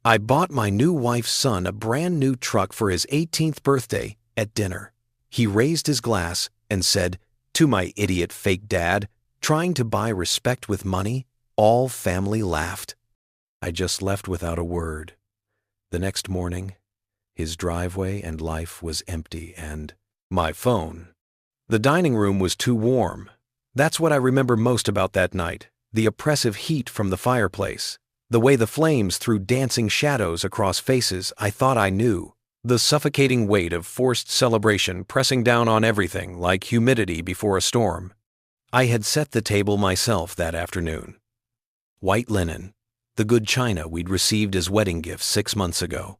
I bought my new wife's son a brand new truck for his 18th birthday at dinner. He raised his glass and said, to my idiot fake dad, trying to buy respect with money. All family laughed. I just left without a word. The next morning, his driveway and life was empty and my phone. The dining room was too warm. That's what I remember most about that night, the oppressive heat from the fireplace, the way the flames threw dancing shadows across faces I thought I knew, the suffocating weight of forced celebration pressing down on everything like humidity before a storm. I had set the table myself that afternoon. White linen, the good china we'd received as wedding gifts 6 months ago,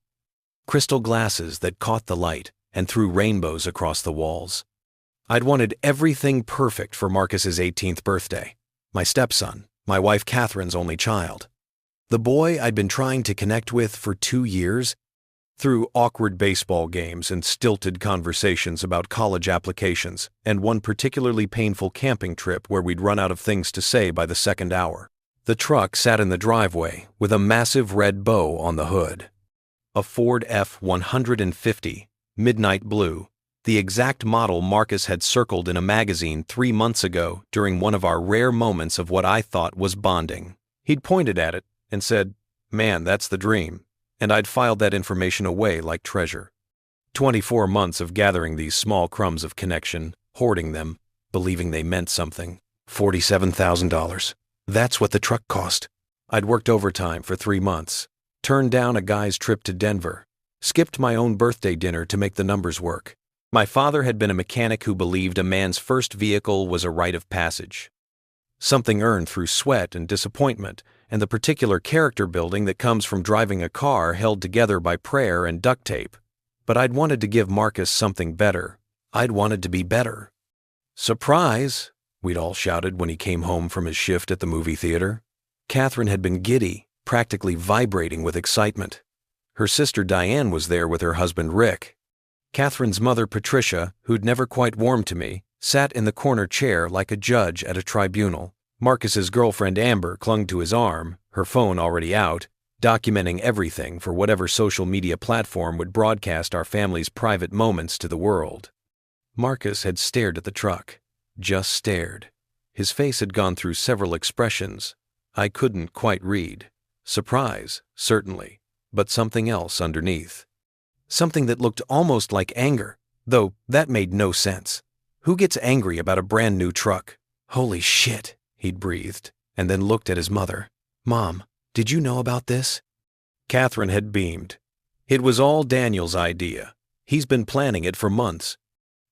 crystal glasses that caught the light and threw rainbows across the walls. I'd wanted everything perfect for Marcus's 18th birthday, my stepson, my wife Catherine's only child, the boy I'd been trying to connect with for 2 years, through awkward baseball games and stilted conversations about college applications and one particularly painful camping trip where we'd run out of things to say by the second hour. The truck sat in the driveway with a massive red bow on the hood. A Ford F-150, midnight blue, the exact model Marcus had circled in a magazine 3 months ago during one of our rare moments of what I thought was bonding. He'd pointed at it and said, "Man, that's the dream," and I'd filed that information away like treasure. 24 months of gathering these small crumbs of connection, hoarding them, believing they meant something. $47,000. That's what the truck cost. I'd worked overtime for 3 months, turned down a guy's trip to Denver, skipped my own birthday dinner to make the numbers work. My father had been a mechanic who believed a man's first vehicle was a rite of passage, something earned through sweat and disappointment and the particular character building that comes from driving a car held together by prayer and duct tape. But I'd wanted to give Marcus something better. I'd wanted to be better. "Surprise!" we'd all shouted when he came home from his shift at the movie theater. Catherine had been giddy, practically vibrating with excitement. Her sister Diane was there with her husband Rick. Catherine's mother Patricia, who'd never quite warmed to me, sat in the corner chair like a judge at a tribunal. Marcus's girlfriend Amber clung to his arm, her phone already out, documenting everything for whatever social media platform would broadcast our family's private moments to the world. Marcus had stared at the truck, just stared. His face had gone through several expressions I couldn't quite read. Surprise, certainly, but something else underneath. Something that looked almost like anger, though that made no sense. Who gets angry about a brand new truck? "Holy shit," he'd breathed, and then looked at his mother. "Mom, did you know about this?" Catherine had beamed. "It was all Daniel's idea. He's been planning it for months."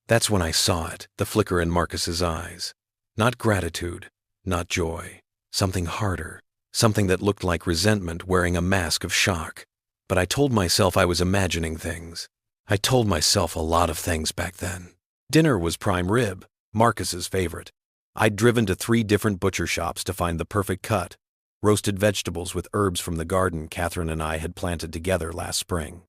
That's when I saw it, the flicker in Marcus's eyes. Not gratitude, not joy. Something harder, something that looked like resentment wearing a mask of shock. But I told myself I was imagining things. I told myself a lot of things back then. Dinner was prime rib, Marcus's favorite. I'd driven to 3 different butcher shops to find the perfect cut. Roasted vegetables with herbs from the garden Catherine and I had planted together last spring.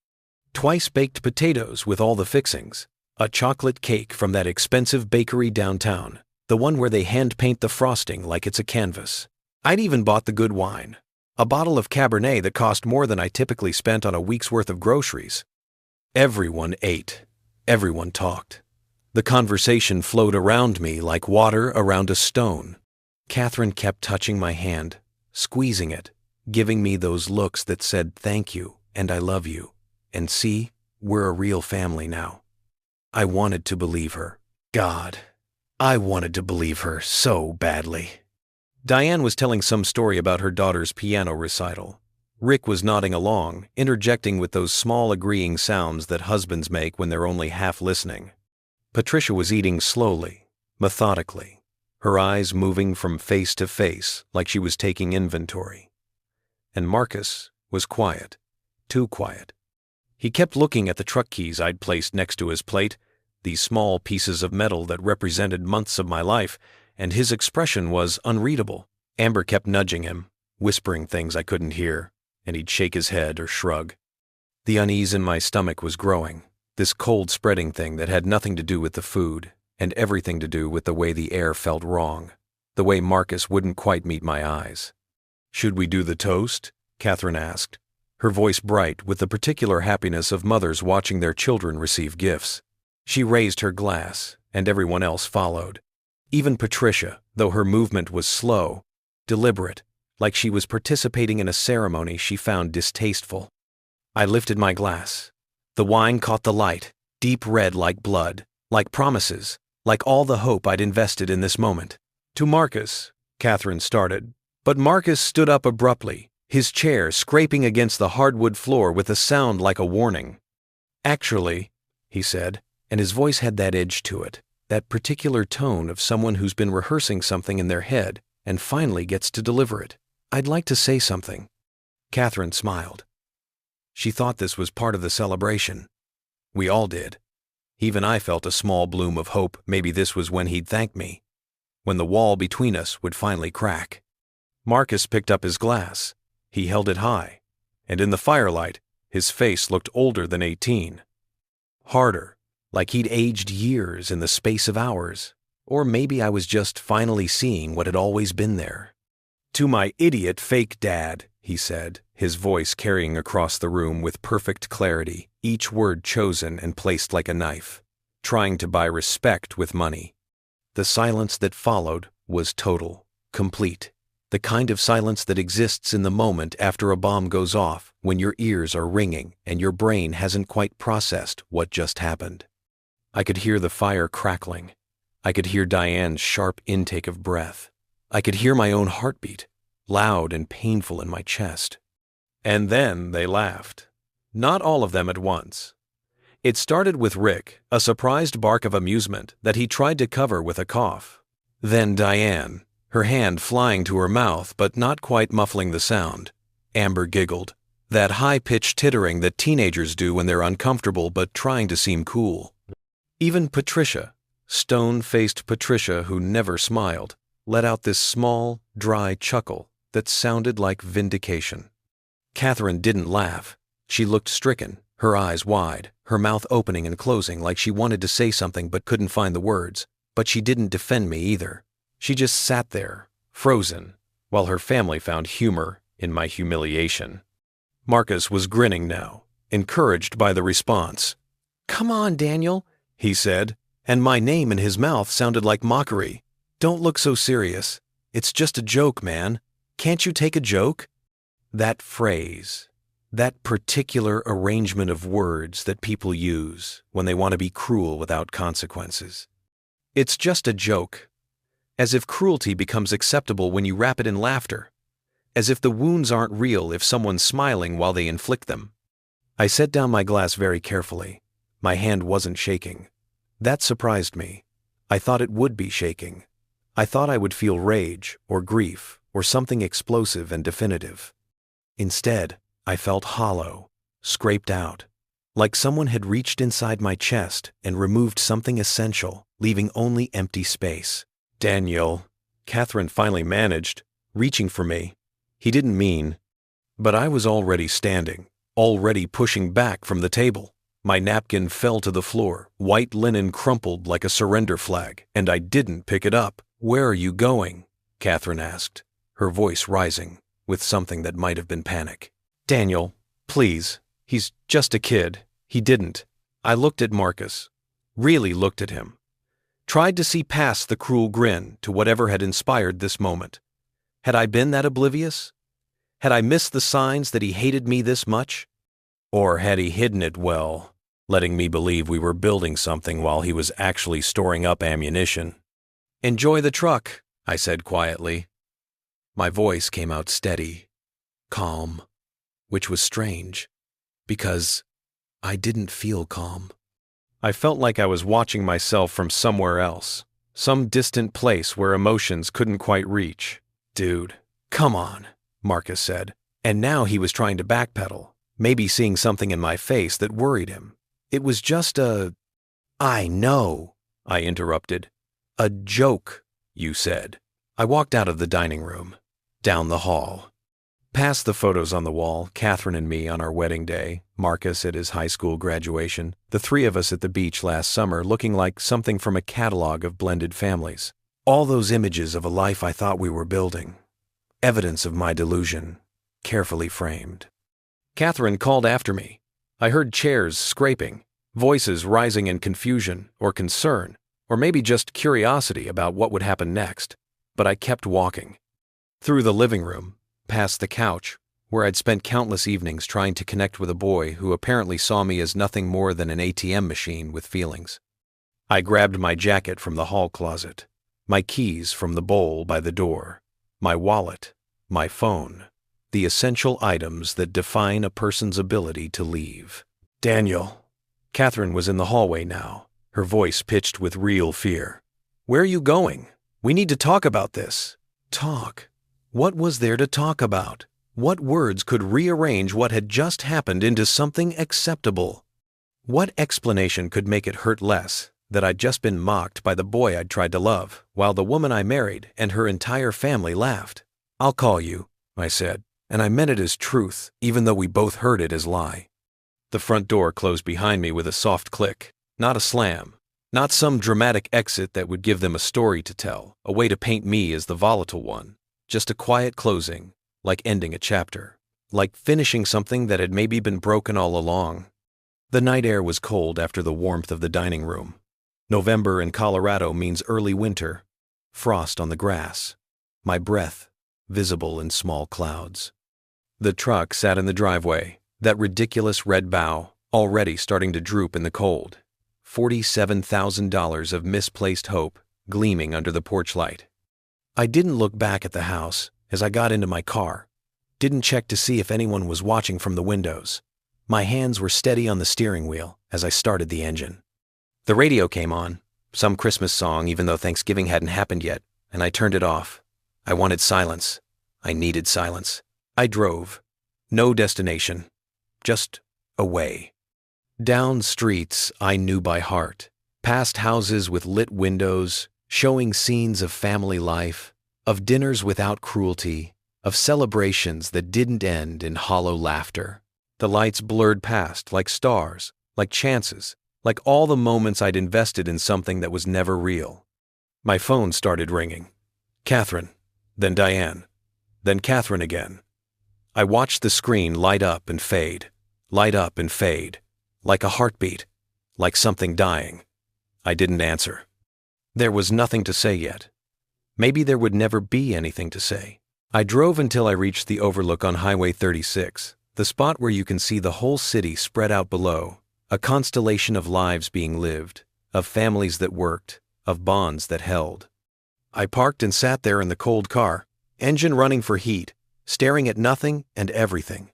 Twice baked potatoes with all the fixings. A chocolate cake from that expensive bakery downtown, the one where they hand paint the frosting like it's a canvas. I'd even bought the good wine, a bottle of Cabernet that cost more than I typically spent on a week's worth of groceries. Everyone ate. Everyone talked. The conversation flowed around me like water around a stone. Catherine kept touching my hand, squeezing it, giving me those looks that said thank you and I love you. And see, we're a real family now. I wanted to believe her. God, I wanted to believe her so badly. Diane was telling some story about her daughter's piano recital. Rick was nodding along, interjecting with those small agreeing sounds that husbands make when they're only half listening. Patricia was eating slowly, methodically, her eyes moving from face to face like she was taking inventory. And Marcus was quiet, too quiet. He kept looking at the truck keys I'd placed next to his plate, these small pieces of metal that represented months of my life, and his expression was unreadable. Amber kept nudging him, whispering things I couldn't hear, and he'd shake his head or shrug. The unease in my stomach was growing, this cold spreading thing that had nothing to do with the food, and everything to do with the way the air felt wrong, the way Marcus wouldn't quite meet my eyes. "Should we do the toast?" Catherine asked, her voice bright with the particular happiness of mothers watching their children receive gifts. She raised her glass, and everyone else followed. Even Patricia, though her movement was slow, deliberate, like she was participating in a ceremony she found distasteful. I lifted my glass. The wine caught the light, deep red like blood, like promises, like all the hope I'd invested in this moment. "To Marcus," Catherine started, but Marcus stood up abruptly, his chair scraping against the hardwood floor with a sound like a warning. "Actually," he said, and his voice had that edge to it, that particular tone of someone who's been rehearsing something in their head and finally gets to deliver it. "I'd like to say something." Catherine smiled. She thought this was part of the celebration. We all did. Even I felt a small bloom of hope. Maybe this was when he'd thank me, when the wall between us would finally crack. Marcus picked up his glass. He held it high, and in the firelight, his face looked older than 18. Harder, like he'd aged years in the space of hours. Or maybe I was just finally seeing what had always been there. "To my idiot fake dad," he said, his voice carrying across the room with perfect clarity, each word chosen and placed like a knife, trying to buy respect with money. The silence that followed was total, complete, the kind of silence that exists in the moment after a bomb goes off, when your ears are ringing and your brain hasn't quite processed what just happened. I could hear the fire crackling. I could hear Diane's sharp intake of breath. I could hear my own heartbeat, loud and painful in my chest. And then they laughed. Not all of them at once. It started with Rick, a surprised bark of amusement that he tried to cover with a cough. Then Diane, her hand flying to her mouth but not quite muffling the sound. Amber giggled, that high-pitched tittering that teenagers do when they're uncomfortable but trying to seem cool. Even Patricia, stone-faced Patricia who never smiled, let out this small, dry chuckle that sounded like vindication. Catherine didn't laugh. She looked stricken, her eyes wide, her mouth opening and closing like she wanted to say something but couldn't find the words. But she didn't defend me either. She just sat there, frozen, while her family found humor in my humiliation. Marcus was grinning now, encouraged by the response. "Come on, Daniel," he said, and my name in his mouth sounded like mockery. "Don't look so serious. It's just a joke, man. Can't you take a joke?" That phrase, that particular arrangement of words that people use when they want to be cruel without consequences. It's just a joke. As if cruelty becomes acceptable when you wrap it in laughter. As if the wounds aren't real if someone's smiling while they inflict them. I set down my glass very carefully. My hand wasn't shaking. That surprised me. I thought it would be shaking. I thought I would feel rage or grief or something explosive and definitive. Instead, I felt hollow, scraped out, like someone had reached inside my chest and removed something essential, leaving only empty space. "Daniel," Catherine finally managed, reaching for me. He didn't mean, but I was already standing, already pushing back from the table. My napkin fell to the floor, white linen crumpled like a surrender flag, and I didn't pick it up. "Where are you going?" Catherine asked, her voice rising, with something that might have been panic. "Daniel, please, he's just a kid." He didn't. I looked at Marcus, really looked at him, tried to see past the cruel grin to whatever had inspired this moment. Had I been that oblivious? Had I missed the signs that he hated me this much? Or had he hidden it well, letting me believe we were building something while he was actually storing up ammunition? "Enjoy the truck," I said quietly. My voice came out steady, calm, which was strange, because I didn't feel calm. I felt like I was watching myself from somewhere else, some distant place where emotions couldn't quite reach. "Dude, come on," Marcus said, and now he was trying to backpedal, maybe seeing something in my face that worried him. "It was just a—" "I know," I interrupted. "A joke, you said." I walked out of the dining room, down the hall. Past the photos on the wall, Catherine and me on our wedding day, Marcus at his high school graduation, the three of us at the beach last summer looking like something from a catalog of blended families. All those images of a life I thought we were building. Evidence of my delusion, carefully framed. Catherine called after me. I heard chairs scraping, voices rising in confusion or concern, or maybe just curiosity about what would happen next. But I kept walking. Through the living room, past the couch, where I'd spent countless evenings trying to connect with a boy who apparently saw me as nothing more than an ATM machine with feelings. I grabbed my jacket from the hall closet, my keys from the bowl by the door, my wallet, my phone, the essential items that define a person's ability to leave. Daniel. Catherine was in the hallway now, her voice pitched with real fear. Where are you going? We need to talk about this. Talk? What was there to talk about? What words could rearrange what had just happened into something acceptable? What explanation could make it hurt less that I'd just been mocked by the boy I'd tried to love, while the woman I married and her entire family laughed? I'll call you, I said, and I meant it as truth, even though we both heard it as lie. The front door closed behind me with a soft click, not a slam, not some dramatic exit that would give them a story to tell, a way to paint me as the volatile one, just a quiet closing, like ending a chapter, like finishing something that had maybe been broken all along. The night air was cold after the warmth of the dining room. November in Colorado means early winter, frost on the grass, my breath visible in small clouds. The truck sat in the driveway, that ridiculous red bow, already starting to droop in the cold. $47,000 of misplaced hope gleaming under the porch light. I didn't look back at the house as I got into my car, didn't check to see if anyone was watching from the windows. My hands were steady on the steering wheel as I started the engine. The radio came on, some Christmas song even though Thanksgiving hadn't happened yet, and I turned it off. I wanted silence. I needed silence. I drove. No destination. Just away. Down streets I knew by heart, past houses with lit windows, showing scenes of family life, of dinners without cruelty, of celebrations that didn't end in hollow laughter. The lights blurred past like stars, like chances, like all the moments I'd invested in something that was never real. My phone started ringing. Catherine, then Diane, then Catherine again. I watched the screen light up and fade, like a heartbeat, like something dying. I didn't answer. There was nothing to say yet. Maybe there would never be anything to say. I drove until I reached the overlook on Highway 36, the spot where you can see the whole city spread out below, a constellation of lives being lived, of families that worked, of bonds that held. I parked and sat there in the cold car, engine running for heat, staring at nothing and everything.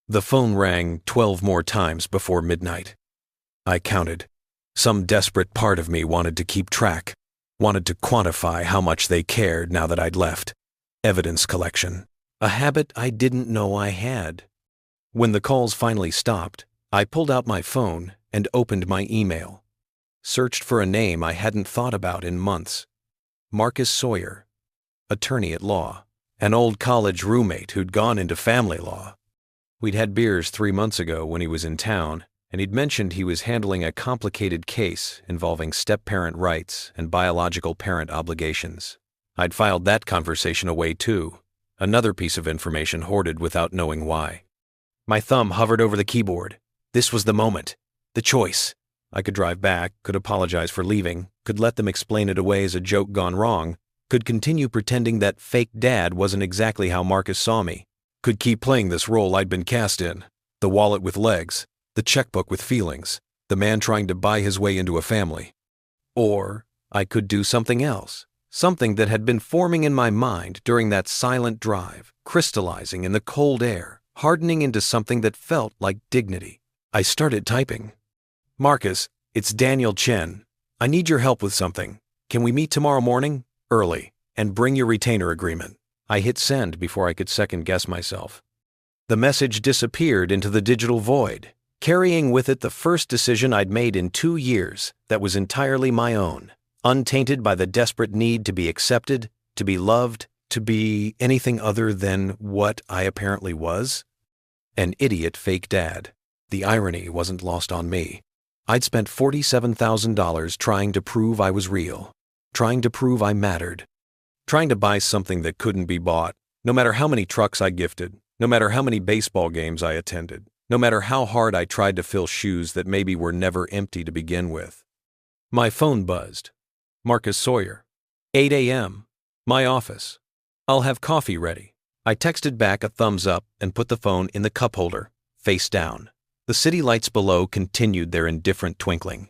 The phone rang 12 more times before midnight. I counted. Some desperate part of me wanted to keep track, wanted to quantify how much they cared now that I'd left. Evidence collection, a habit I didn't know I had. When the calls finally stopped, I pulled out my phone and opened my email. Searched for a name I hadn't thought about in months. Marcus Sawyer, attorney at law, an old college roommate who'd gone into family law. We'd had beers 3 months ago when he was in town, and he'd mentioned he was handling a complicated case involving step-parent rights and biological parent obligations. I'd filed that conversation away too, another piece of information hoarded without knowing why. My thumb hovered over the keyboard. This was the moment, the choice. I could drive back, could apologize for leaving, could let them explain it away as a joke gone wrong, could continue pretending that fake dad wasn't exactly how Marcus saw me, could keep playing this role I'd been cast in, the wallet with legs, the checkbook with feelings, the man trying to buy his way into a family. Or I could do something else, something that had been forming in my mind during that silent drive, crystallizing in the cold air, hardening into something that felt like dignity. I started typing. Marcus, it's Daniel Chen. I need your help with something. Can we meet tomorrow morning? Early. And bring your retainer agreement. I hit send before I could second-guess myself. The message disappeared into the digital void, carrying with it the first decision I'd made in 2 years that was entirely my own, untainted by the desperate need to be accepted, to be loved, to be anything other than what I apparently was. An idiot fake dad. The irony wasn't lost on me. I'd spent $47,000 trying to prove I was real, trying to prove I mattered, trying to buy something that couldn't be bought, no matter how many trucks I gifted, No matter how many baseball games I attended, no matter how hard I tried to fill shoes that maybe were never empty to begin with. My phone buzzed. Marcus Sawyer. 8 a.m. My office. I'll have coffee ready. I texted back a thumbs up and put the phone in the cup holder, face down. The city lights below continued their indifferent twinkling.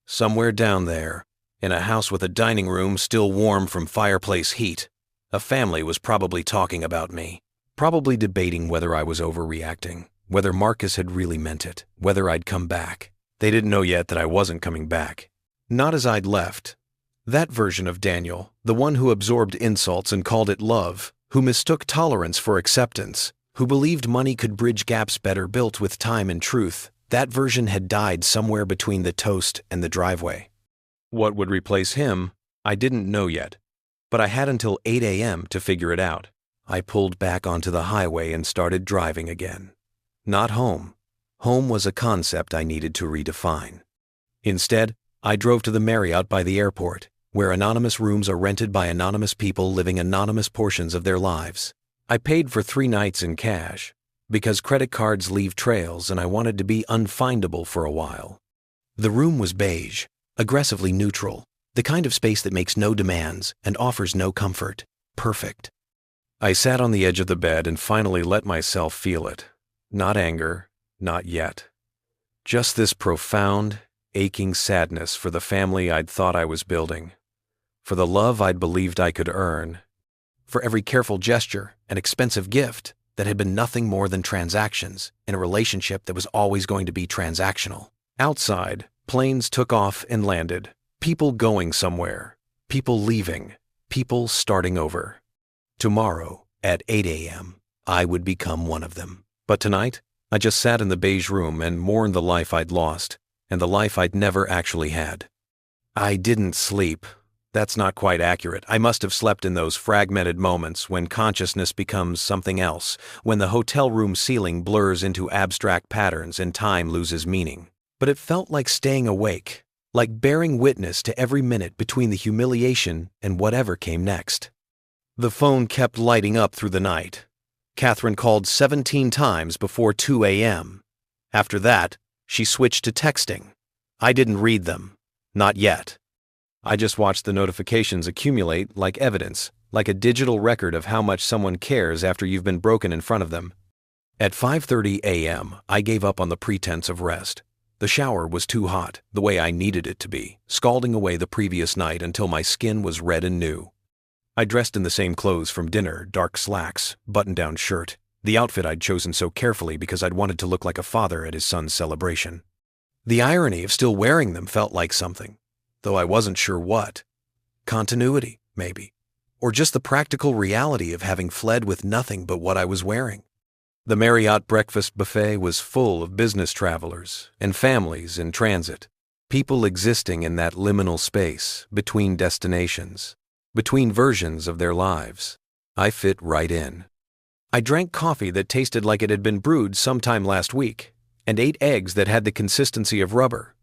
Somewhere down there, in a house with a dining room still warm from fireplace heat, a family was probably talking about me, probably debating whether I was overreacting, whether Marcus had really meant it, whether I'd come back. They didn't know yet that I wasn't coming back. Not as I'd left. That version of Daniel, the one who absorbed insults and called it love, who mistook tolerance for acceptance, who believed money could bridge gaps better built with time and truth, that version had died somewhere between the toast and the driveway. What would replace him, I didn't know yet, but I had until 8 a.m. to figure it out. I pulled back onto the highway and started driving again. Not home. Home was a concept I needed to redefine. Instead, I drove to the Marriott by the airport, where anonymous rooms are rented by anonymous people living anonymous portions of their lives. I paid for 3 nights in cash, because credit cards leave trails and I wanted to be unfindable for a while. The room was beige, aggressively neutral, the kind of space that makes no demands and offers no comfort. Perfect. I sat on the edge of the bed and finally let myself feel it. Not anger, not yet. Just this profound, aching sadness for the family I'd thought I was building, for the love I'd believed I could earn, for every careful gesture and expensive gift that had been nothing more than transactions in a relationship that was always going to be transactional. Outside, planes took off and landed, people going somewhere, people leaving, people starting over. Tomorrow, at 8 a.m., I would become one of them. But tonight, I just sat in the beige room and mourned the life I'd lost, and the life I'd never actually had. I didn't sleep. That's not quite accurate. I must have slept in those fragmented moments when consciousness becomes something else, when the hotel room ceiling blurs into abstract patterns and time loses meaning. But it felt like staying awake, like bearing witness to every minute between the humiliation and whatever came next. The phone kept lighting up through the night. Catherine called 17 times before 2 a.m. After that, she switched to texting. I didn't read them. Not yet. I just watched the notifications accumulate like evidence, like a digital record of how much someone cares after you've been broken in front of them. At 5:30 a.m., I gave up on the pretense of rest. The shower was too hot, the way I needed it to be, scalding away the previous night until my skin was red and new. I dressed in the same clothes from dinner, dark slacks, button-down shirt, the outfit I'd chosen so carefully because I'd wanted to look like a father at his son's celebration. The irony of still wearing them felt like something, though I wasn't sure what. Continuity, maybe. Or just the practical reality of having fled with nothing but what I was wearing. The Marriott breakfast buffet was full of business travelers and families in transit, people existing in that liminal space between destinations, between versions of their lives. I fit right in. I drank coffee that tasted like it had been brewed sometime last week, and ate eggs that had the consistency of rubber.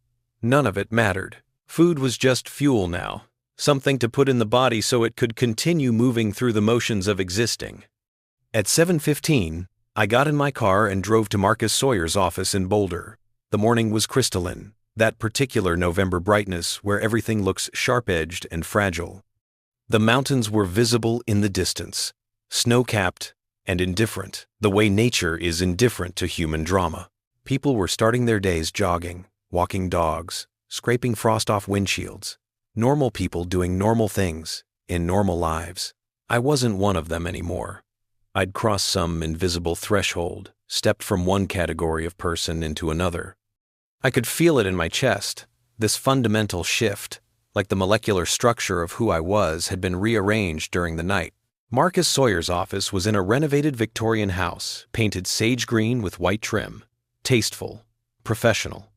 None of it mattered. Food was just fuel now, something to put in the body so it could continue moving through the motions of existing. At 7:15, I got in my car and drove to Marcus Sawyer's office in Boulder. The morning was crystalline, that particular November brightness where everything looks sharp-edged and fragile. The mountains were visible in the distance, snow-capped and indifferent, the way nature is indifferent to human drama. People were starting their days jogging, walking dogs, scraping frost off windshields. Normal people doing normal things, in normal lives. I wasn't one of them anymore. I'd crossed some invisible threshold, stepped from one category of person into another. I could feel it in my chest, this fundamental shift, like the molecular structure of who I was had been rearranged during the night. Marcus Sawyer's office was in a renovated Victorian house, painted sage green with white trim. Tasteful, professional.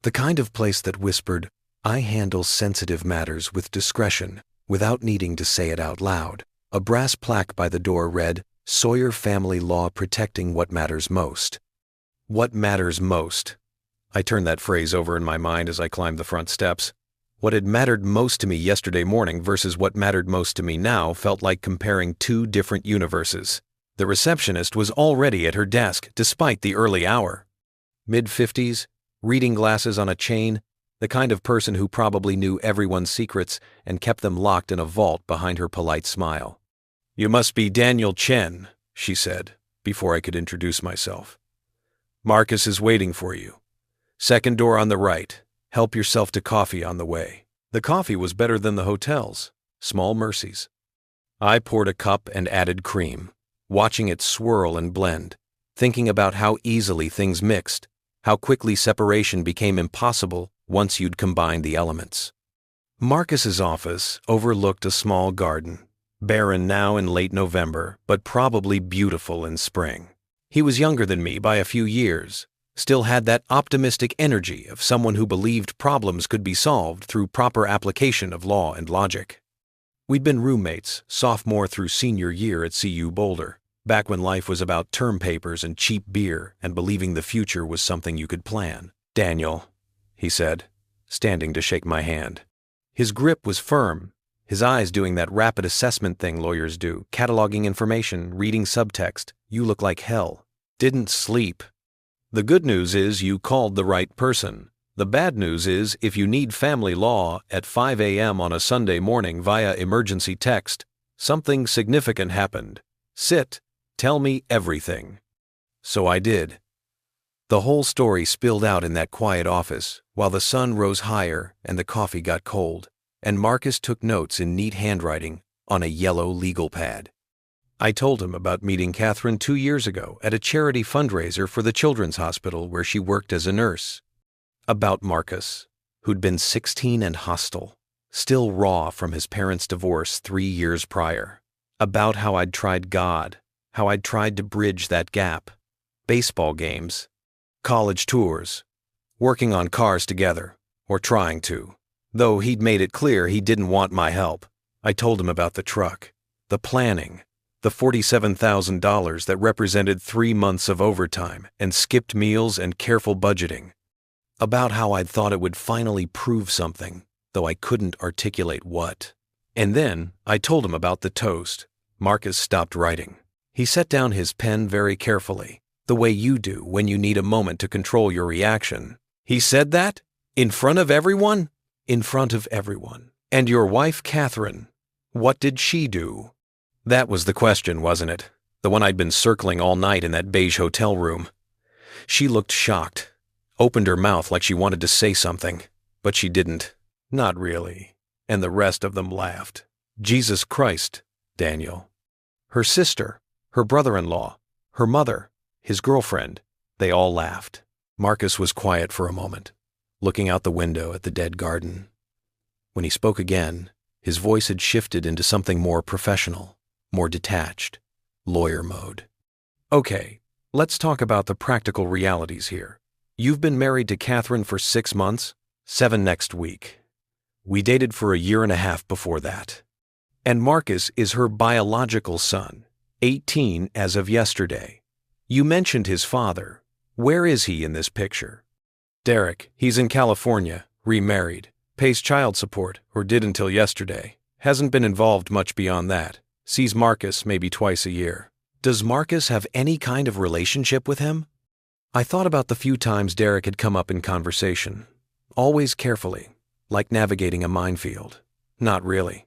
The kind of place that whispered, "I handle sensitive matters with discretion," without needing to say it out loud. A brass plaque by the door read, "Sawyer Family Law Protecting What Matters Most." What matters most? I turned that phrase over in my mind as I climbed the front steps. What had mattered most to me yesterday morning versus what mattered most to me now felt like comparing two different universes. The receptionist was already at her desk despite the early hour. Mid-50s, reading glasses on a chain, the kind of person who probably knew everyone's secrets and kept them locked in a vault behind her polite smile. "You must be Daniel Chen," she said, before I could introduce myself. "Marcus is waiting for you. Second door on the right. Help yourself to coffee on the way." The coffee was better than the hotel's. Small mercies. I poured a cup and added cream, watching it swirl and blend, thinking about how easily things mixed, how quickly separation became impossible once you'd combined the elements. Marcus's office overlooked a small garden, barren now in late November, but probably beautiful in spring. He was younger than me by a few years, still had that optimistic energy of someone who believed problems could be solved through proper application of law and logic. We'd been roommates, sophomore through senior year at CU Boulder, back when life was about term papers and cheap beer and believing the future was something you could plan. "Daniel," he said, standing to shake my hand. His grip was firm, his eyes doing that rapid assessment thing lawyers do, cataloging information, reading subtext. "You look like hell. Didn't sleep. The good news is you called the right person. The bad news is if you need family law at 5 a.m. on a Sunday morning via emergency text, something significant happened. Sit, tell me everything." So I did. The whole story spilled out in that quiet office while the sun rose higher and the coffee got cold, and Marcus took notes in neat handwriting on a yellow legal pad. I told him about meeting Catherine 2 years ago at a charity fundraiser for the Children's Hospital where she worked as a nurse. About Marcus, who'd been 16 and hostile, still raw from his parents' divorce 3 years prior. About how I'd tried God, how I'd tried to bridge that gap. Baseball games, college tours, working on cars together, or trying to. Though he'd made it clear he didn't want my help. I told him about the truck, the planning, the $47,000 that represented 3 months of overtime and skipped meals and careful budgeting. About how I'd thought it would finally prove something, though I couldn't articulate what. And then I told him about the toast. Marcus stopped writing. He set down his pen very carefully, the way you do when you need a moment to control your reaction. "He said that? In front of everyone?" "In front of everyone. And your wife, Catherine, what did she do?" That was the question, wasn't it? The one I'd been circling all night in that beige hotel room. She looked shocked, opened her mouth like she wanted to say something, but she didn't. "Not really." And the rest of them laughed. "Jesus Christ, Daniel." Her sister, her brother-in-law, her mother, his girlfriend, they all laughed. Marcus was quiet for a moment, looking out the window at the dead garden. When he spoke again, his voice had shifted into something more professional, more detached, lawyer mode. "Okay, let's talk about the practical realities here. You've been married to Catherine for 6 months, 7 next week. We dated for a year and a half before that. And Marcus is her biological son, 18 as of yesterday. You mentioned his father. Where is he in this picture?" "Derek, he's in California, remarried, pays child support, or did until yesterday. Hasn't been involved much beyond that. Sees Marcus maybe twice a year." "Does Marcus have any kind of relationship with him?" I thought about the few times Derek had come up in conversation, always carefully, like navigating a minefield. Not really.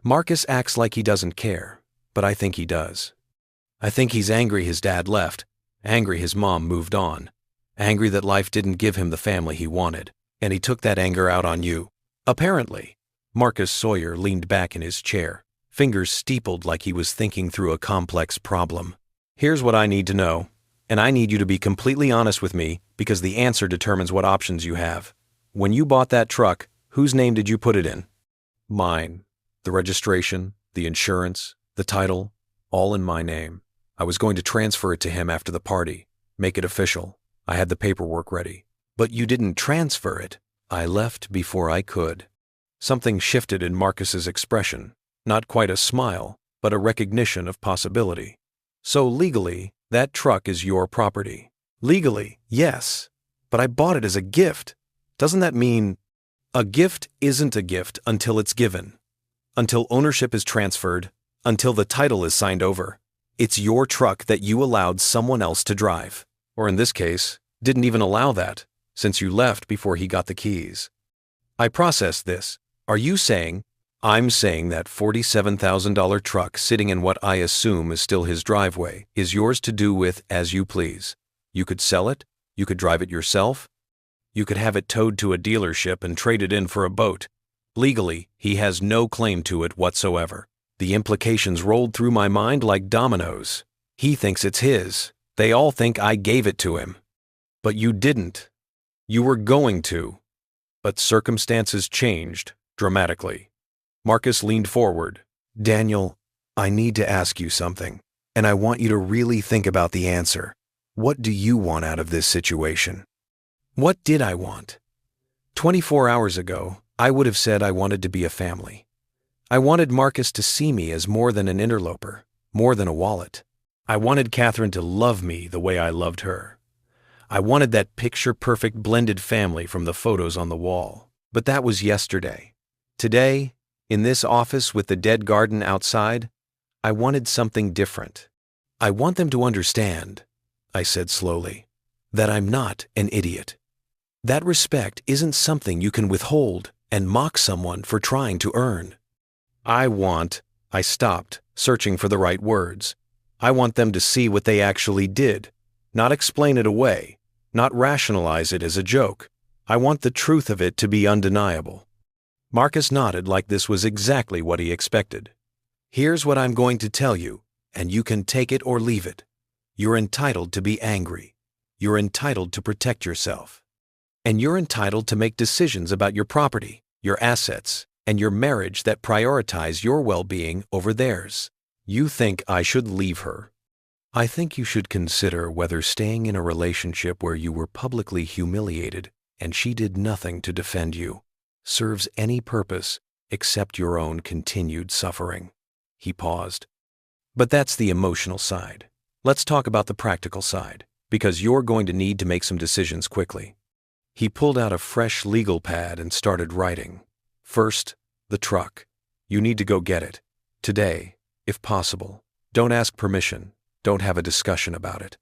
Marcus acts like he doesn't care, but I think he does. I think he's angry his dad left, angry his mom moved on, angry that life didn't give him the family he wanted, and he took that anger out on you. Apparently. Marcus Sawyer leaned back in his chair, fingers steepled like he was thinking through a complex problem. "Here's what I need to know, and I need you to be completely honest with me because the answer determines what options you have. When you bought that truck, whose name did you put it in?" "Mine. The registration, the insurance, the title, all in my name. I was going to transfer it to him after the party, make it official. I had the paperwork ready." "But you didn't transfer it." "I left before I could." Something shifted in Marcus's expression, not quite a smile, but a recognition of possibility. "So legally, that truck is your property." "Legally, yes, but I bought it as a gift. Doesn't that mean—" "A gift isn't a gift until it's given, until ownership is transferred, until the title is signed over. It's your truck that you allowed someone else to drive. Or in this case, didn't even allow that, since you left before he got the keys. I processed this. Are you saying, I'm saying that $47,000 truck sitting in what I assume is still his driveway is yours to do with as you please. You could sell it, you could drive it yourself, you could have it towed to a dealership and trade it in for a boat. Legally, he has no claim to it whatsoever. The implications rolled through my mind like dominoes. He thinks it's his. They all think I gave it to him. But you didn't. You were going to. But circumstances changed dramatically. Marcus leaned forward. Daniel, I need to ask you something, and I want you to really think about the answer. What do you want out of this situation? What did I want? 24 hours ago, I would have said I wanted to be a family. I wanted Marcus to see me as more than an interloper, more than a wallet. I wanted Catherine to love me the way I loved her. I wanted that picture-perfect blended family from the photos on the wall. But that was yesterday. Today, in this office with the dead garden outside, I wanted something different. I want them to understand, I said slowly, that I'm not an idiot. That respect isn't something you can withhold and mock someone for trying to earn. I stopped, searching for the right words. I want them to see what they actually did, not explain it away, not rationalize it as a joke. I want the truth of it to be undeniable. Marcus nodded like this was exactly what he expected. Here's what I'm going to tell you, and you can take it or leave it. You're entitled to be angry. You're entitled to protect yourself. And you're entitled to make decisions about your property, your assets, and your marriage that prioritize your well-being over theirs. You think I should leave her. I think you should consider whether staying in a relationship where you were publicly humiliated and she did nothing to defend you serves any purpose except your own continued suffering. He paused. But that's the emotional side. Let's talk about the practical side, because you're going to need to make some decisions quickly. He pulled out a fresh legal pad and started writing. First, the truck. You need to go get it. Today, if possible. Don't ask permission. Don't have a discussion about it.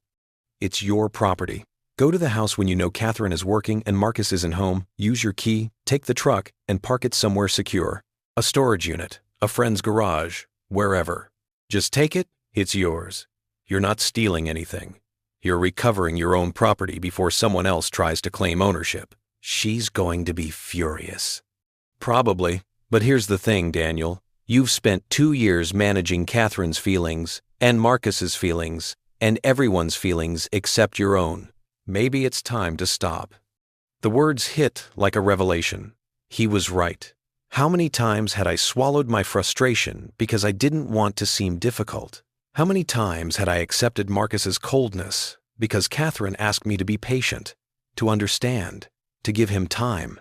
It's your property. Go to the house when you know Catherine is working and Marcus isn't home, use your key, take the truck, and park it somewhere secure. A storage unit, a friend's garage, wherever. Just take it, it's yours. You're not stealing anything. You're recovering your own property before someone else tries to claim ownership. She's going to be furious. Probably, but here's the thing, Daniel. You've spent 2 years managing Catherine's feelings, and Marcus's feelings, and everyone's feelings except your own. Maybe it's time to stop. The words hit like a revelation. He was right. How many times had I swallowed my frustration because I didn't want to seem difficult? How many times had I accepted Marcus's coldness because Catherine asked me to be patient, to understand, to give him time?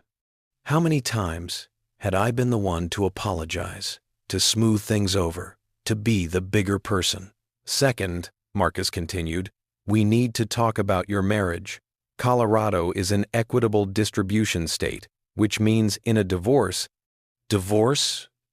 How many times had I been the one to apologize, to smooth things over, to be the bigger person? Second, Marcus continued, we need to talk about your marriage. Colorado is an equitable distribution state, which means in a divorce,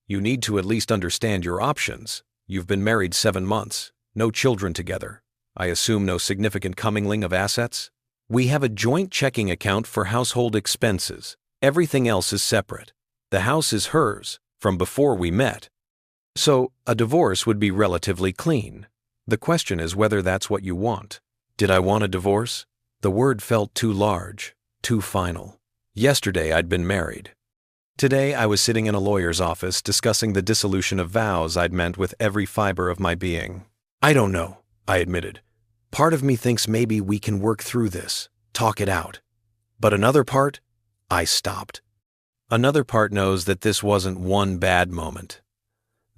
you need to at least understand your options. You've been married 7 months, no children together. I assume no significant commingling of assets? We have a joint checking account for household expenses. Everything else is separate. The house is hers from before we met. So a divorce would be relatively clean. The question is whether that's what you want. Did I want a divorce? The word felt too large, too final. Yesterday I'd been married. Today I was sitting in a lawyer's office discussing the dissolution of vows I'd meant with every fiber of my being. I don't know, I admitted. Part of me thinks maybe we can work through this, talk it out. But another part, I stopped. Another part knows that this wasn't one bad moment.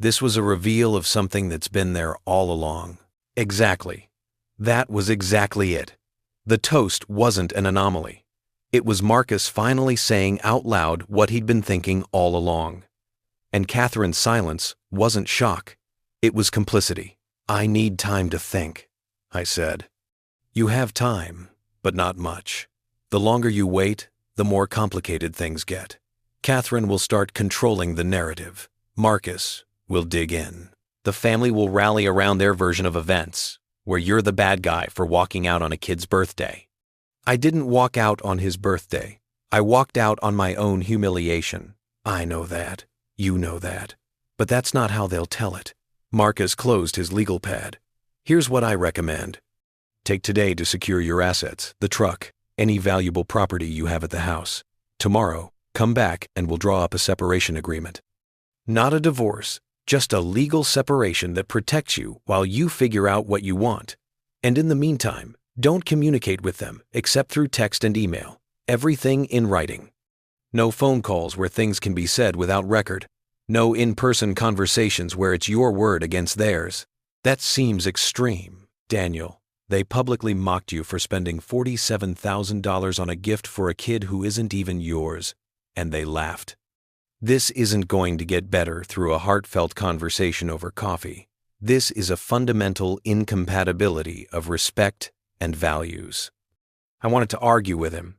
This was a reveal of something that's been there all along. Exactly. That was exactly it. The toast wasn't an anomaly. It was Marcus finally saying out loud what he'd been thinking all along. And Catherine's silence wasn't shock. It was complicity. I need time to think, I said. You have time, but not much. The longer you wait, the more complicated things get. Catherine will start controlling the narrative. Marcus will dig in. The family will rally around their version of events, where you're the bad guy for walking out on a kid's birthday. I didn't walk out on his birthday. I walked out on my own humiliation. I know that. You know that. But that's not how they'll tell it. Marcus closed his legal pad. Here's what I recommend. Take today to secure your assets, the truck, any valuable property you have at the house. Tomorrow, come back and we'll draw up a separation agreement. Not a divorce, just a legal separation that protects you while you figure out what you want. And in the meantime, don't communicate with them except through text and email. Everything in writing. No phone calls where things can be said without record. No in-person conversations where it's your word against theirs. That seems extreme, Daniel. They publicly mocked you for spending $47,000 on a gift for a kid who isn't even yours, and they laughed. This isn't going to get better through a heartfelt conversation over coffee. This is a fundamental incompatibility of respect and values. I wanted to argue with him.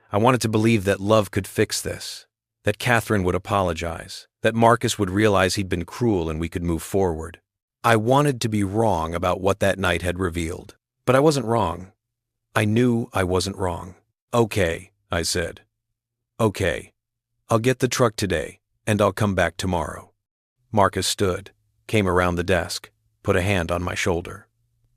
I wanted to believe that love could fix this, that Catherine would apologize, that Marcus would realize he'd been cruel and we could move forward. I wanted to be wrong about what that night had revealed, but I wasn't wrong. I knew I wasn't wrong. Okay, I said. Okay, I'll get the truck today, and I'll come back tomorrow. Marcus stood, came around the desk, put a hand on my shoulder.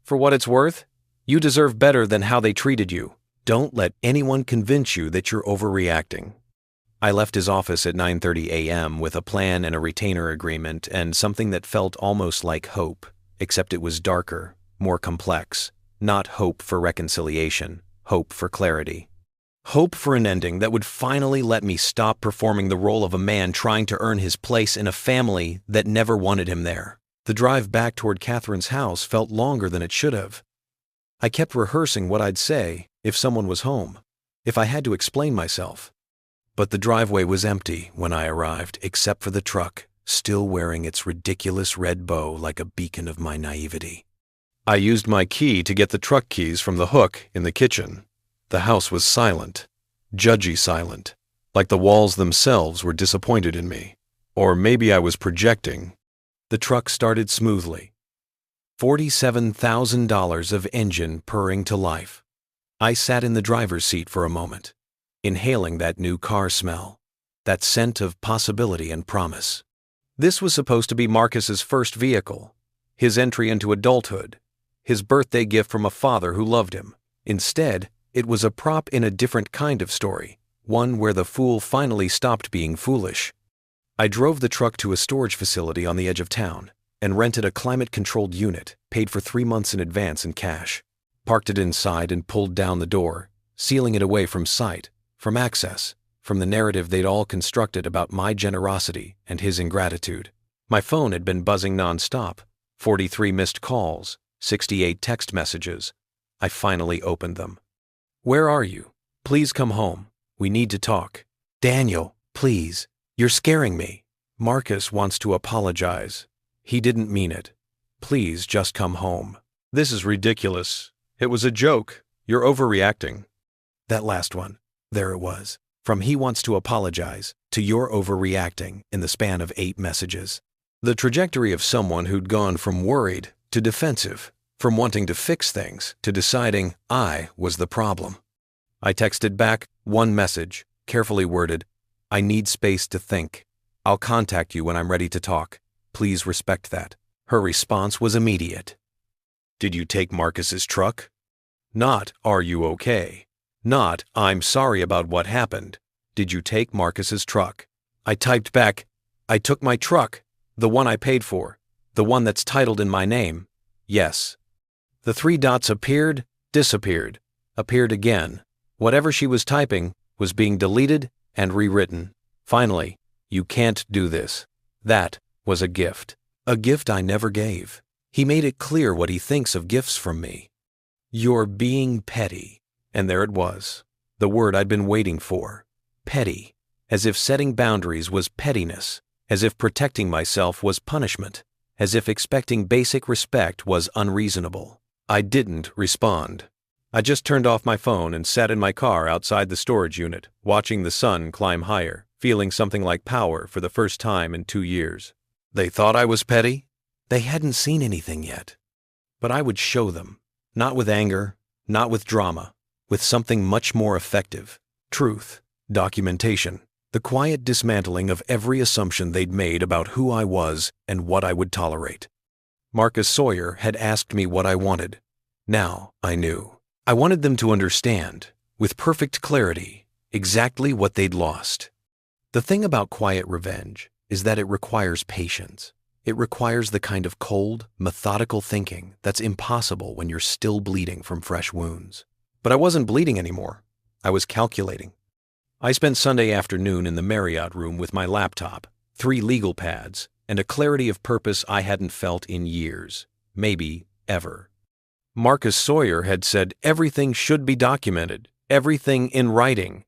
For what it's worth, you deserve better than how they treated you. Don't let anyone convince you that you're overreacting. I left his office at 9:30 a.m. with a plan and a retainer agreement and something that felt almost like hope, except it was darker, more complex. Not hope for reconciliation, hope for clarity. Hope for an ending that would finally let me stop performing the role of a man trying to earn his place in a family that never wanted him there. The drive back toward Catherine's house felt longer than it should have. I kept rehearsing what I'd say if someone was home, if I had to explain myself. But the driveway was empty when I arrived, except for the truck, still wearing its ridiculous red bow like a beacon of my naivety. I used my key to get the truck keys from the hook in the kitchen. The house was silent, judgy silent, like the walls themselves were disappointed in me. Or maybe I was projecting. The truck started smoothly. $47,000 of engine purring to life. I sat in the driver's seat for a moment, inhaling that new car smell, that scent of possibility and promise. This was supposed to be Marcus's first vehicle, his entry into adulthood, his birthday gift from a father who loved him. Instead, it was a prop in a different kind of story, one where the fool finally stopped being foolish. I drove the truck to a storage facility on the edge of town and rented a climate-controlled unit, paid for 3 months in advance in cash, parked it inside and pulled down the door, sealing it away from sight, from access, from the narrative they'd all constructed about my generosity and his ingratitude. My phone had been buzzing nonstop, 43 missed calls, 68 text messages. I finally opened them. Where are you? Please come home. We need to talk. Daniel, please. You're scaring me. Marcus wants to apologize. He didn't mean it. Please just come home. This is ridiculous. It was a joke. You're overreacting. That last one. There it was. From he wants to apologize to you're overreacting in the span of 8 messages. The trajectory of someone who'd gone from worried to defensive, from wanting to fix things to deciding I was the problem. I texted back one message, carefully worded, I need space to think. I'll contact you when I'm ready to talk. Please respect that. Her response was immediate. Did you take Marcus's truck? Not, are you okay? Not, I'm sorry about what happened. Did you take Marcus's truck? I typed back, I took my truck, the one I paid for, the one that's titled in my name. Yes. The 3 dots appeared, disappeared, appeared again. Whatever she was typing was being deleted and rewritten. Finally, you can't do this. That was a gift. A gift I never gave. He made it clear what he thinks of gifts from me. You're being petty. And there it was. The word I'd been waiting for. Petty. As if setting boundaries was pettiness. As if protecting myself was punishment. As if expecting basic respect was unreasonable. I didn't respond. I just turned off my phone and sat in my car outside the storage unit, watching the sun climb higher, feeling something like power for the first time in 2 years. They thought I was petty? They hadn't seen anything yet. But I would show them, not with anger, not with drama, with something much more effective: truth, documentation, the quiet dismantling of every assumption they'd made about who I was and what I would tolerate. Marcus Sawyer had asked me what I wanted. Now I knew. I wanted them to understand, with perfect clarity, exactly what they'd lost. The thing about quiet revenge is that it requires patience. It requires the kind of cold, methodical thinking that's impossible when you're still bleeding from fresh wounds. But I wasn't bleeding anymore. I was calculating. I spent Sunday afternoon in the Marriott room with my laptop, 3 legal pads, and a clarity of purpose I hadn't felt in years, maybe ever. Marcus Sawyer had said everything should be documented, everything in writing.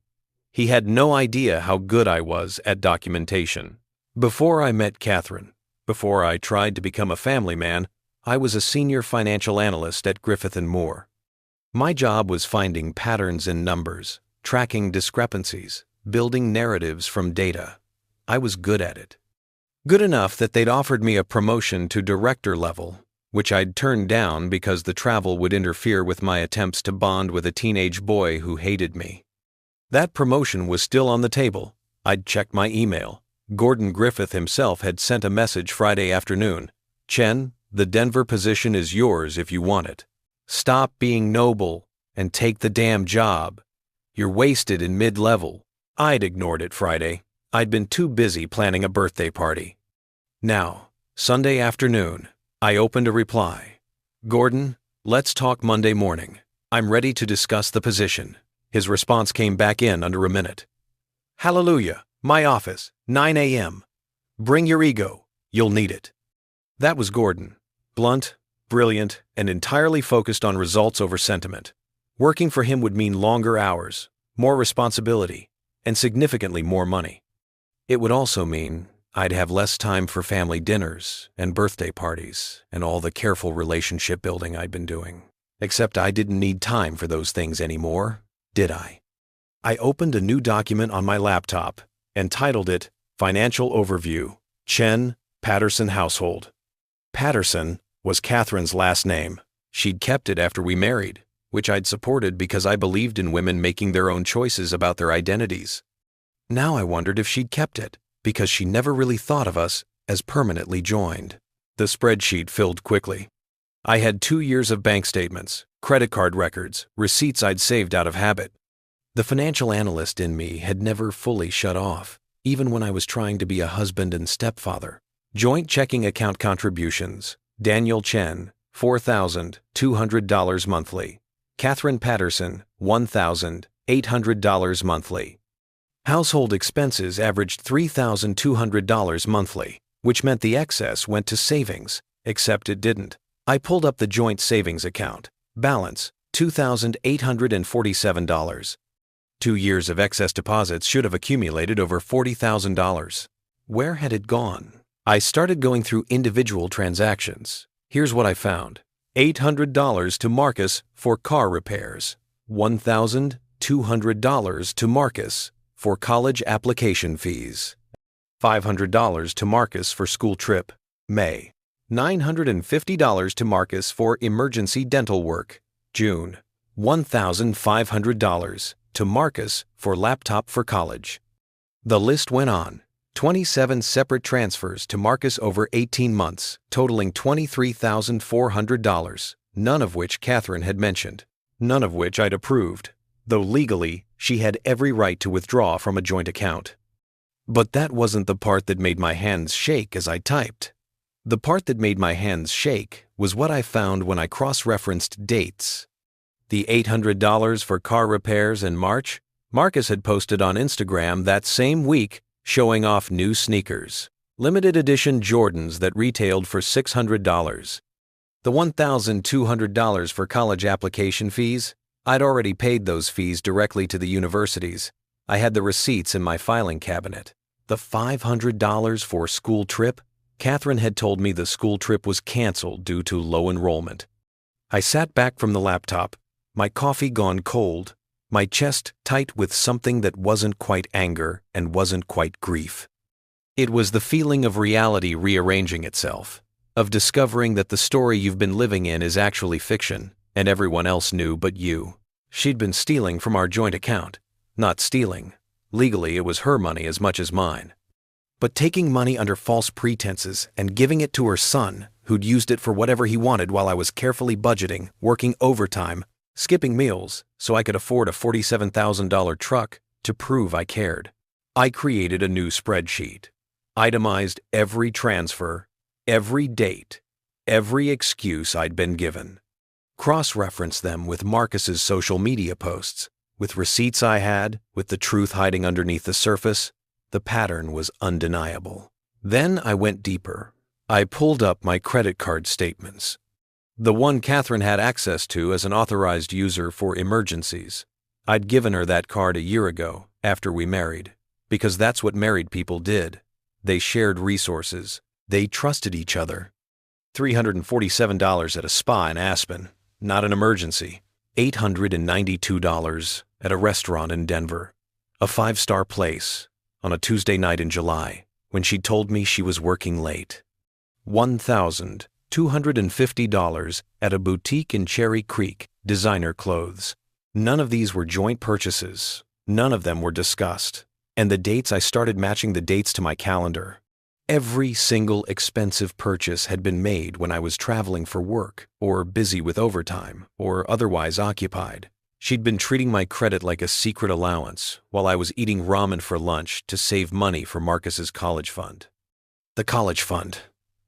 He had no idea how good I was at documentation. Before I met Catherine, before I tried to become a family man, I was a senior financial analyst at Griffith & Moore. My job was finding patterns in numbers, tracking discrepancies, building narratives from data. I was good at it. Good enough that they'd offered me a promotion to director level, which I'd turned down because the travel would interfere with my attempts to bond with a teenage boy who hated me. That promotion was still on the table. I'd checked my email. Gordon Griffith himself had sent a message Friday afternoon. "Chen, the Denver position is yours if you want it. Stop being noble and take the damn job. You're wasted in mid-level." I'd ignored it Friday. I'd been too busy planning a birthday party. Now, Sunday afternoon, I opened a reply. "Gordon, let's talk Monday morning. I'm ready to discuss the position." His response came back in under a minute. "Hallelujah, my office, 9 a.m. Bring your ego, you'll need it." That was Gordon. Blunt, brilliant, and entirely focused on results over sentiment. Working for him would mean longer hours, more responsibility, and significantly more money. It would also mean I'd have less time for family dinners and birthday parties and all the careful relationship building I'd been doing. Except I didn't need time for those things anymore, did I? I opened a new document on my laptop and titled it Financial Overview, Chen, Patterson Household. Patterson was Catherine's last name. She'd kept it after we married, which I'd supported because I believed in women making their own choices about their identities. Now I wondered if she'd kept it, because she never really thought of us as permanently joined. The spreadsheet filled quickly. I had 2 years of bank statements, credit card records, receipts I'd saved out of habit. The financial analyst in me had never fully shut off, even when I was trying to be a husband and stepfather. Joint checking account contributions: Daniel Chen, $4,200 monthly. Catherine Patterson, $1,800 monthly. Household expenses averaged $3,200 monthly, which meant the excess went to savings, except it didn't. I pulled up the joint savings account. Balance, $2,847. 2 years of excess deposits should have accumulated over $40,000. Where had it gone? I started going through individual transactions. Here's what I found. $800 to Marcus for car repairs. $1,200 to Marcus for college application fees. $500 to Marcus for school trip, May. $950 to Marcus for emergency dental work, June. $1,500 to Marcus for laptop for college. The list went on. 27 separate transfers to Marcus over 18 months, totaling $23,400, none of which Catherine had mentioned, none of which I'd approved, though legally she had every right to withdraw from a joint account. But that wasn't the part that made my hands shake as I typed. The part that made my hands shake was what I found when I cross-referenced dates. The $800 for car repairs in March, Marcus had posted on Instagram that same week showing off new sneakers, limited edition Jordans that retailed for $600. The $1,200 for college application fees, I'd already paid those fees directly to the universities. I had the receipts in my filing cabinet. The $500 for school trip, Catherine had told me the school trip was canceled due to low enrollment. I sat back from the laptop, my coffee gone cold, my chest tight with something that wasn't quite anger and wasn't quite grief. It was the feeling of reality rearranging itself, of discovering that the story you've been living in is actually fiction, and everyone else knew but you. She'd been stealing from our joint account. Not stealing. Legally, it was her money as much as mine. But taking money under false pretenses and giving it to her son, who'd used it for whatever he wanted while I was carefully budgeting, working overtime, skipping meals so I could afford a $47,000 truck to prove I cared. I created a new spreadsheet, itemized every transfer, every date, every excuse I'd been given. Cross-referenced them with Marcus's social media posts, with receipts I had, with the truth hiding underneath the surface. The pattern was undeniable. Then I went deeper. I pulled up my credit card statements. The one Catherine had access to as an authorized user for emergencies. I'd given her that card a year ago, after we married, because that's what married people did. They shared resources. They trusted each other. $347 at a spa in Aspen, not an emergency. $892 at a restaurant in Denver, a 5-star place, on a Tuesday night in July, when she told me she was working late. $1,250 at a boutique in Cherry Creek, designer clothes. None of these were joint purchases. None of them were discussed. And the dates, I started matching the dates to my calendar. Every single expensive purchase had been made when I was traveling for work, or busy with overtime, or otherwise occupied. She'd been treating my credit like a secret allowance, while I was eating ramen for lunch to save money for Marcus's college fund. The college fund.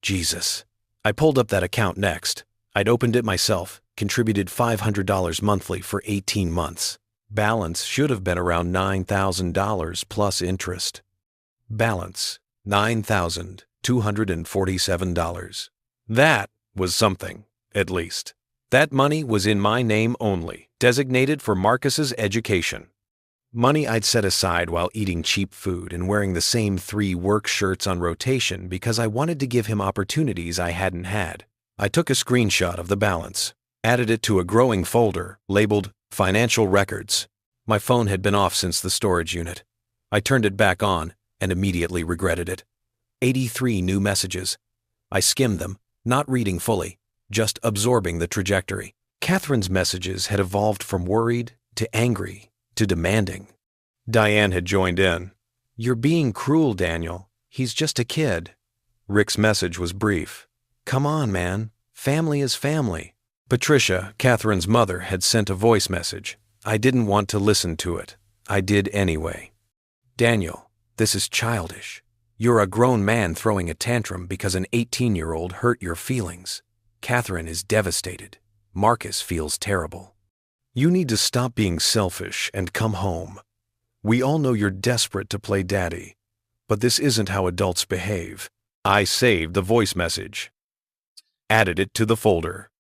Jesus. I pulled up that account next. I'd opened it myself, contributed $500 monthly for 18 months. Balance should have been around $9,000 plus interest. Balance, $9,247. That was something, at least. That money was in my name only, designated for Marcus's education. Money I'd set aside while eating cheap food and wearing the same 3 work shirts on rotation because I wanted to give him opportunities I hadn't had. I took a screenshot of the balance, added it to a growing folder labeled Financial Records. My phone had been off since the storage unit. I turned it back on and immediately regretted it. 83 new messages. I skimmed them, not reading fully, just absorbing the trajectory. Catherine's messages had evolved from worried to angry to demanding. Diane had joined in. "You're being cruel, Daniel. He's just a kid." Rick's message was brief. "Come on, man. Family is family." Patricia, Catherine's mother, had sent a voice message. I didn't want to listen to it. I did anyway. "Daniel, this is childish. You're a grown man throwing a tantrum because an 18-year-old hurt your feelings. Catherine is devastated. Marcus feels terrible. You need to stop being selfish and come home. We all know you're desperate to play daddy, but this isn't how adults behave." I saved the voice message. Added it to the folder.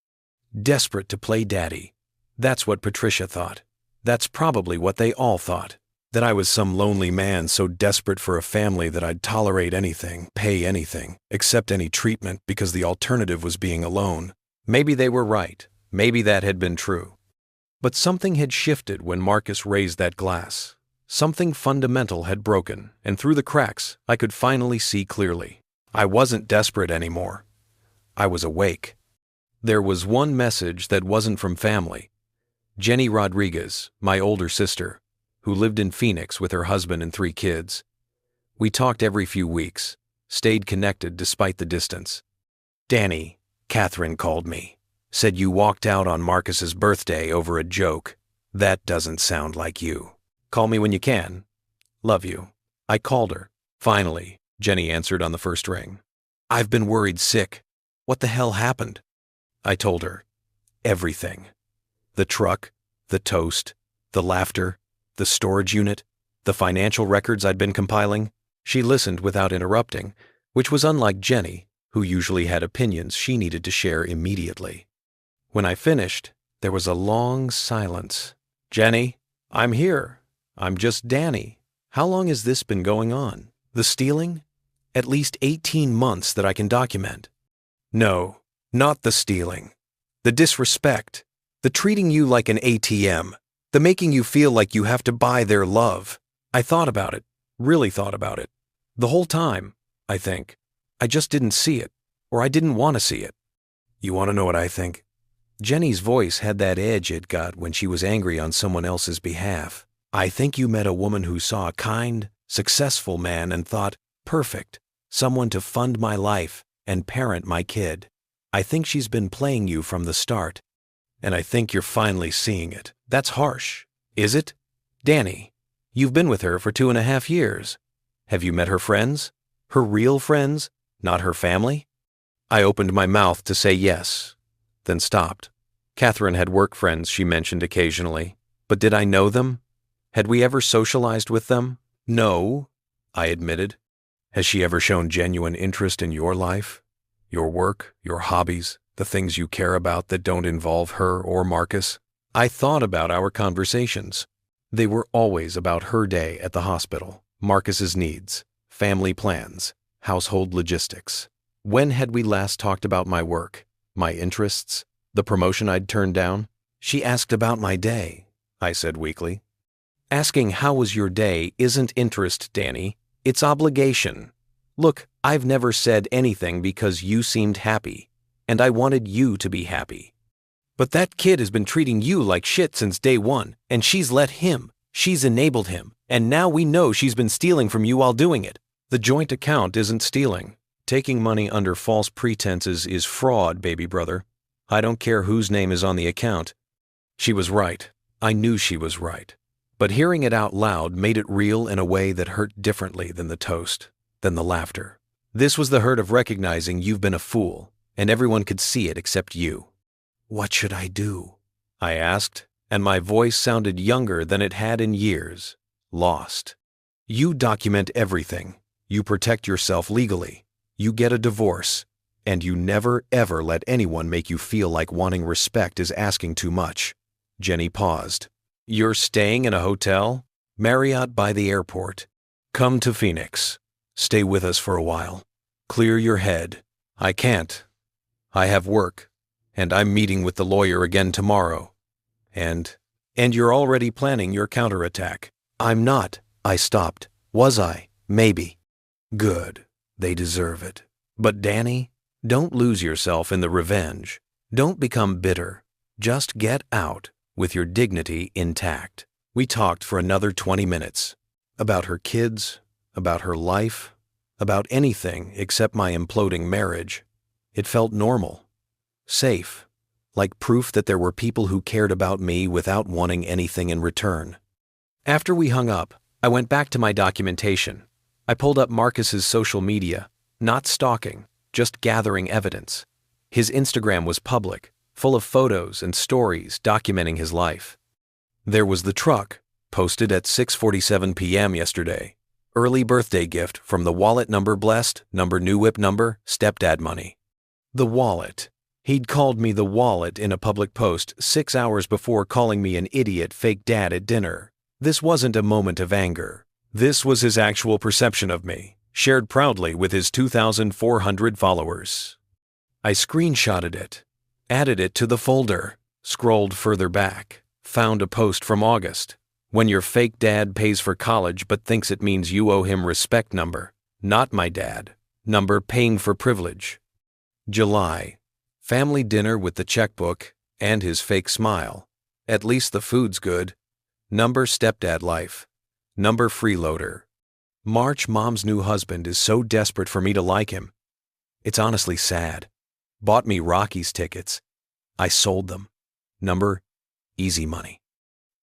Desperate to play daddy. That's what Patricia thought. That's probably what they all thought. That I was some lonely man so desperate for a family that I'd tolerate anything, pay anything, accept any treatment because the alternative was being alone. Maybe they were right. Maybe that had been true. But something had shifted when Marcus raised that glass. Something fundamental had broken, and through the cracks, I could finally see clearly. I wasn't desperate anymore. I was awake. There was one message that wasn't from family. Jenny Rodriguez, my older sister, who lived in Phoenix with her husband and 3 kids. We talked every few weeks, stayed connected despite the distance. "Danny," Catherine called me, "said you walked out on Marcus's birthday over a joke. That doesn't sound like you. Call me when you can. Love you." I called her. Finally, Jenny answered on the first ring. "I've been worried sick. What the hell happened?" I told her. Everything. The truck, the toast, the laughter, the storage unit, the financial records I'd been compiling. She listened without interrupting, which was unlike Jenny, who usually had opinions she needed to share immediately. When I finished, there was a long silence. "Jenny, I'm here. I'm just Danny. How long has this been going on? The stealing? At least 18 months that I can document." "No, not the stealing. The disrespect. The treating you like an ATM. The making you feel like you have to buy their love. I thought about it, really thought about it. The whole time, I think. I just didn't see it. or I didn't want to see it. You want to know what I think? Jenny's voice had that edge it got when she was angry on someone else's behalf. I think you met a woman who saw a kind, successful man and thought, perfect, someone to fund my life and parent my kid. I think she's been playing you from the start. And I think you're finally seeing it. That's harsh. Is it? Danny, you've been with her for 2.5 years. Have you met her friends? Her real friends, not her family? I opened my mouth to say yes, then stopped. Catherine had work friends she mentioned occasionally, but did I know them? Had we ever socialized with them? No, I admitted. Has she ever shown genuine interest in your life? Your work, your hobbies, the things you care about that don't involve her or Marcus? I thought about our conversations. They were always about her day at the hospital, Marcus's needs, family plans, household logistics. When had we last talked about my work, my interests, the promotion I'd turned down? She asked about my day, I said weakly. Asking how was your day isn't interest, Danny. It's obligation. Look, I've never said anything because you seemed happy, and I wanted you to be happy. But that kid has been treating you like shit since day one, and she's let him. She's enabled him, and now we know she's been stealing from you while doing it. The joint account isn't stealing. Taking money under false pretenses is fraud, baby brother. I don't care whose name is on the account. She was right. I knew she was right. But hearing it out loud made it real in a way that hurt differently than the toast, than the laughter. This was the hurt of recognizing you've been a fool, and everyone could see it except you. What should I do? I asked, and my voice sounded younger than it had in years. Lost. You document everything. You protect yourself legally. You get a divorce, and you never ever let anyone make you feel like wanting respect is asking too much. Jenny paused. You're staying in a hotel? Marriott by the airport. Come to Phoenix. Stay with us for a while. Clear your head. I can't. I have work, and I'm meeting with the lawyer again tomorrow. And you're already planning your counterattack. I'm not. I stopped. Was I? Maybe. Good. They deserve it. But Danny, don't lose yourself in the revenge. Don't become bitter. Just get out with your dignity intact. We talked for another 20 minutes. About her kids, about her life, about anything except my imploding marriage. It felt normal. Safe. Like proof that there were people who cared about me without wanting anything in return. After we hung up, I went back to my documentation. I pulled up Marcus's social media, not stalking, just gathering evidence. His Instagram was public, full of photos and stories documenting his life. There was the truck, posted at 6:47 p.m. yesterday. Early birthday gift from the wallet number blessed, number new whip number, stepdad money. The wallet. He'd called me the wallet in a public post 6 hours before calling me an idiot fake dad at dinner. This wasn't a moment of anger. This was his actual perception of me, shared proudly with his 2,400 followers. I screenshotted it, added it to the folder, scrolled further back, found a post from August. When your fake dad pays for college but thinks it means you owe him respect number. Not my dad. Number paying for privilege. July. Family dinner with the checkbook and his fake smile. At least the food's good. Number stepdad life. Number freeloader. March, mom's new husband is so desperate for me to like him. It's honestly sad. Bought me Rockies tickets. I sold them. Number easy money.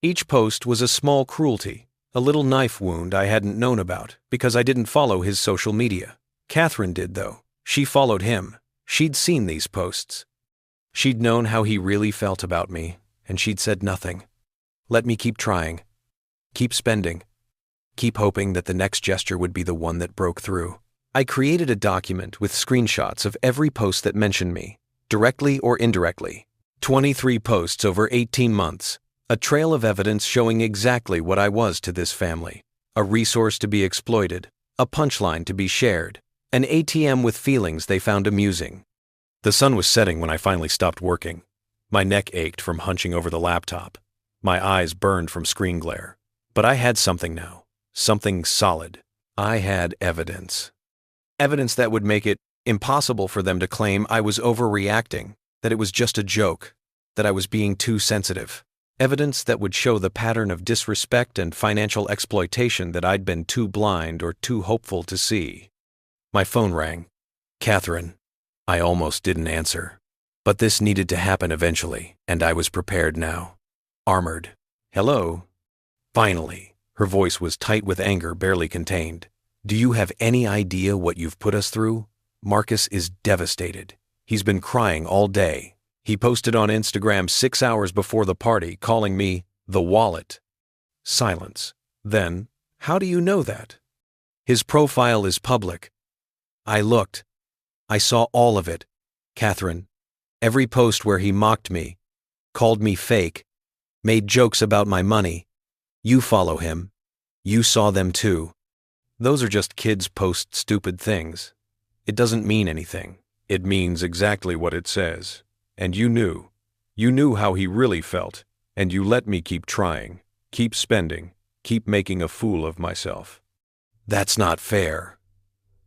Each post was a small cruelty, a little knife wound I hadn't known about because I didn't follow his social media. Catherine did, though. She followed him. She'd seen these posts. She'd known how he really felt about me, and she'd said nothing. Let me keep trying. Keep spending. Keep hoping that the next gesture would be the one that broke through. I created a document with screenshots of every post that mentioned me, directly or indirectly. 23 posts over 18 months. A trail of evidence showing exactly what I was to this family. A resource to be exploited. A punchline to be shared. An ATM with feelings they found amusing. The sun was setting when I finally stopped working. My neck ached from hunching over the laptop. My eyes burned from screen glare. But I had something now. Something solid. I had evidence. Evidence that would make it Impossible for them to claim I was overreacting, that it was just a joke, that I was being too sensitive. Evidence that would show the pattern of disrespect and financial exploitation that I'd been too blind or too hopeful to see. My phone rang. Catherine. I almost didn't answer. But this needed to happen eventually, and I was prepared now. Armored. Hello? Finally. Her voice was tight with anger, barely contained. Do you have any idea what you've put us through? Marcus is devastated. He's been crying all day. He posted on Instagram 6 hours before the party, calling me the wallet. Silence. Then, how do you know that? His profile is public. I looked. I saw all of it. Catherine. Every post where he mocked me, called me fake, made jokes about my money. You follow him. You saw them too. Those are just kids post stupid things. It doesn't mean anything. It means exactly what it says. And you knew. You knew how he really felt, and you let me keep trying, keep spending, keep making a fool of myself. That's not fair.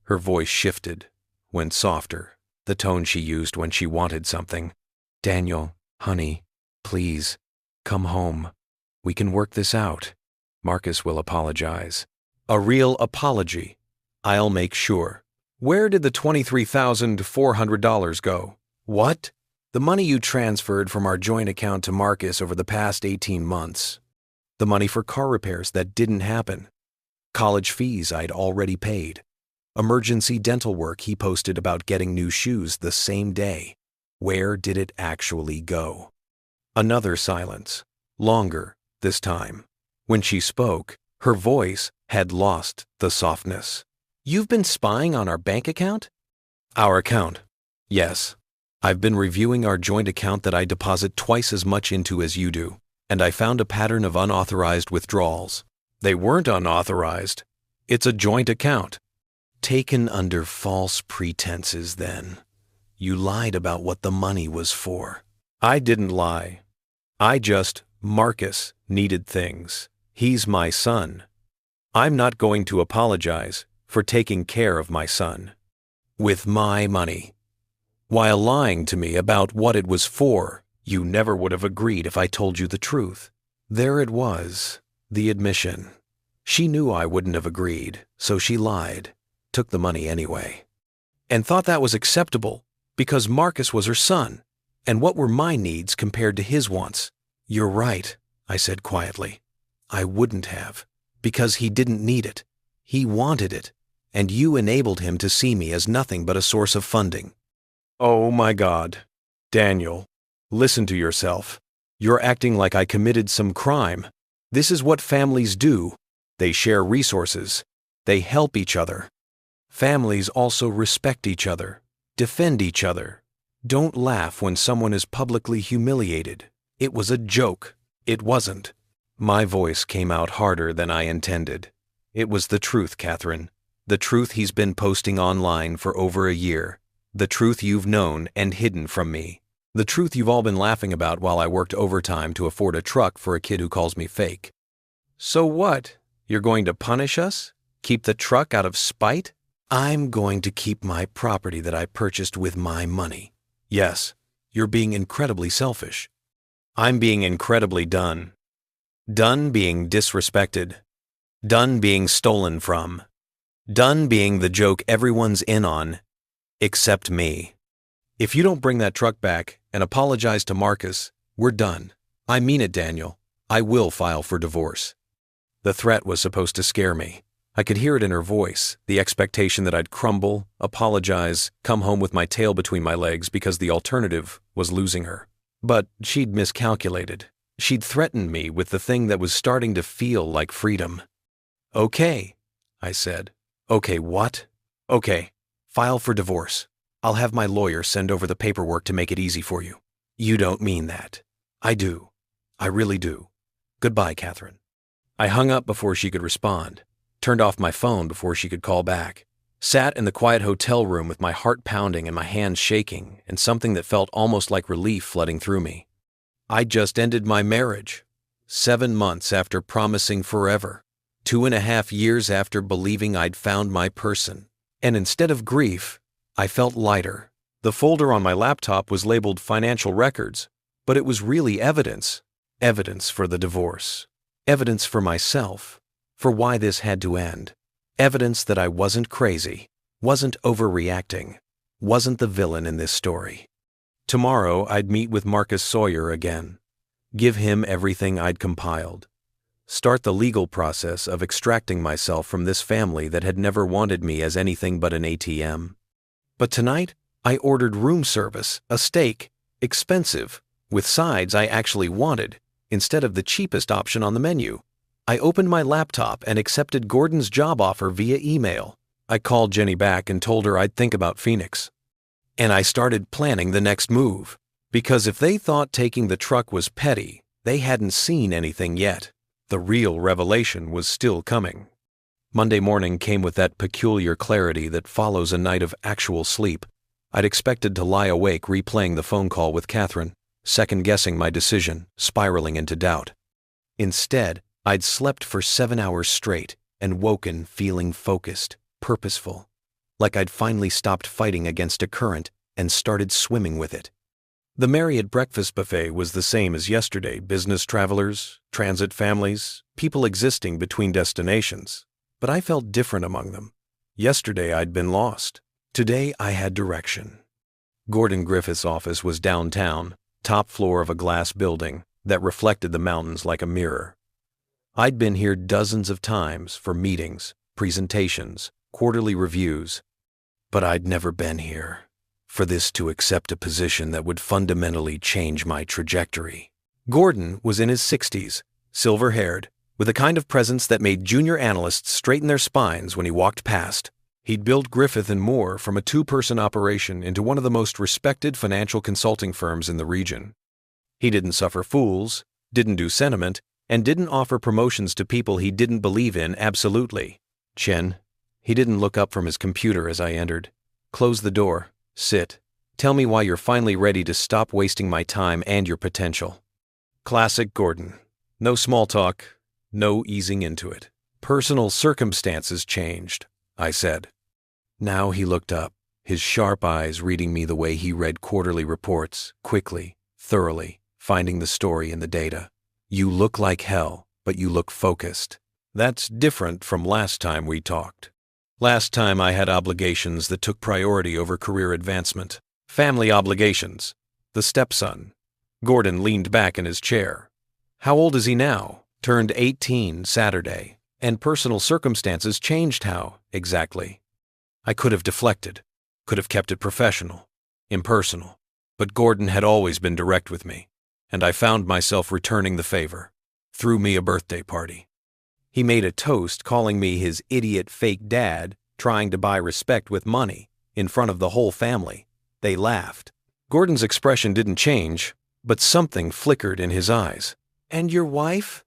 Her voice shifted, went softer, the tone she used when she wanted something. Daniel, honey, please, come home. We can work this out. Marcus will apologize. A real apology. I'll make sure. Where did the $23,400 go? What? The money you transferred from our joint account to Marcus over the past 18 months. The money for car repairs that didn't happen. College fees I'd already paid. Emergency dental work he posted about getting new shoes the same day. Where did it actually go? Another silence. Longer, this time. When she spoke, her voice had lost the softness. You've been spying on our bank account? Our account. Yes. I've been reviewing our joint account that I deposit twice as much into as you do, and I found a pattern of unauthorized withdrawals. They weren't unauthorized. It's a joint account. Taken under false pretenses, then. You lied about what the money was for. I didn't lie. Marcus needed things. He's my son. I'm not going to apologize for taking care of my son. With my money. While lying to me about what it was for, you never would have agreed if I told you the truth. There it was, the admission. She knew I wouldn't have agreed, so she lied, took the money anyway, and thought that was acceptable because Marcus was her son, and what were my needs compared to his wants? You're right, I said quietly. I wouldn't have, because he didn't need it. He wanted it, and you enabled him to see me as nothing but a source of funding. Oh my God. Daniel, listen to yourself. You're acting like I committed some crime. This is what families do. They share resources. They help each other. Families also respect each other, defend each other. Don't laugh when someone is publicly humiliated. It was a joke. It wasn't. My voice came out harder than I intended. It was the truth, Catherine. The truth he's been posting online for over a year. The truth you've known and hidden from me. The truth you've all been laughing about while I worked overtime to afford a truck for a kid who calls me fake. So what? You're going to punish us? Keep the truck out of spite? I'm going to keep my property that I purchased with my money. Yes, you're being incredibly selfish. I'm being incredibly done. Done being disrespected. Done being stolen from. Done being the joke everyone's in on. Except me. If you don't bring that truck back and apologize to Marcus, we're done. I mean it, Daniel. I will file for divorce. The threat was supposed to scare me. I could hear it in her voice, the expectation that I'd crumble, apologize, come home with my tail between my legs because the alternative was losing her. But she'd miscalculated. She'd threatened me with the thing that was starting to feel like freedom. Okay, I said. Okay, what? Okay. File for divorce. I'll have my lawyer send over the paperwork to make it easy for you. You don't mean that. I do. I really do. Goodbye, Catherine. I hung up before she could respond, turned off my phone before she could call back, sat in the quiet hotel room with my heart pounding and my hands shaking and something that felt almost like relief flooding through me. I'd just ended my marriage, 7 months after promising forever, 2.5 years after believing I'd found my person. And instead of grief, I felt lighter. The folder on my laptop was labeled financial records, but it was really evidence. Evidence for the divorce. Evidence for myself, for why this had to end. Evidence that I wasn't crazy, wasn't overreacting, wasn't the villain in this story. Tomorrow I'd meet with Marcus Sawyer again. Give him everything I'd compiled. Start the legal process of extracting myself from this family that had never wanted me as anything but an ATM. But tonight, I ordered room service, a steak, expensive, with sides I actually wanted, instead of the cheapest option on the menu. I opened my laptop and accepted Gordon's job offer via email. I called Jenny back and told her I'd think about Phoenix. And I started planning the next move, because if they thought taking the truck was petty, they hadn't seen anything yet. The real revelation was still coming. Monday morning came with that peculiar clarity that follows a night of actual sleep. I'd expected to lie awake replaying the phone call with Catherine, second-guessing my decision, spiraling into doubt. Instead, I'd slept for 7 hours straight and woken feeling focused, purposeful, like I'd finally stopped fighting against a current and started swimming with it. The Marriott breakfast buffet was the same as yesterday: business travelers, transit families, people existing between destinations. But I felt different among them. Yesterday I'd been lost. Today I had direction. Gordon Griffith's office was downtown, top floor of a glass building that reflected the mountains like a mirror. I'd been here dozens of times for meetings, presentations, quarterly reviews, but I'd never been here for this to accept a position that would fundamentally change my trajectory. Gordon was in his 60s, silver-haired, with a kind of presence that made junior analysts straighten their spines when he walked past. He'd built Griffith & Moore from a two-person operation into one of the most respected financial consulting firms in the region. He didn't suffer fools, didn't do sentiment, and didn't offer promotions to people he didn't believe in absolutely. Chen, he didn't look up from his computer as I entered. Close the door. Sit. Tell me why you're finally ready to stop wasting my time and your potential. Classic Gordon. No small talk, no easing into it. Personal circumstances changed, I said. Now he looked up, his sharp eyes reading me the way he read quarterly reports, quickly, thoroughly, finding the story in the data. You look like hell, but you look focused. That's different from last time we talked. Last time I had obligations that took priority over career advancement. Family obligations. The stepson. Gordon leaned back in his chair. How old is he now? Turned 18 Saturday. And personal circumstances changed how, exactly? I could have deflected, could have kept it professional, impersonal, but Gordon had always been direct with me, and I found myself returning the favor. Threw me a birthday party. He made a toast calling me his idiot fake dad, trying to buy respect with money, in front of the whole family. They laughed. Gordon's expression didn't change, but something flickered in his eyes. And your wife?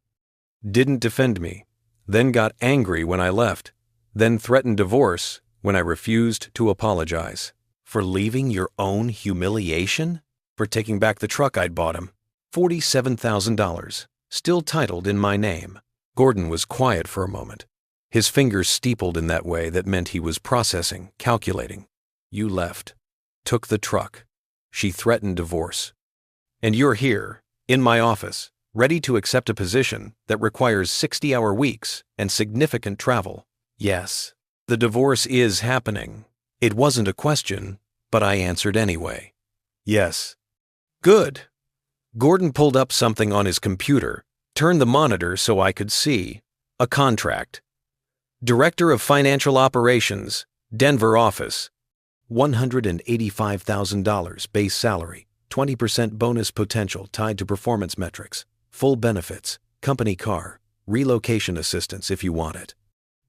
Didn't defend me. Then got angry when I left, then threatened divorce when I refused to apologize. For leaving your own humiliation? For taking back the truck I'd bought him. $47,000, still titled in my name. Gordon was quiet for a moment. His fingers steepled in that way that meant he was processing, calculating. You left. Took the truck. She threatened divorce. And you're here, in my office, ready to accept a position that requires 60-hour weeks and significant travel. Yes, the divorce is happening. It wasn't a question, but I answered anyway. Yes. Good. Gordon pulled up something on his computer, turned the monitor so I could see. A contract. Director of Financial Operations, Denver office. $185,000 base salary, 20% bonus potential tied to performance metrics. Full benefits, company car, relocation assistance if you want it.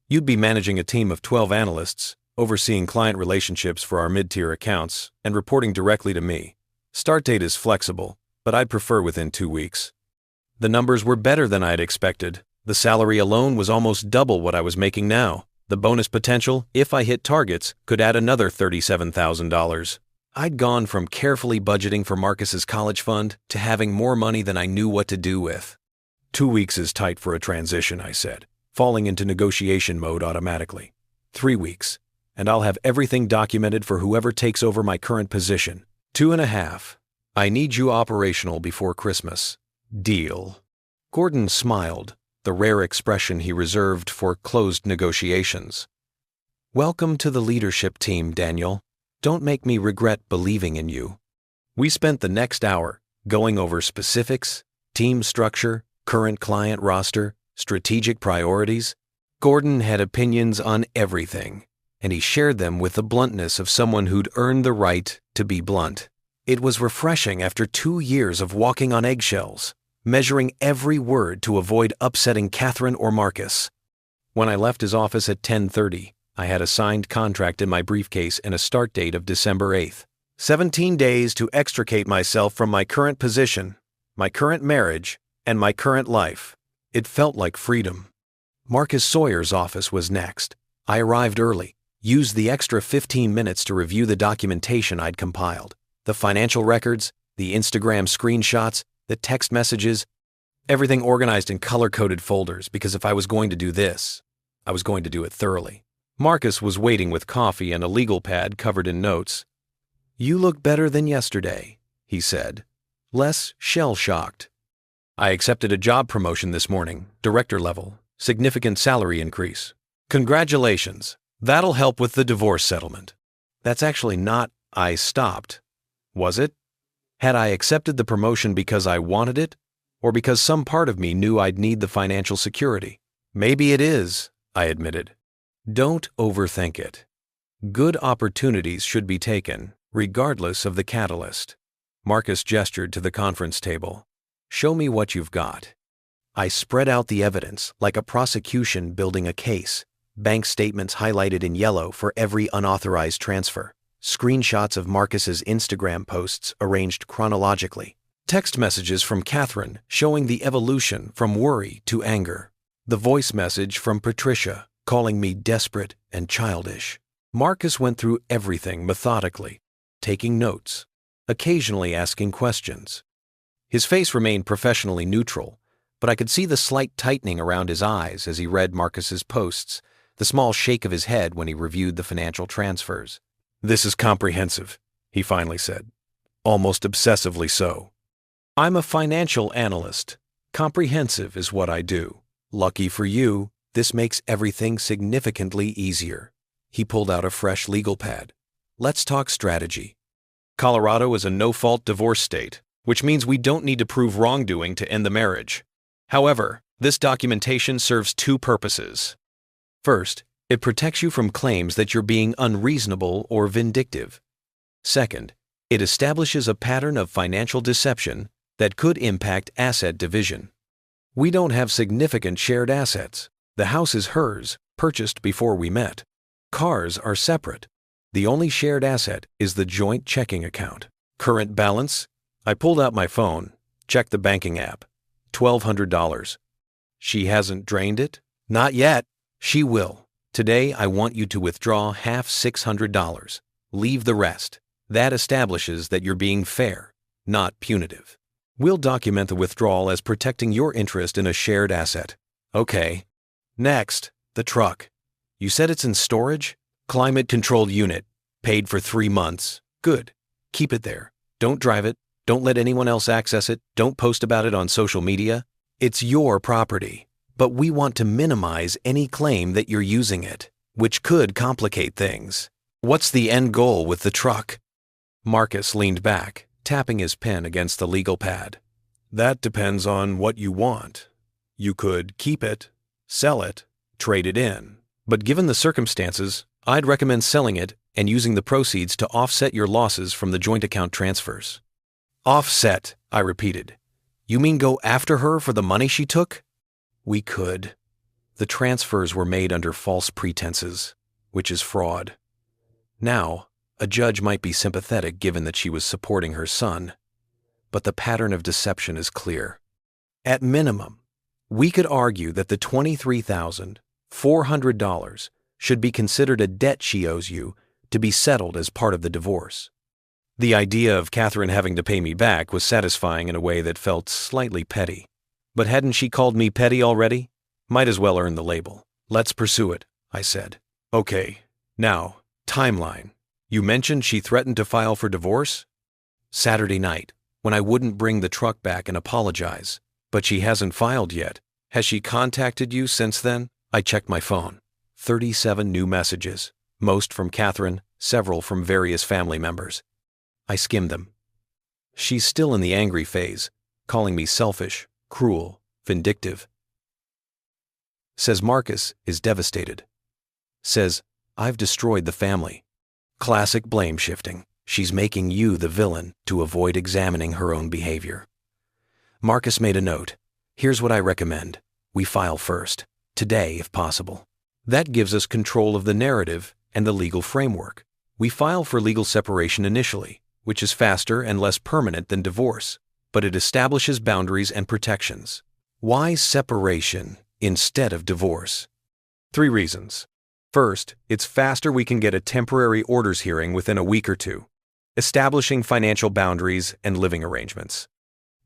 You'd be managing a team of 12 analysts, overseeing client relationships for our mid-tier accounts, and reporting directly to me. Start date is flexible, but I'd prefer within 2 weeks. The numbers were better than I'd expected. The salary alone was almost double what I was making now. The bonus potential, if I hit targets, could add another $37,000. I'd gone from carefully budgeting for Marcus's college fund to having more money than I knew what to do with. 2 weeks is tight for a transition, I said, falling into negotiation mode automatically. 3 weeks. and I'll have everything documented for whoever takes over my current position. 2.5. I need you operational before Christmas. Deal. Gordon smiled, the rare expression he reserved for closed negotiations. Welcome to the leadership team, Daniel. Don't make me regret believing in you. We spent the next hour going over specifics, team structure, current client roster, strategic priorities. Gordon had opinions on everything, and he shared them with the bluntness of someone who'd earned the right to be blunt. It was refreshing after 2 years of walking on eggshells, measuring every word to avoid upsetting Catherine or Marcus. When I left his office at 10:30, I had a signed contract in my briefcase and a start date of December 8th. 17 days to extricate myself from my current position, my current marriage, and my current life. It felt like freedom. Marcus Sawyer's office was next. I arrived early, used the extra 15 minutes to review the documentation I'd compiled. The financial records, the Instagram screenshots, the text messages, everything organized in color-coded folders because if I was going to do this, I was going to do it thoroughly. Marcus was waiting with coffee and a legal pad covered in notes. "You look better than yesterday," he said, less shell-shocked. "I accepted a job promotion this morning, director level, significant salary increase. Congratulations. That'll help with the divorce settlement." That's actually not "I stopped," was it? Had I accepted the promotion because I wanted it, or because some part of me knew I'd need the financial security? Maybe it is, I admitted. Don't overthink it. Good opportunities should be taken, regardless of the catalyst. Marcus gestured to the conference table. "Show me what you've got." I spread out the evidence like a prosecution building a case. Bank statements highlighted in yellow for every unauthorized transfer. Screenshots of Marcus's Instagram posts arranged chronologically. Text messages from Catherine showing the evolution from worry to anger. The voice message from Patricia calling me desperate and childish. Marcus went through everything methodically, taking notes, occasionally asking questions. His face remained professionally neutral, but I could see the slight tightening around his eyes as he read Marcus's posts, the small shake of his head when he reviewed the financial transfers. "This is comprehensive," he finally said, almost obsessively so. "I'm a financial analyst. Comprehensive is what I do. Lucky for you, this makes everything significantly easier." He pulled out a fresh legal pad. "Let's talk strategy. Colorado is a no-fault divorce state, which means we don't need to prove wrongdoing to end the marriage. However, this documentation serves two purposes. First, it protects you from claims that you're being unreasonable or vindictive. Second, it establishes a pattern of financial deception that could impact asset division. We don't have significant shared assets. The house is hers, purchased before we met. Cars are separate. The only shared asset is the joint checking account. Current balance?" I pulled out my phone, checked the banking app. $1,200. "She hasn't drained it?" "Not yet. She will. Today I want you to withdraw half $600. Leave the rest. That establishes that you're being fair, not punitive. We'll document the withdrawal as protecting your interest in a shared asset." "Okay. Next, the truck. You said it's in storage? Climate-controlled unit. Paid for 3 months. Good. Keep it there. Don't drive it. Don't let anyone else access it. Don't post about it on social media. It's your property. But we want to minimize any claim that you're using it, which could complicate things. What's the end goal with the truck?" Marcus leaned back, tapping his pen against the legal pad. "That depends on what you want. You could keep it, sell it, trade it in. But given the circumstances, I'd recommend selling it and using the proceeds to offset your losses from the joint account transfers." "Offset," I repeated. "You mean go after her for the money she took?" "We could. The transfers were made under false pretenses, which is fraud. Now, a judge might be sympathetic given that she was supporting her son, but the pattern of deception is clear. At minimum, we could argue that the $23,400 should be considered a debt she owes you to be settled as part of the divorce." The idea of Catherine having to pay me back was satisfying in a way that felt slightly petty. But hadn't she called me petty already? Might as well earn the label. "Let's pursue it," I said. "Okay, now, Timeline. You mentioned she threatened to file for divorce? Saturday night, when I wouldn't bring the truck back and apologize. But she hasn't filed yet. Has she contacted you since then? I checked my phone. 37 new messages, most from Catherine, several from various family members. I skimmed them. She's still in the angry phase, calling me selfish, cruel, vindictive. Says Marcus is devastated. Says, I've destroyed the family. Classic blame shifting. She's making you the villain to avoid examining her own behavior. Marcus made a note. Here's what I recommend. We file first, today if possible. That gives us control of the narrative and the legal framework. We file for legal separation initially, which is faster and less permanent than divorce, but it establishes boundaries and protections. Why separation instead of divorce? 3 reasons. First, it's faster. We can get a temporary orders hearing within a week or 2, establishing financial boundaries and living arrangements.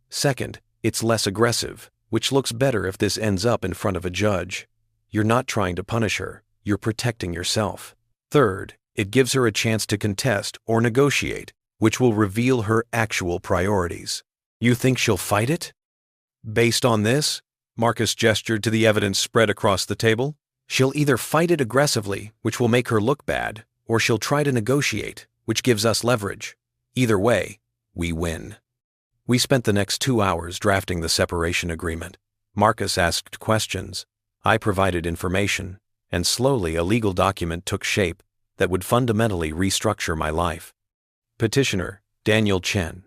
Second, it's less aggressive, which looks better if this ends up in front of a judge. You're not trying to punish her, you're protecting yourself. Third, it gives her a chance to contest or negotiate, which will reveal her actual priorities. You think she'll fight it? Based on this, Marcus gestured to the evidence spread across the table, she'll either fight it aggressively, which will make her look bad, or she'll try to negotiate, which gives us leverage. Either way, we win. We spent the next 2 hours drafting the separation agreement. Marcus asked questions. I provided information, and slowly a legal document took shape that would fundamentally restructure my life. Petitioner, Daniel Chen.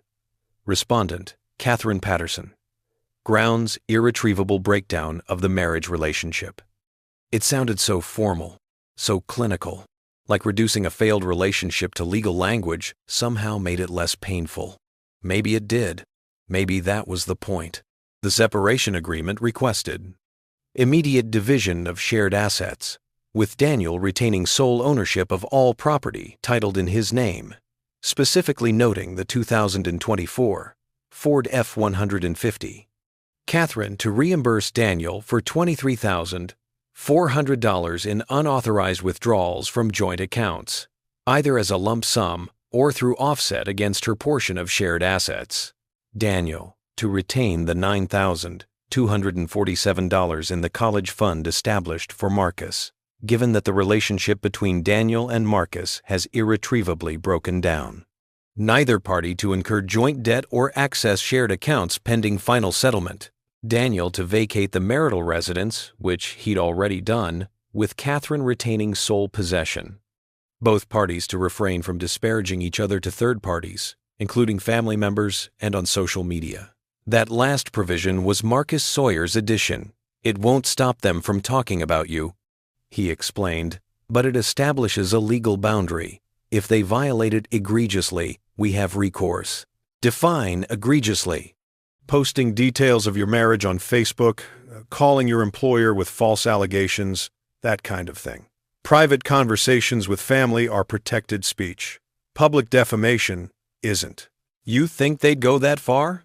Respondent, Catherine Patterson. Grounds, irretrievable breakdown of the marriage relationship. It sounded so formal, so clinical, like reducing a failed relationship to legal language somehow made it less painful. Maybe it did. Maybe that was the point. The separation agreement requested immediate division of shared assets, with Daniel retaining sole ownership of all property titled in his name, specifically noting the 2024 Ford F-150. Catherine to reimburse Daniel for $23,400 in unauthorized withdrawals from joint accounts, either as a lump sum or through offset against her portion of shared assets. Daniel to retain the $9,247 in the college fund established for Marcus, given that the relationship between Daniel and Marcus has irretrievably broken down. Neither party to incur joint debt or access shared accounts pending final settlement. Daniel to vacate the marital residence, which he'd already done, with Catherine retaining sole possession. Both parties to refrain from disparaging each other to third parties, including family members and on social media. That last provision was Marcus Sawyer's addition. It won't stop them from talking about you, he explained, but it establishes a legal boundary. If they violate it egregiously, we have recourse. Define egregiously. Posting details of your marriage on Facebook, calling your employer with false allegations, that kind of thing. Private conversations with family are protected speech. Public defamation isn't. You think they'd go that far?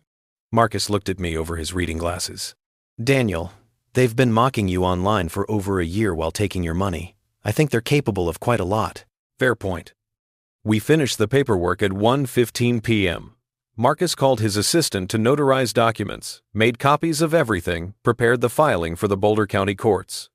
Marcus looked at me over his reading glasses. Daniel, they've been mocking you online for over a year while taking your money. I think they're capable of quite a lot. Fair point. We finished the paperwork at 1:15 p.m. Marcus called his assistant to notarize documents, made copies of everything, prepared the filing for the Boulder County courts.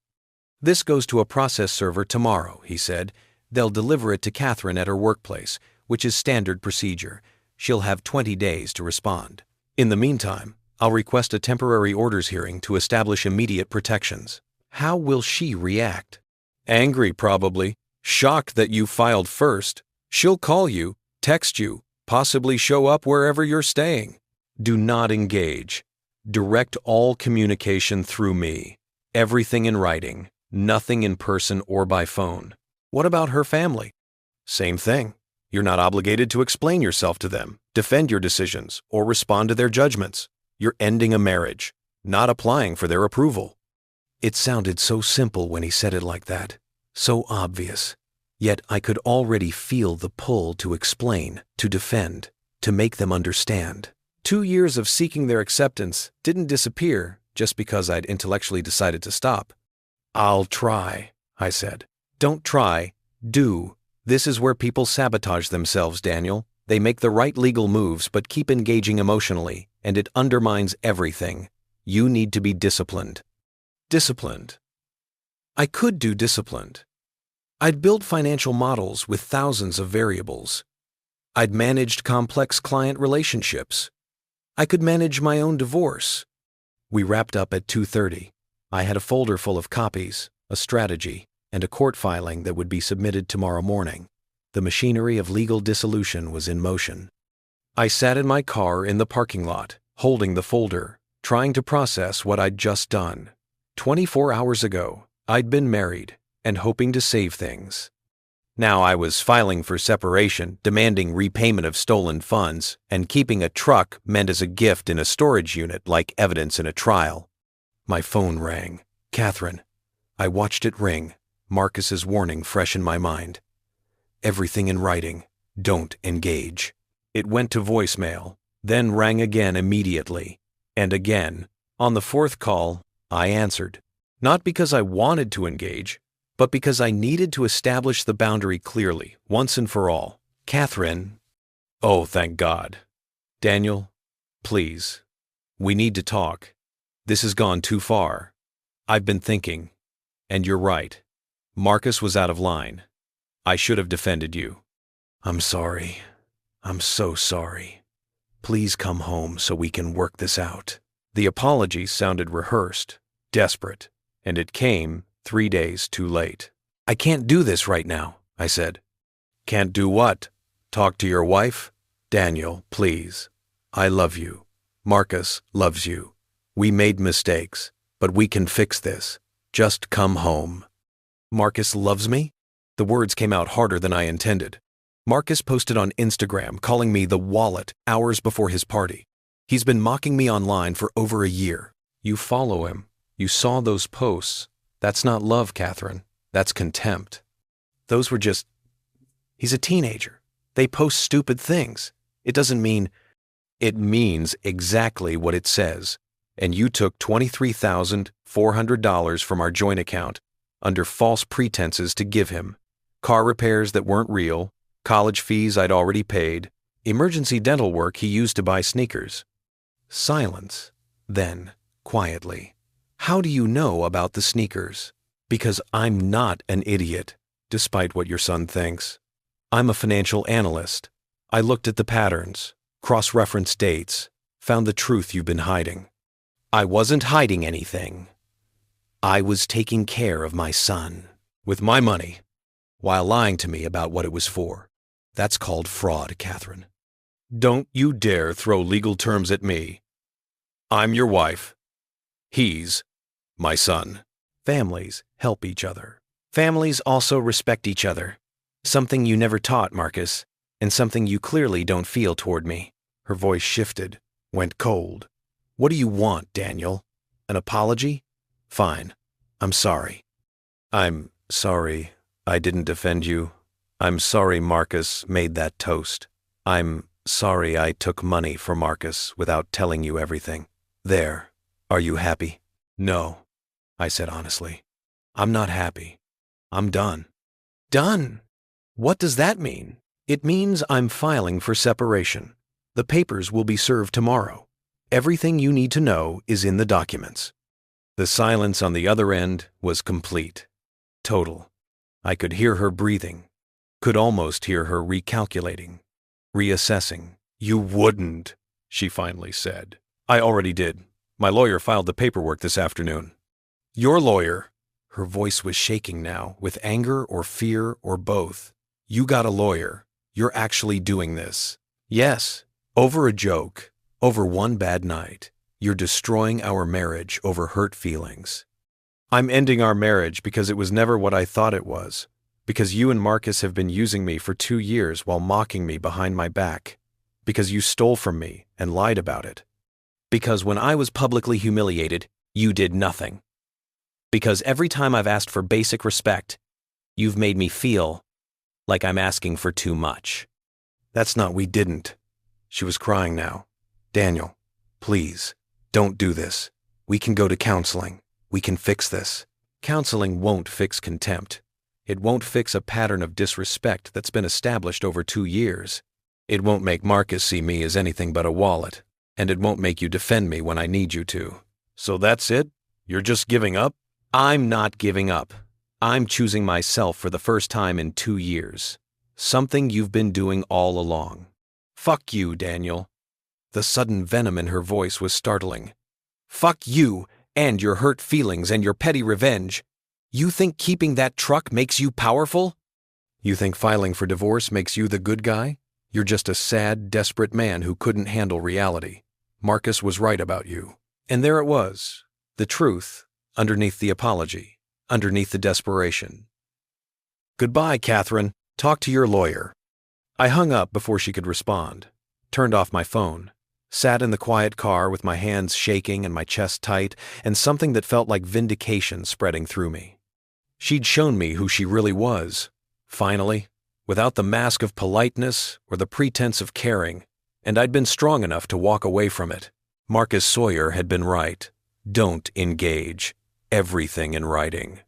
This goes to a process server tomorrow, he said. They'll deliver it to Catherine at her workplace, which is standard procedure. She'll have 20 days to respond. In the meantime, I'll request a temporary orders hearing to establish immediate protections. How will she react? Angry, probably. Shocked that you filed first. She'll call you, text you, possibly show up wherever you're staying. Do not engage. Direct all communication through me. Everything in writing, nothing in person or by phone. What about her family? Same thing. You're not obligated to explain yourself to them, defend your decisions, or respond to their judgments. You're ending a marriage, not applying for their approval. It sounded so simple when he said it like that, so obvious. Yet I could already feel the pull to explain, to defend, to make them understand. 2 years of seeking their acceptance didn't disappear just because I'd intellectually decided to stop. I'll try, I said. Don't try, do. This is where people sabotage themselves, Daniel. They make the right legal moves but keep engaging emotionally, and it undermines everything. You need to be disciplined. Disciplined. I could do disciplined. I'd build financial models with thousands of variables. I'd managed complex client relationships. I could manage my own divorce. We wrapped up at 2:30. I had a folder full of copies, a strategy, and a court filing that would be submitted tomorrow morning. The machinery of legal dissolution was in motion. I sat in my car in the parking lot, holding the folder, trying to process what I'd just done. 24 hours ago, I'd been married and hoping to save things. Now I was filing for separation, demanding repayment of stolen funds, and keeping a truck meant as a gift in a storage unit like evidence in a trial. My phone rang. Catherine. I watched it ring, Marcus's warning fresh in my mind. Everything in writing. Don't engage. It went to voicemail, then rang again immediately. And again. On the fourth call, I answered. Not because I wanted to engage, but because I needed to establish the boundary clearly, once and for all. Catherine. Oh, thank God. Daniel, please. We need to talk. This has gone too far. I've been thinking, and you're right. Marcus was out of line. I should have defended you. I'm sorry. I'm so sorry. Please come home so we can work this out. The apology sounded rehearsed, desperate, and it came 3 days too late. I can't do this right now, I said. Can't do what? Talk to your wife? Daniel, please. I love you. Marcus loves you. We made mistakes, but we can fix this. Just come home. Marcus loves me? The words came out harder than I intended. Marcus posted on Instagram calling me the wallet hours before his party. He's been mocking me online for over a year. You follow him. You saw those posts. That's not love, Catherine. That's contempt. Those were just... He's a teenager. They post stupid things. It doesn't mean... It means exactly what it says. And you took $23,400 from our joint account under false pretenses to give him. Car repairs that weren't real, college fees I'd already paid, emergency dental work he used to buy sneakers. Silence. Then, quietly. How do you know about the sneakers? Because I'm not an idiot, despite what your son thinks. I'm a financial analyst. I looked at the patterns, cross-referenced dates, found the truth you've been hiding. I wasn't hiding anything. I was taking care of my son, with my money, while lying to me about what it was for. That's called fraud, Catherine. Don't you dare throw legal terms at me. I'm your wife. He's my son. Families help each other. Families also respect each other. Something you never taught, Marcus, and something you clearly don't feel toward me. Her voice shifted, went cold. What do you want, Daniel? An apology? Fine. I'm sorry. I'm sorry I didn't defend you. I'm sorry Marcus made that toast. I'm sorry I took money for Marcus without telling you everything. There. Are you happy? No, I said honestly. I'm not happy. I'm done. Done? What does that mean? It means I'm filing for separation. The papers will be served tomorrow. Everything you need to know is in the documents. The silence on the other end was complete. Total. I could hear her breathing. Could almost hear her recalculating. Reassessing. You wouldn't, she finally said. I already did. My lawyer filed the paperwork this afternoon. Your lawyer? Her voice was shaking now, with anger or fear or both. You got a lawyer. You're actually doing this. Yes. Over a joke. Over one bad night. You're destroying our marriage over hurt feelings. I'm ending our marriage because it was never what I thought it was. Because you and Marcus have been using me for 2 years while mocking me behind my back. Because you stole from me and lied about it. Because when I was publicly humiliated, you did nothing. Because every time I've asked for basic respect, you've made me feel like I'm asking for too much. That's not we didn't. She was crying now. Daniel, please, don't do this. We can go to counseling. We can fix this. Counseling won't fix contempt. It won't fix a pattern of disrespect that's been established over 2 years. It won't make Marcus see me as anything but a wallet, and it won't make you defend me when I need you to. So that's it? You're just giving up? I'm not giving up. I'm choosing myself for the first time in 2 years. Something you've been doing all along. Fuck you, Daniel. The sudden venom in her voice was startling. Fuck you, and your hurt feelings and your petty revenge. You think keeping that truck makes you powerful? You think filing for divorce makes you the good guy? You're just a sad, desperate man who couldn't handle reality. Marcus was right about you. And there it was, the truth, underneath the apology, underneath the desperation. Goodbye, Catherine. Talk to your lawyer. I hung up before she could respond, turned off my phone, sat in the quiet car with my hands shaking and my chest tight, and something that felt like vindication spreading through me. She'd shown me who she really was, finally, without the mask of politeness or the pretense of caring, and I'd been strong enough to walk away from it. Marcus Sawyer had been right. Don't engage. Everything in writing.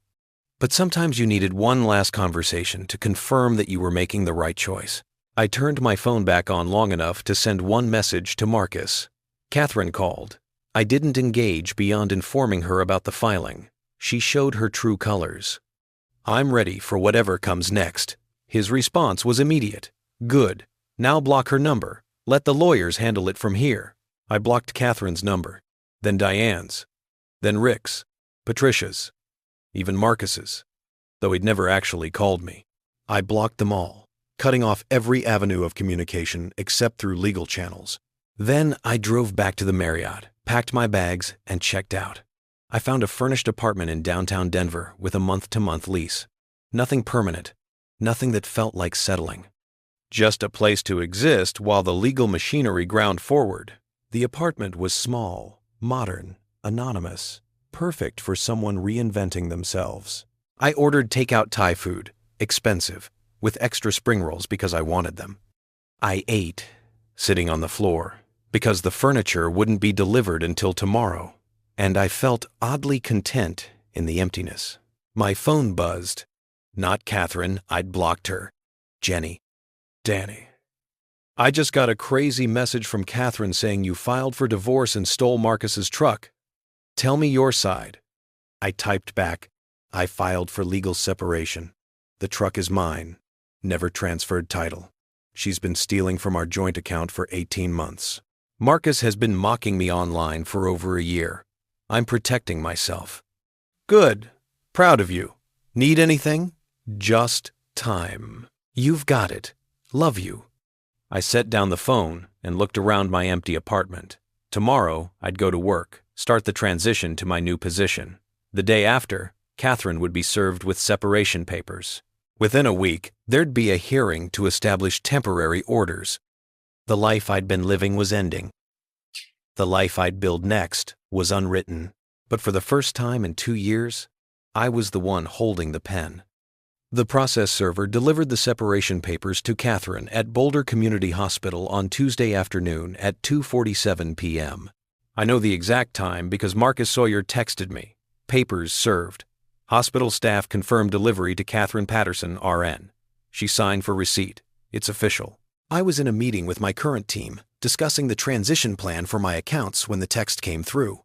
But sometimes you needed one last conversation to confirm that you were making the right choice. I turned my phone back on long enough to send one message to Marcus. Catherine called. I didn't engage beyond informing her about the filing. She showed her true colors. I'm ready for whatever comes next. His response was immediate. Good. Now block her number. Let the lawyers handle it from here. I blocked Catherine's number, then Diane's, then Rick's, Patricia's, even Marcus's, though he'd never actually called me. I blocked them all, cutting off every avenue of communication except through legal channels. Then I drove back to the Marriott, packed my bags, and checked out. I found a furnished apartment in downtown Denver with a month-to-month lease. Nothing permanent, nothing that felt like settling. Just a place to exist while the legal machinery ground forward. The apartment was small, modern, anonymous, perfect for someone reinventing themselves. I ordered takeout Thai food, expensive, with extra spring rolls because I wanted them. I ate, sitting on the floor, because the furniture wouldn't be delivered until tomorrow, and I felt oddly content in the emptiness. My phone buzzed. Not Catherine, I'd blocked her. Jenny. Danny. I just got a crazy message from Catherine saying you filed for divorce and stole Marcus's truck. Tell me your side. I typed back, I filed for legal separation. The truck is mine. Never transferred title. She's been stealing from our joint account for 18 months. Marcus has been mocking me online for over a year. I'm protecting myself. Good. Proud of you. Need anything? Just time. You've got it. Love you. I set down the phone and looked around my empty apartment. Tomorrow, I'd go to work, start the transition to my new position. The day after, Catherine would be served with separation papers. Within a week, there'd be a hearing to establish temporary orders. The life I'd been living was ending. The life I'd build next was unwritten. But for the first time in 2 years, I was the one holding the pen. The process server delivered the separation papers to Catherine at Boulder Community Hospital on Tuesday afternoon at 2:47 p.m. I know the exact time because Marcus Sawyer texted me. Papers served. Hospital staff confirmed delivery to Catherine Patterson, RN. She signed for receipt. It's official. I was in a meeting with my current team, discussing the transition plan for my accounts when the text came through.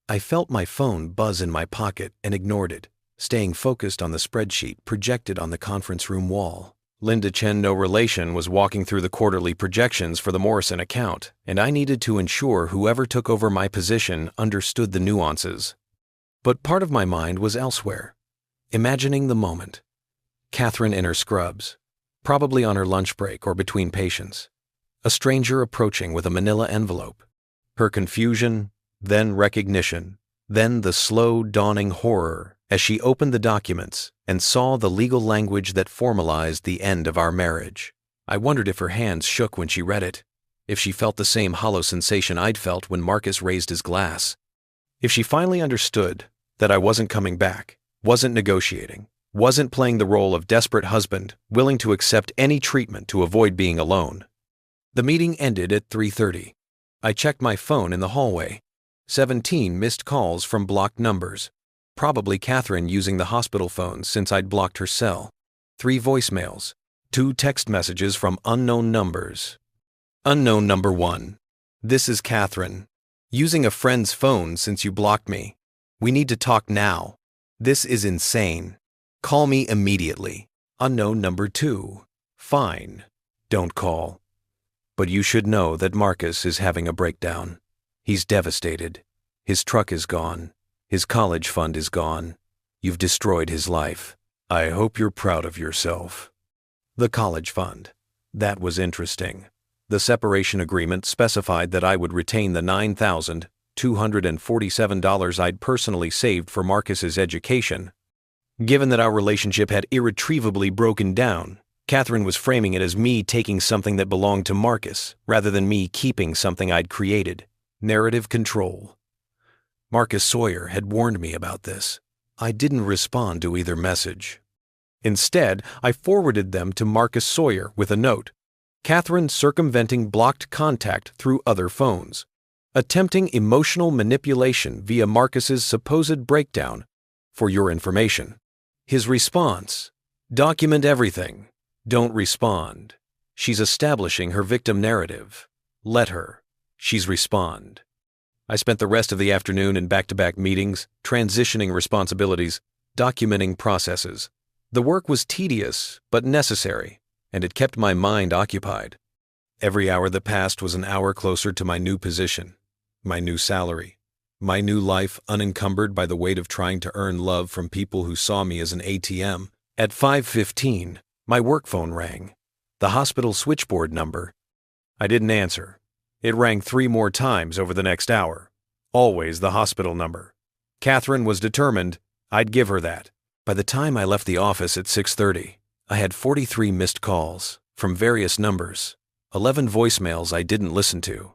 I felt my phone buzz in my pocket and ignored it, staying focused on the spreadsheet projected on the conference room wall. Linda Chen, no relation, was walking through the quarterly projections for the Morrison account, and I needed to ensure whoever took over my position understood the nuances. But part of my mind was elsewhere, imagining the moment. Catherine in her scrubs, probably on her lunch break or between patients. A stranger approaching with a manila envelope. Her confusion, then recognition, then the slow dawning horror as she opened the documents and saw the legal language that formalized the end of our marriage. I wondered if her hands shook when she read it, if she felt the same hollow sensation I'd felt when Marcus raised his glass, if she finally understood that I wasn't coming back, wasn't negotiating, wasn't playing the role of desperate husband willing to accept any treatment to avoid being alone. The meeting ended at 3:30. I checked my phone in the hallway. 17 missed calls from blocked numbers. Probably Catherine using the hospital phone since I'd blocked her cell. 3 voicemails. 2 text messages from unknown numbers. Unknown number 1. This is Catherine. Using a friend's phone since you blocked me. We need to talk now. This is insane. Call me immediately. Unknown number 2. Fine. Don't call. But you should know that Marcus is having a breakdown. He's devastated. His truck is gone. His college fund is gone. You've destroyed his life. I hope you're proud of yourself. The college fund. That was interesting. The separation agreement specified that I would retain the $9,247 I'd personally saved for Marcus's education. Given that our relationship had irretrievably broken down, Catherine was framing it as me taking something that belonged to Marcus, rather than me keeping something I'd created. Narrative control. Marcus Sawyer had warned me about this. I didn't respond to either message. Instead, I forwarded them to Marcus Sawyer with a note. Catherine circumventing blocked contact through other phones. Attempting emotional manipulation via Marcus's supposed breakdown. For your information. His response. Document everything. Don't respond. She's establishing her victim narrative. Let her. She's respond. I spent the rest of the afternoon in back-to-back meetings, transitioning responsibilities, documenting processes. The work was tedious, but necessary, and it kept my mind occupied. Every hour that passed was an hour closer to my new position, my new salary, my new life unencumbered by the weight of trying to earn love from people who saw me as an ATM. At 5:15, my work phone rang. The hospital switchboard number. I didn't answer. It rang 3 more times over the next hour. Always the hospital number. Catherine was determined I'd give her that. By the time I left the office at 6:30, I had 43 missed calls from various numbers, 11 voicemails I didn't listen to,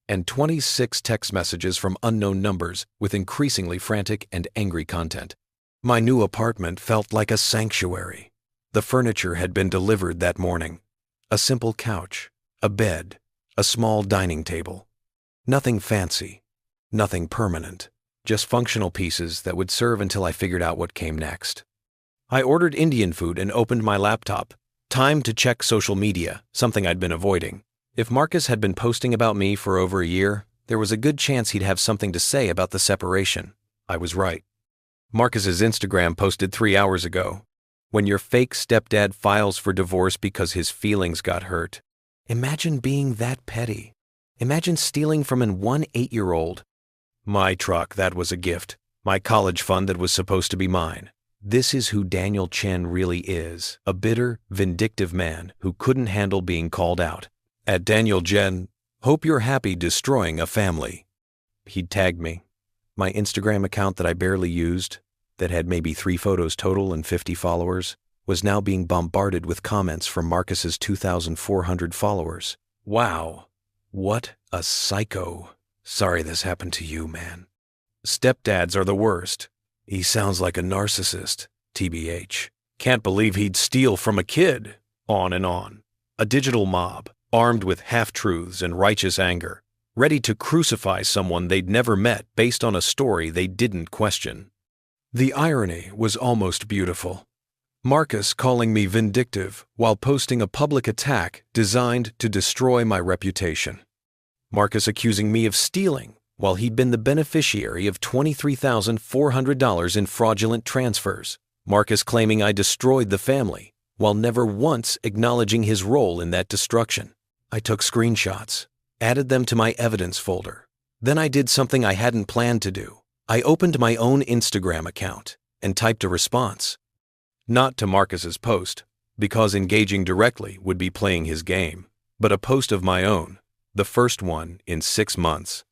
and 26 text messages from unknown numbers with increasingly frantic and angry content. My new apartment felt like a sanctuary. The furniture had been delivered that morning. A simple couch, a bed, a small dining table. Nothing fancy, nothing permanent, just functional pieces that would serve until I figured out what came next. I ordered Indian food and opened my laptop. Time to check social media, something I'd been avoiding. If Marcus had been posting about me for over a year, there was a good chance he'd have something to say about the separation. I was right. Marcus's Instagram posted 3 hours ago. When your fake stepdad files for divorce because his feelings got hurt. Imagine being that petty. Imagine stealing from an 8-year-old. My truck, that was a gift. My college fund that was supposed to be mine. This is who Daniel Chen really is. A bitter, vindictive man who couldn't handle being called out. At Daniel Chen, hope you're happy destroying a family. He'd tagged me. My Instagram account that I barely used, that had maybe 3 photos total and 50 followers, was now being bombarded with comments from Marcus's 2,400 followers. Wow, what a psycho. Sorry this happened to you, man. Stepdads are the worst. He sounds like a narcissist, TBH. Can't believe he'd steal from a kid. On and on. A digital mob, armed with half-truths and righteous anger, ready to crucify someone they'd never met based on a story they didn't question. The irony was almost beautiful. Marcus calling me vindictive while posting a public attack designed to destroy my reputation. Marcus accusing me of stealing while he'd been the beneficiary of $23,400 in fraudulent transfers. Marcus claiming I destroyed the family while never once acknowledging his role in that destruction. I took screenshots, added them to my evidence folder. Then I did something I hadn't planned to do. I opened my own Instagram account and typed a response. Not to Marcus's post, because engaging directly would be playing his game, but a post of my own, the first one in 6 months.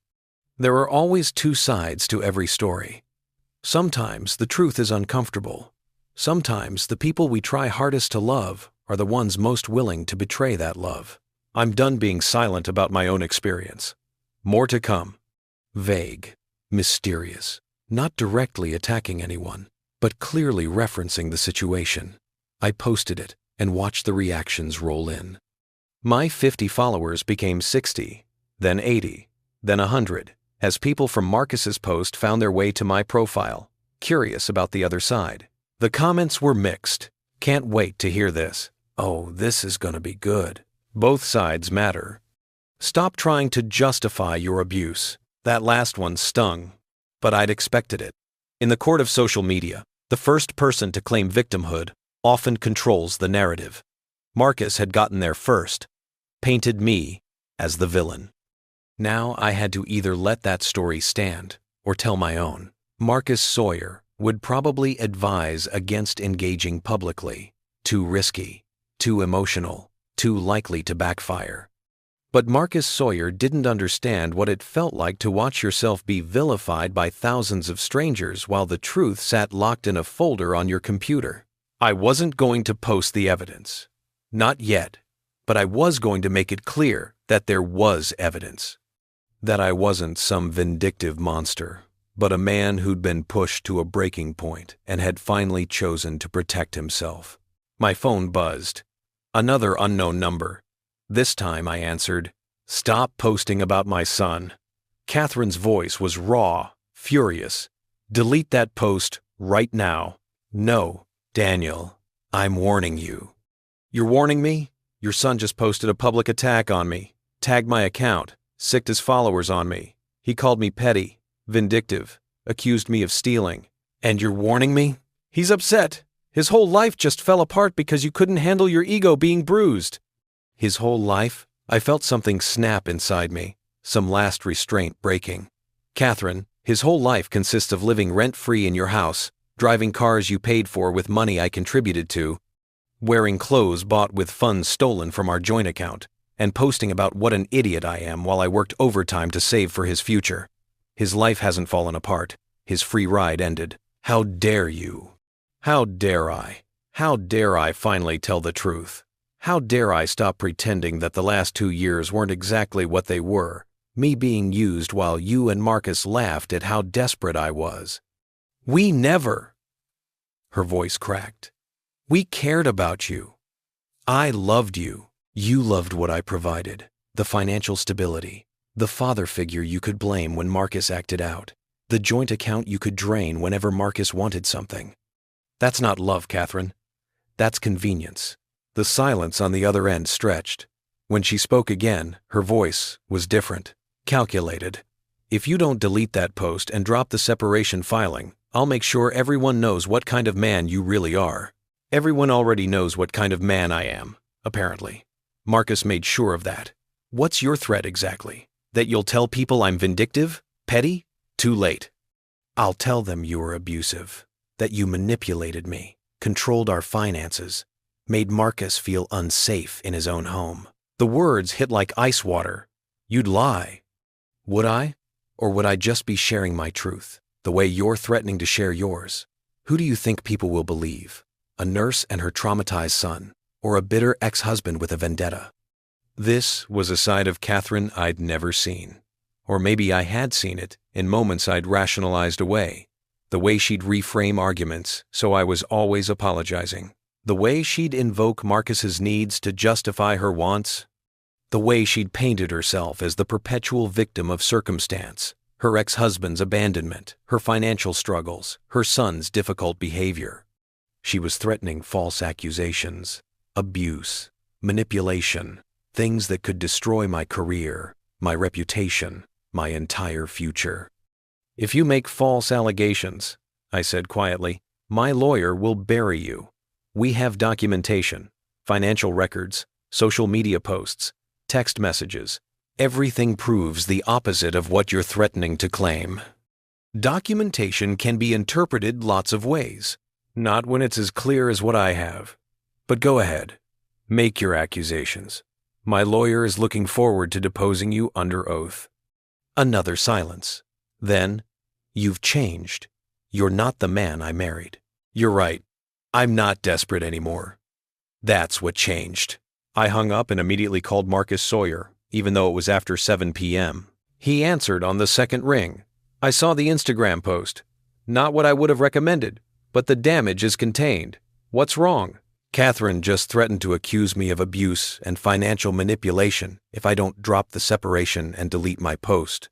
There are always 2 sides to every story. Sometimes the truth is uncomfortable. Sometimes the people we try hardest to love are the ones most willing to betray that love. I'm done being silent about my own experience. More to come. Vague, mysterious, not directly attacking anyone, but clearly referencing the situation. I posted it and watched the reactions roll in. My 50 followers became 60, then 80, then 100, as people from Marcus's post found their way to my profile. curious about the other side. The comments were mixed. Can't wait to hear this. Oh, this is gonna be good. Both sides matter. Stop trying to justify your abuse. That last one stung, but I'd expected it. In the court of social media, the first person to claim victimhood often controls the narrative. Marcus had gotten there first, painted me as the villain. Now I had to either let that story stand or tell my own. Marcus Sawyer would probably advise against engaging publicly. Too risky, too emotional, too likely to backfire. But Marcus Sawyer didn't understand what it felt like to watch yourself be vilified by thousands of strangers while the truth sat locked in a folder on your computer. I wasn't going to post the evidence. Not yet, but I was going to make it clear that there was evidence. That I wasn't some vindictive monster, but a man who'd been pushed to a breaking point and had finally chosen to protect himself. My phone buzzed. Another unknown number. This time I answered, "Stop posting about my son." Catherine's voice was raw, furious. "Delete that post right now." "No, Daniel, I'm warning you." "You're warning me? Your son just posted a public attack on me, tagged my account, sicked his followers on me. He called me petty, vindictive, accused me of stealing. And you're warning me? He's upset. His whole life just fell apart because you couldn't handle your ego being bruised." His whole life? I felt something snap inside me, some last restraint breaking. "Catherine, his whole life consists of living rent-free in your house, driving cars you paid for with money I contributed to, wearing clothes bought with funds stolen from our joint account, and posting about what an idiot I am while I worked overtime to save for his future. His life hasn't fallen apart. His free ride ended. How dare you? How dare I? How dare I finally tell the truth? How dare I stop pretending that the last 2 years weren't exactly what they were, me being used while you and Marcus laughed at how desperate I was? We never." Her voice cracked. "We cared about you. I loved you. You loved what I provided, the financial stability, the father figure you could blame when Marcus acted out, the joint account you could drain whenever Marcus wanted something. That's not love, Catherine. That's convenience." The silence on the other end stretched. When she spoke again, her voice was different, calculated. "If you don't delete that post and drop the separation filing, I'll make sure everyone knows what kind of man you really are." Everyone already knows what kind of man I am, apparently. Marcus made sure of that. "What's your threat exactly? That you'll tell people I'm vindictive? Petty? Too late. I'll tell them you were abusive, that you manipulated me, controlled our finances, made Marcus feel unsafe in his own home." The words hit like ice water. You'd lie. Would I? Or would I just be sharing my truth, the way you're threatening to share yours? Who do you think people will believe? A nurse and her traumatized son, or a bitter ex-husband with a vendetta? This was a side of Catherine I'd never seen. Or maybe I had seen it in moments I'd rationalized away. The way she'd reframe arguments, so I was always apologizing. The way she'd invoke Marcus's needs to justify her wants. The way she'd painted herself as the perpetual victim of circumstance, her ex-husband's abandonment, her financial struggles, her son's difficult behavior. She was threatening false accusations, abuse, manipulation, things that could destroy my career, my reputation, my entire future. "If you make false allegations," I said quietly, "my lawyer will bury you. We have documentation, financial records, social media posts, text messages. Everything proves the opposite of what you're threatening to claim." Documentation can be interpreted lots of ways, not when it's as clear as what I have. But go ahead. Make your accusations. My lawyer is looking forward to deposing you under oath. Another silence. Then, "You've changed. You're not the man I married." "You're right. I'm not desperate anymore." That's what changed. I hung up and immediately called Marcus Sawyer, even though it was after 7 p.m. He answered on the second ring. "I saw the Instagram post. Not what I would have recommended, but the damage is contained. What's wrong?" "Catherine just threatened to accuse me of abuse and financial manipulation if I don't drop the separation and delete my post."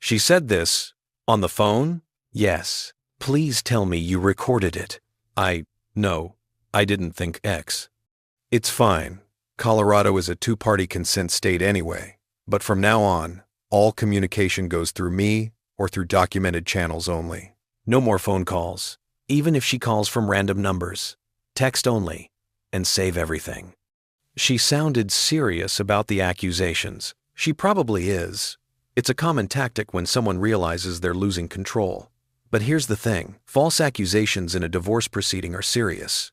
"She said this on the phone?" "Yes, Please tell me you recorded it. No, I didn't think X. It's fine. Colorado is a two-party consent state anyway, but from now on, all communication goes through me or through documented channels only. No more phone calls, even if she calls from random numbers. Text only, and save everything. She sounded serious about the accusations. She probably is. It's a common tactic when someone realizes they're losing control. But here's the thing, false accusations in a divorce proceeding are serious.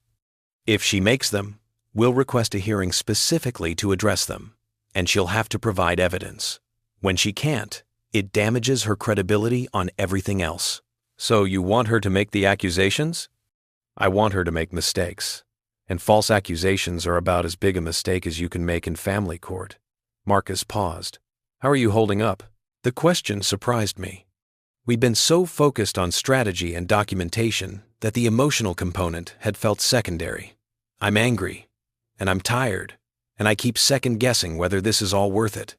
If she makes them, we'll request a hearing specifically to address them, and she'll have to provide evidence. When she can't, it damages her credibility on everything else. So you want her to make the accusations? I want her to make mistakes. And false accusations are about as big a mistake as you can make in family court. Marcus paused. How are you holding up? The question surprised me. We'd been so focused on strategy and documentation that the emotional component had felt secondary. I'm angry, and I'm tired, and I keep second-guessing whether this is all worth it.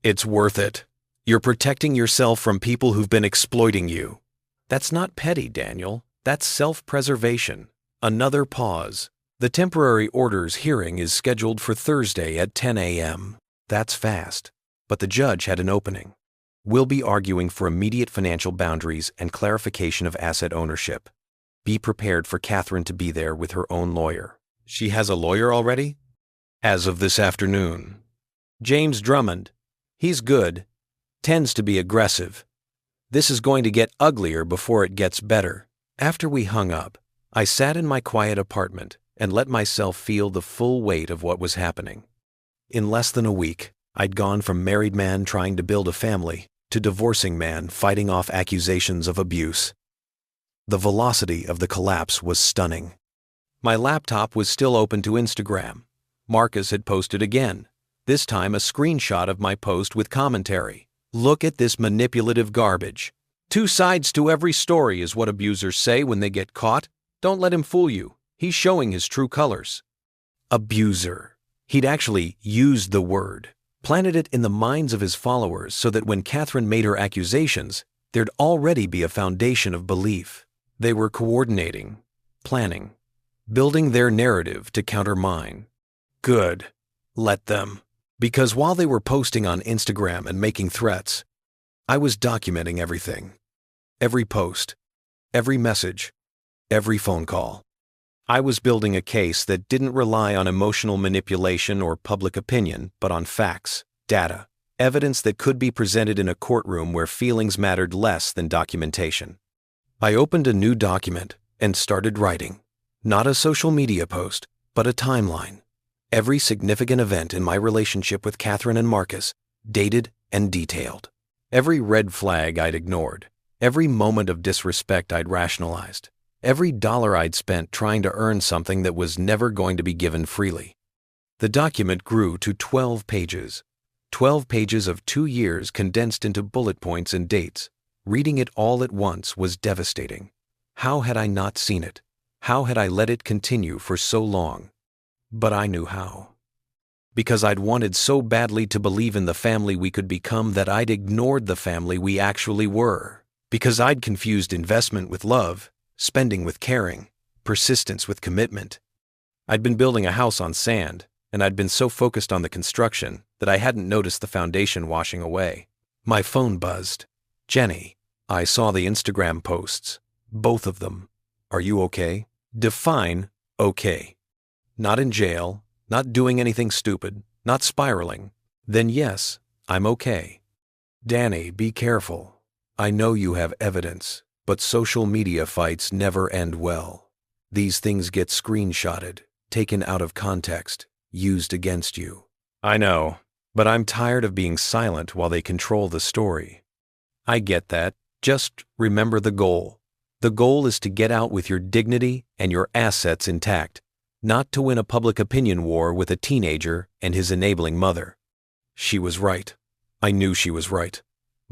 It's worth it. You're protecting yourself from people who've been exploiting you. That's not petty, Daniel. That's self-preservation. Another pause. The temporary orders hearing is scheduled for Thursday at 10 a.m. That's fast. But the judge had an opening. We'll be arguing for immediate financial boundaries and clarification of asset ownership. Be prepared for Catherine to be there with her own lawyer. She has a lawyer already? As of this afternoon. James Drummond. He's good. Tends to be aggressive. This is going to get uglier before it gets better. After we hung up, I sat in my quiet apartment and let myself feel the full weight of what was happening. In less than a week, I'd gone from married man trying to build a family to divorcing man fighting off accusations of abuse. The velocity of the collapse was stunning. My laptop was still open to Instagram. Marcus had posted again, this time a screenshot of my post with commentary. Look at this manipulative garbage. Two sides to every story is what abusers say when they get caught. Don't let him fool you. He's showing his true colors. Abuser. He'd actually used the word, planted it in the minds of his followers so that when Catherine made her accusations, there'd already be a foundation of belief. They were coordinating, planning, building their narrative to counter mine. Good. Let them. Because while they were posting on Instagram and making threats, I was documenting everything. Every post, every message, every phone call. I was building a case that didn't rely on emotional manipulation or public opinion, but on facts, data, evidence that could be presented in a courtroom where feelings mattered less than documentation. I opened a new document and started writing. Not a social media post, but a timeline. Every significant event in my relationship with Catherine and Marcus, dated and detailed. Every red flag I'd ignored. Every moment of disrespect I'd rationalized. Every dollar I'd spent trying to earn something that was never going to be given freely. The document grew to 12 pages. 12 pages of 2 years condensed into bullet points and dates. Reading it all at once was devastating. How had I not seen it? How had I let it continue for so long? But I knew how. Because I'd wanted so badly to believe in the family we could become that I'd ignored the family we actually were. Because I'd confused investment with love, spending with caring, persistence with commitment. I'd been building a house on sand, and I'd been so focused on the construction that I hadn't noticed the foundation washing away. My phone buzzed. Jenny, I saw the Instagram posts. Both of them. Are you okay? Define okay. Not in jail, not doing anything stupid, not spiraling. Then yes, I'm okay. Danny, be careful. I know you have evidence, but social media fights never end well. These things get screenshotted, taken out of context, used against you. I know, but I'm tired of being silent while they control the story. I get that. Just remember the goal. The goal is to get out with your dignity and your assets intact, not to win a public opinion war with a teenager and his enabling mother. She was right. I knew she was right.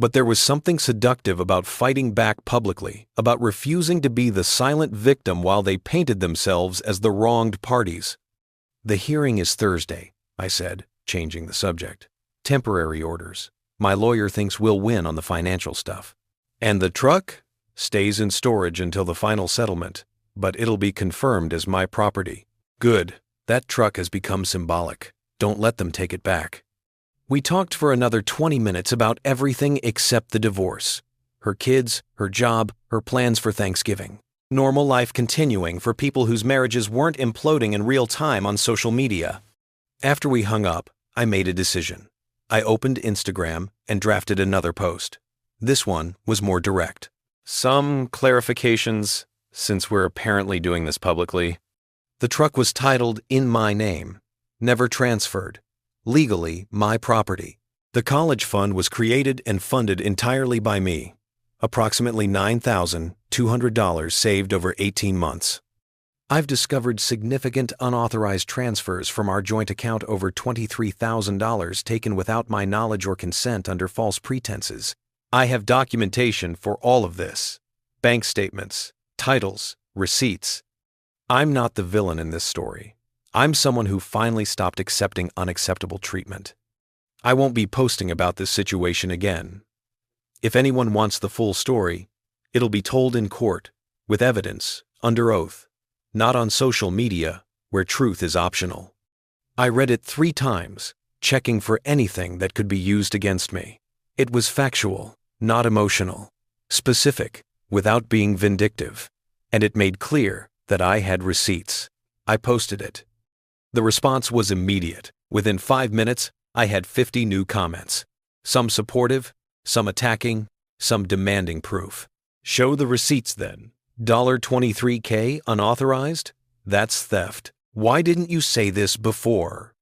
But there was something seductive about fighting back publicly, about refusing to be the silent victim while they painted themselves as the wronged parties. The hearing is Thursday, I said, changing the subject. Temporary orders. My lawyer thinks we'll win on the financial stuff. And the truck? Stays in storage until the final settlement, but it'll be confirmed as my property. Good. That truck has become symbolic. Don't let them take it back. We talked for another 20 minutes about everything except the divorce. Her kids, her job, her plans for Thanksgiving. Normal life continuing for people whose marriages weren't imploding in real time on social media. After we hung up, I made a decision. I opened Instagram and drafted another post. This one was more direct. Some clarifications, since we're apparently doing this publicly. The truck was titled In My Name, never transferred, legally my property. The college fund was created and funded entirely by me. Approximately $9,200 saved over 18 months. I've discovered significant unauthorized transfers from our joint account, over $23,000 taken without my knowledge or consent under false pretenses. I have documentation for all of this. Bank statements, titles, receipts. I'm not the villain in this story. I'm someone who finally stopped accepting unacceptable treatment. I won't be posting about this situation again. If anyone wants the full story, it'll be told in court, with evidence, under oath, not on social media, where truth is optional. I read it 3 times, checking for anything that could be used against me. It was factual, not emotional, specific, without being vindictive, and it made clear that I had receipts. I posted it. The response was immediate. Within 5 minutes, I had 50 new comments. Some supportive, some attacking, some demanding proof. Show the receipts then. $23K unauthorized? That's theft. Why didn't you say this before?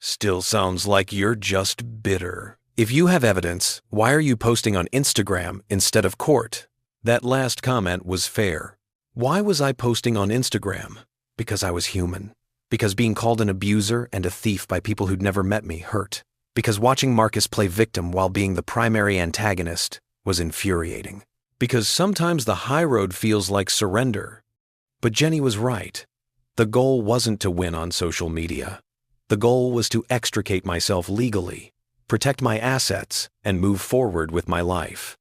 Still sounds like you're just bitter. If you have evidence, why are you posting on Instagram instead of court? That last comment was fair. Why was I posting on Instagram? Because I was human. Because being called an abuser and a thief by people who'd never met me hurt. Because watching Marcus play victim while being the primary antagonist was infuriating. Because sometimes the high road feels like surrender. But Jenny was right. The goal wasn't to win on social media. The goal was to extricate myself legally, protect my assets, and move forward with my life.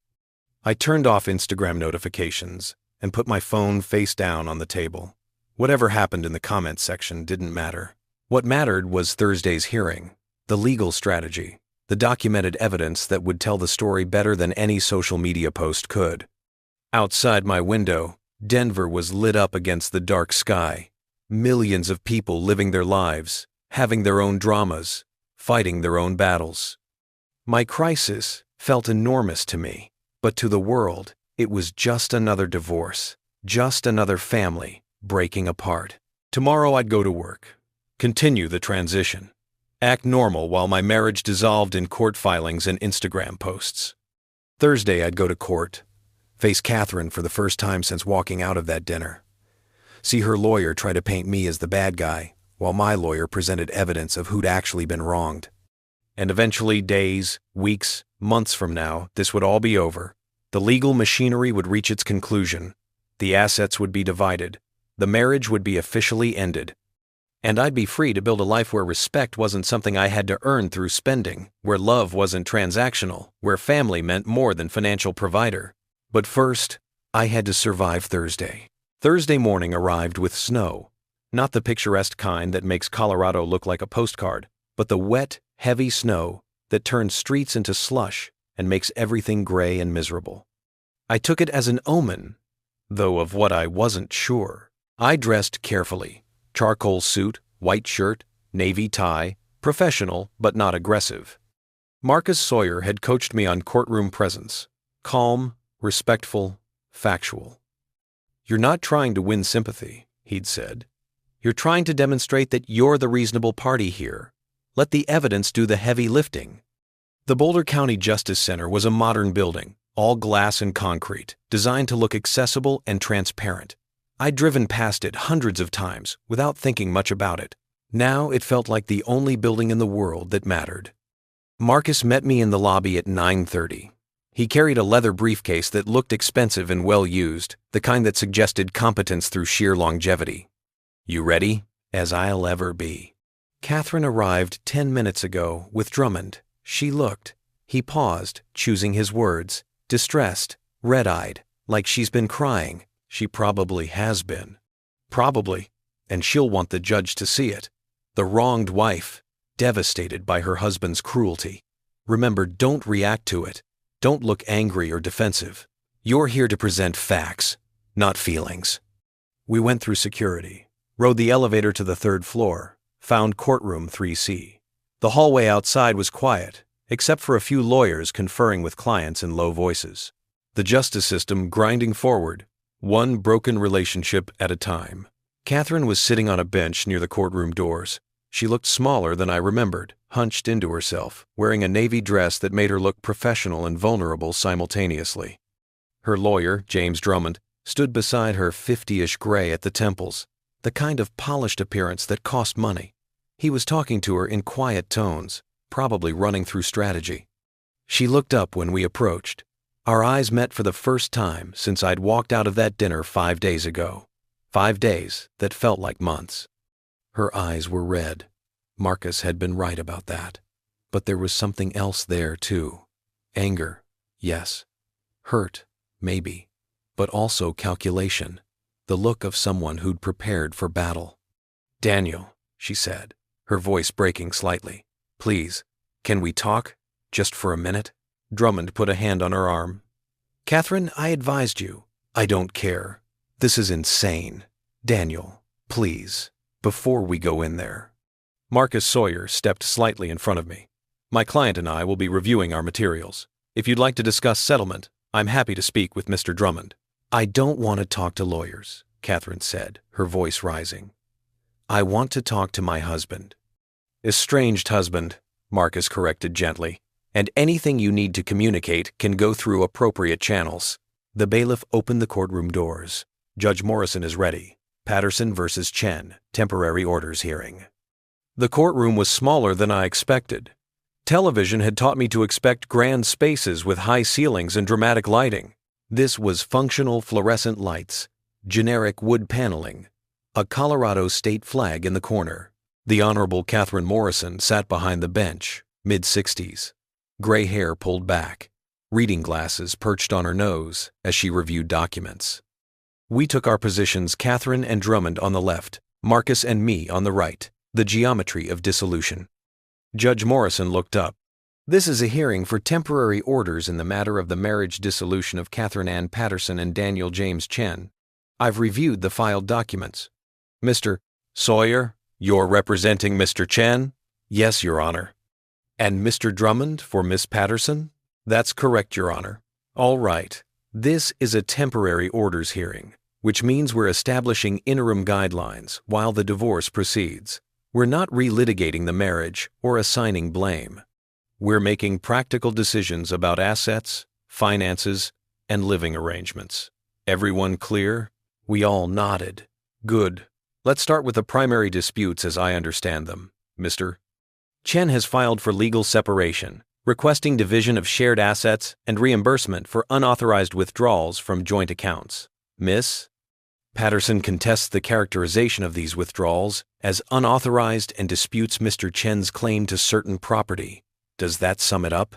I turned off Instagram notifications and put my phone face down on the table. Whatever happened in the comments section didn't matter. What mattered was Thursday's hearing, the legal strategy, the documented evidence that would tell the story better than any social media post could. Outside my window, Denver was lit up against the dark sky. Millions of people living their lives, having their own dramas, fighting their own battles. My crisis felt enormous to me, but to the world, it was just another divorce, just another family breaking apart. Tomorrow I'd go to work, continue the transition, act normal while my marriage dissolved in court filings and Instagram posts. Thursday I'd go to court, face Catherine for the first time since walking out of that dinner. See her lawyer try to paint me as the bad guy, while my lawyer presented evidence of who'd actually been wronged. And eventually, days, weeks, months from now, this would all be over. The legal machinery would reach its conclusion. The assets would be divided. The marriage would be officially ended. And I'd be free to build a life where respect wasn't something I had to earn through spending, where love wasn't transactional, where family meant more than financial provider. But first, I had to survive Thursday. Thursday morning arrived with snow. Not the picturesque kind that makes Colorado look like a postcard, but the wet, heavy snow that turns streets into slush and makes everything gray and miserable. I took it as an omen, though of what I wasn't sure. I dressed carefully. Charcoal suit, white shirt, navy tie, professional but not aggressive. Marcus Sawyer had coached me on courtroom presence. Calm, respectful, factual. You're not trying to win sympathy, he'd said. You're trying to demonstrate that you're the reasonable party here. Let the evidence do the heavy lifting. The Boulder County Justice Center was a modern building, all glass and concrete, designed to look accessible and transparent. I'd driven past it hundreds of times without thinking much about it. Now it felt like the only building in the world that mattered. Marcus met me in the lobby at 9:30. He carried a leather briefcase that looked expensive and well-used, the kind that suggested competence through sheer longevity. You ready? As I'll ever be. Catherine arrived 10 minutes ago with Drummond. She looked. He paused, choosing his words, distressed, red-eyed. Like she's been crying. She probably has been. Probably. And she'll want the judge to see it. The wronged wife, devastated by her husband's cruelty. Remember, don't react to it. Don't look angry or defensive. You're here to present facts, not feelings. We went through security, rode the elevator to the 3rd floor, found courtroom 3C. The hallway outside was quiet, except for a few lawyers conferring with clients in low voices. The justice system grinding forward, one broken relationship at a time. Catherine was sitting on a bench near the courtroom doors. She looked smaller than I remembered, hunched into herself, wearing a navy dress that made her look professional and vulnerable simultaneously. Her lawyer, James Drummond, stood beside her 50-ish gray at the temples, the kind of polished appearance that cost money. He was talking to her in quiet tones, probably running through strategy. She looked up when we approached. Our eyes met for the first time since I'd walked out of that dinner 5 days ago. 5 days that felt like months. Her eyes were red. Marcus had been right about that. But there was something else there, too. Anger, yes. Hurt, maybe. But also calculation. The look of someone who'd prepared for battle. "Daniel," she said, her voice breaking slightly. "Please, can we talk? Just for a minute?" Drummond put a hand on her arm. "Catherine, I advised you. I don't care. This is insane. Daniel, please, before we go in there." Marcus Sawyer stepped slightly in front of me. "My client and I will be reviewing our materials. If you'd like to discuss settlement, I'm happy to speak with Mr. Drummond." "I don't want to talk to lawyers," Catherine said, her voice rising. "I want to talk to my husband." "Estranged husband," Marcus corrected gently. "And anything you need to communicate can go through appropriate channels." The bailiff opened the courtroom doors. "Judge Morrison is ready. Patterson versus Chen, temporary orders hearing." The courtroom was smaller than I expected. Television had taught me to expect grand spaces with high ceilings and dramatic lighting. This was functional fluorescent lights, generic wood paneling, a Colorado state flag in the corner. The Honorable Catherine Morrison sat behind the bench, mid-60s. Gray hair pulled back, reading glasses perched on her nose as she reviewed documents. We took our positions, Catherine and Drummond on the left, Marcus and me on the right, the geometry of dissolution. Judge Morrison looked up. "This is a hearing for temporary orders in the matter of the marriage dissolution of Catherine Ann Patterson and Daniel James Chen. I've reviewed the filed documents." "Mr. Sawyer, you're representing Mr. Chen?" "Yes, Your Honor." "And Mr. Drummond for Miss Patterson?" "That's correct, Your Honor." "All right. This is a temporary orders hearing, which means we're establishing interim guidelines while the divorce proceeds. We're not relitigating the marriage or assigning blame. We're making practical decisions about assets, finances, and living arrangements. Everyone clear?" We all nodded. "Good. Let's start with the primary disputes as I understand them, Mr. Chen has filed for legal separation, requesting division of shared assets and reimbursement for unauthorized withdrawals from joint accounts. Miss Patterson contests the characterization of these withdrawals as unauthorized and disputes Mr. Chen's claim to certain property. Does that sum it up?"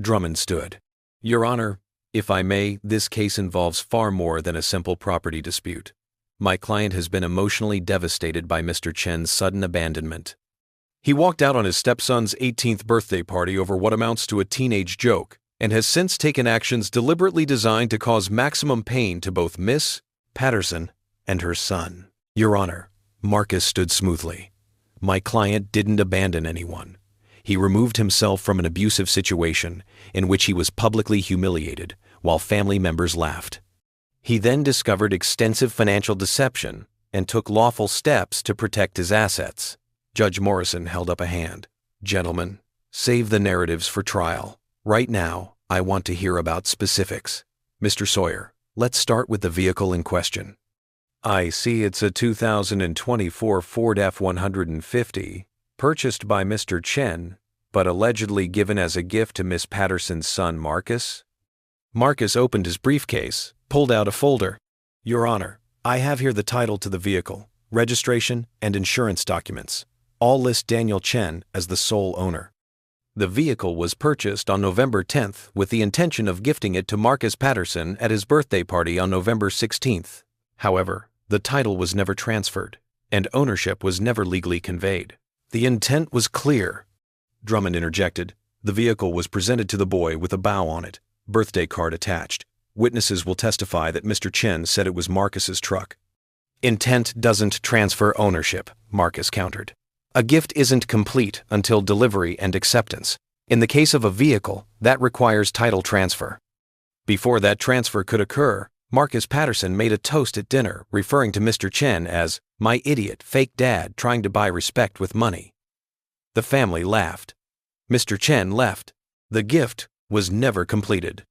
Drummond stood. "Your Honor, if I may, this case involves far more than a simple property dispute. My client has been emotionally devastated by Mr. Chen's sudden abandonment. He walked out on his stepson's 18th birthday party over what amounts to a teenage joke and has since taken actions deliberately designed to cause maximum pain to both Miss Patterson and her son." "Your Honor," Marcus stood smoothly. "My client didn't abandon anyone. He removed himself from an abusive situation in which he was publicly humiliated while family members laughed. He then discovered extensive financial deception and took lawful steps to protect his assets." Judge Morrison held up a hand. "Gentlemen, save the narratives for trial. Right now, I want to hear about specifics. Mr. Sawyer, let's start with the vehicle in question." "I see it's a 2024 Ford F-150, purchased by Mr. Chen, but allegedly given as a gift to Miss Patterson's son Marcus." Marcus opened his briefcase, pulled out a folder. "Your Honor, I have here the title to the vehicle, registration, and insurance documents. All list Daniel Chen as the sole owner." The vehicle was purchased on November 10th with the intention of gifting it to Marcus Patterson at his birthday party on November 16th. However, the title was never transferred, and ownership was never legally conveyed. The intent was clear. Drummond interjected. The vehicle was presented to the boy with a bow on it, birthday card attached. Witnesses will testify that Mr. Chen said it was Marcus's truck. Intent doesn't transfer ownership, Marcus countered. A gift isn't complete until delivery and acceptance. In the case of a vehicle, that requires title transfer. Before that transfer could occur, Marcus Patterson made a toast at dinner referring to Mr. Chen as my idiot, fake dad trying to buy respect with money. The family laughed. Mr. Chen left. The gift was never completed.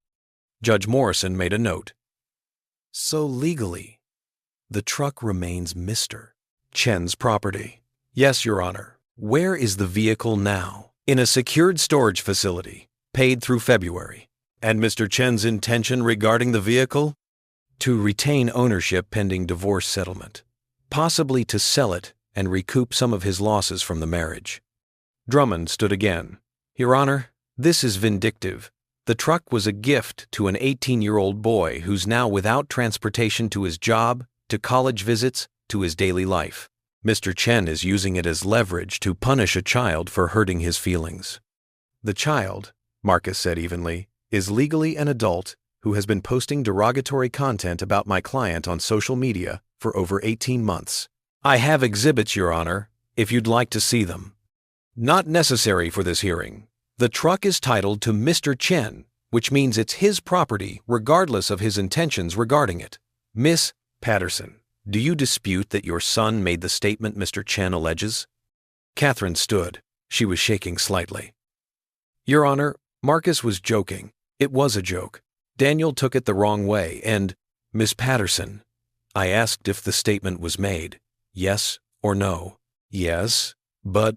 Judge Morrison made a note. So legally, the truck remains Mr. Chen's property. Yes, Your Honor. Where is the vehicle now? In a secured storage facility, paid through February. And Mr. Chen's intention regarding the vehicle? To retain ownership pending divorce settlement, possibly to sell it and recoup some of his losses from the marriage. Drummond stood again. Your Honor, this is vindictive. The truck was a gift to an 18-year-old boy who's now without transportation to his job, to college visits, to his daily life. Mr. Chen is using it as leverage to punish a child for hurting his feelings. The child, Marcus said evenly, is legally an adult who has been posting derogatory content about my client on social media for over 18 months. I have exhibits, Your Honor, if you'd like to see them. Not necessary for this hearing. The truck is titled to Mr. Chen, which means it's his property regardless of his intentions regarding it. Miss Patterson, do you dispute that your son made the statement Mr. Chen alleges? Catherine stood. She was shaking slightly. Your Honor, Marcus was joking. It was a joke. Daniel took it the wrong way, and, Miss Patterson, I asked if the statement was made. Yes or no? Yes, but...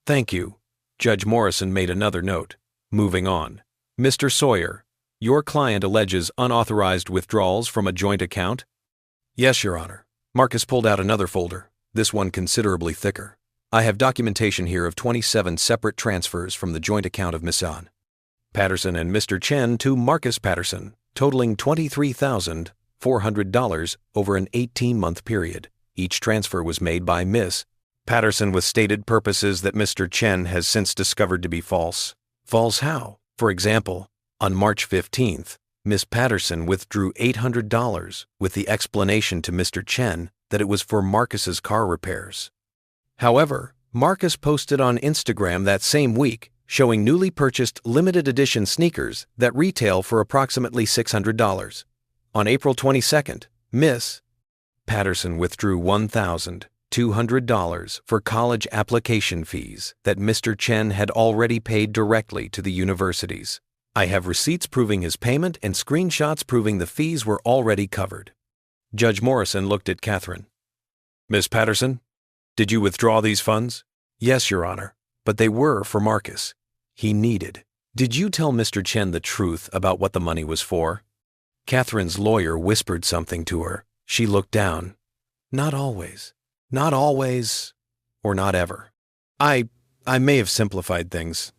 Thank you. Judge Morrison made another note. Moving on. Mr. Sawyer, your client alleges unauthorized withdrawals from a joint account? Yes, Your Honor. Marcus pulled out another folder, this one considerably thicker. I have documentation here of 27 separate transfers from the joint account of Miss An Patterson and Mr. Chen to Marcus Patterson, totaling $23,400 over an 18-month period. Each transfer was made by Miss Patterson with stated purposes that Mr. Chen has since discovered to be false. False how? For example, on March 15th, Miss Patterson withdrew $800 with the explanation to Mr. Chen that it was for Marcus's car repairs. However, Marcus posted on Instagram that same week showing newly purchased limited edition sneakers that retail for approximately $600. On April 22nd, Miss Patterson withdrew $1,200 for college application fees that Mr. Chen had already paid directly to the universities. I have receipts proving his payment and screenshots proving the fees were already covered. Judge Morrison looked at Catherine. Miss Patterson, did you withdraw these funds? Yes, Your Honor, but they were for Marcus. He needed. Did you tell Mr. Chen the truth about what the money was for? Catherine's lawyer whispered something to her. She looked down. Not always. Not always, or not ever. I may have simplified things.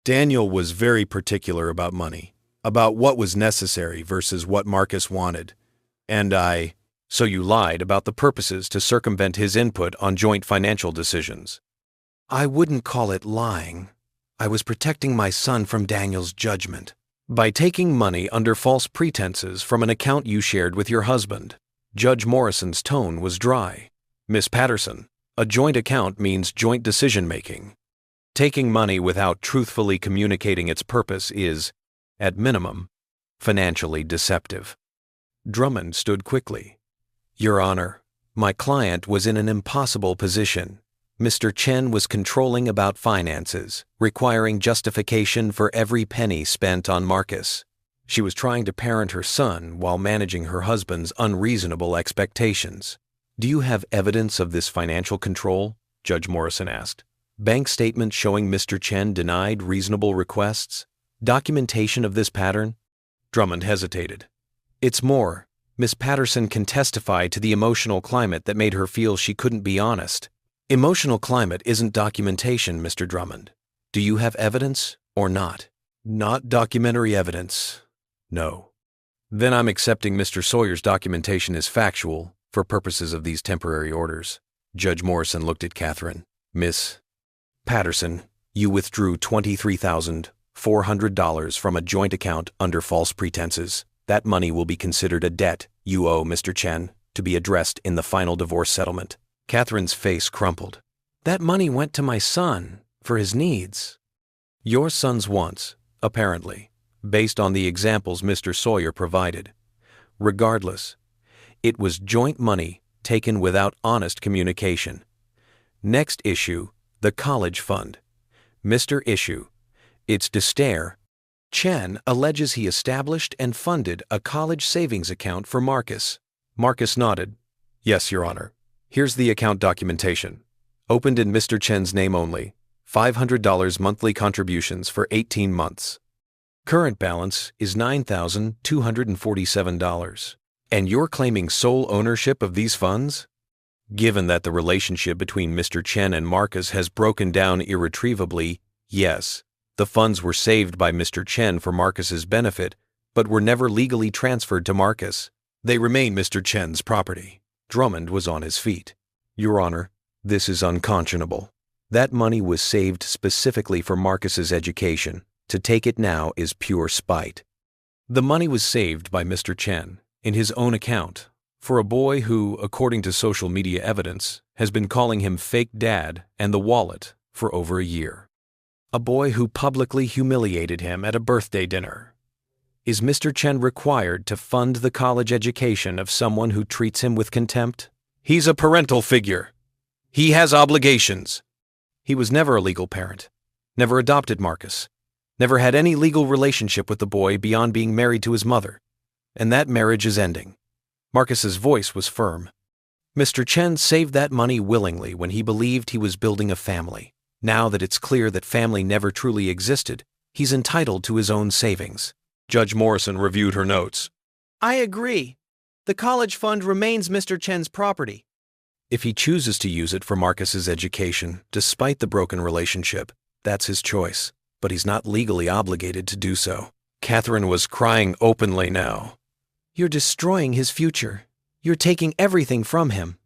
Daniel was very particular about money, about what was necessary versus what Marcus wanted. And so you lied about the purposes to circumvent his input on joint financial decisions. I wouldn't call it lying. I was protecting my son from Daniel's judgment by taking money under false pretenses from an account you shared with your husband. Judge Morrison's tone was dry. Miss Patterson, a joint account means joint decision-making. Taking money without truthfully communicating its purpose is, at minimum, financially deceptive. Drummond stood quickly. Your Honor, my client was in an impossible position. Mr. Chen was controlling about finances, requiring justification for every penny spent on Marcus. She was trying to parent her son while managing her husband's unreasonable expectations. Do you have evidence of this financial control? Judge Morrison asked. Bank statements showing Mr. Chen denied reasonable requests? Documentation of this pattern? Drummond hesitated. It's more. Miss Patterson can testify to the emotional climate that made her feel she couldn't be honest. Emotional climate isn't documentation, Mr. Drummond. Do you have evidence or not? Not documentary evidence. No. Then I'm accepting Mr. Sawyer's documentation as factual for purposes of these temporary orders. Judge Morrison looked at Catherine. Miss Patterson, you withdrew $23,400 from a joint account under false pretenses. That money will be considered a debt you owe Mr. Chen to be addressed in the final divorce settlement. Catherine's face crumpled. That money went to my son for his needs. Your son's wants, apparently, based on the examples Mr. Sawyer provided. Regardless, it was joint money taken without honest communication. Next issue, the college fund. Mr. Issue, it's to stare. Chen alleges he established and funded a college savings account for Marcus. Marcus nodded. Yes, Your Honor. Here's the account documentation. Opened in Mr. Chen's name only. $500 monthly contributions for 18 months. Current balance is $9,247. And you're claiming sole ownership of these funds? Given that the relationship between Mr. Chen and Marcus has broken down irretrievably, yes, the funds were saved by Mr. Chen for Marcus's benefit, but were never legally transferred to Marcus. They remain Mr. Chen's property. Drummond was on his feet. Your Honor, this is unconscionable. That money was saved specifically for Marcus's education. To take it now is pure spite. The money was saved by Mr. Chen in his own account for a boy who, according to social media evidence, has been calling him fake dad and the wallet for over a year. A boy who publicly humiliated him at a birthday dinner. Is Mr. Chen required to fund the college education of someone who treats him with contempt? He's a parental figure. He has obligations. He was never a legal parent, never adopted Marcus, never had any legal relationship with the boy beyond being married to his mother. And that marriage is ending. Marcus's voice was firm. Mr. Chen saved that money willingly when he believed he was building a family. Now that it's clear that family never truly existed, he's entitled to his own savings. Judge Morrison reviewed her notes. I agree. The college fund remains Mr. Chen's property. If he chooses to use it for Marcus's education, despite the broken relationship, that's his choice, but he's not legally obligated to do so. Catherine was crying openly now. You're destroying his future. You're taking everything from him.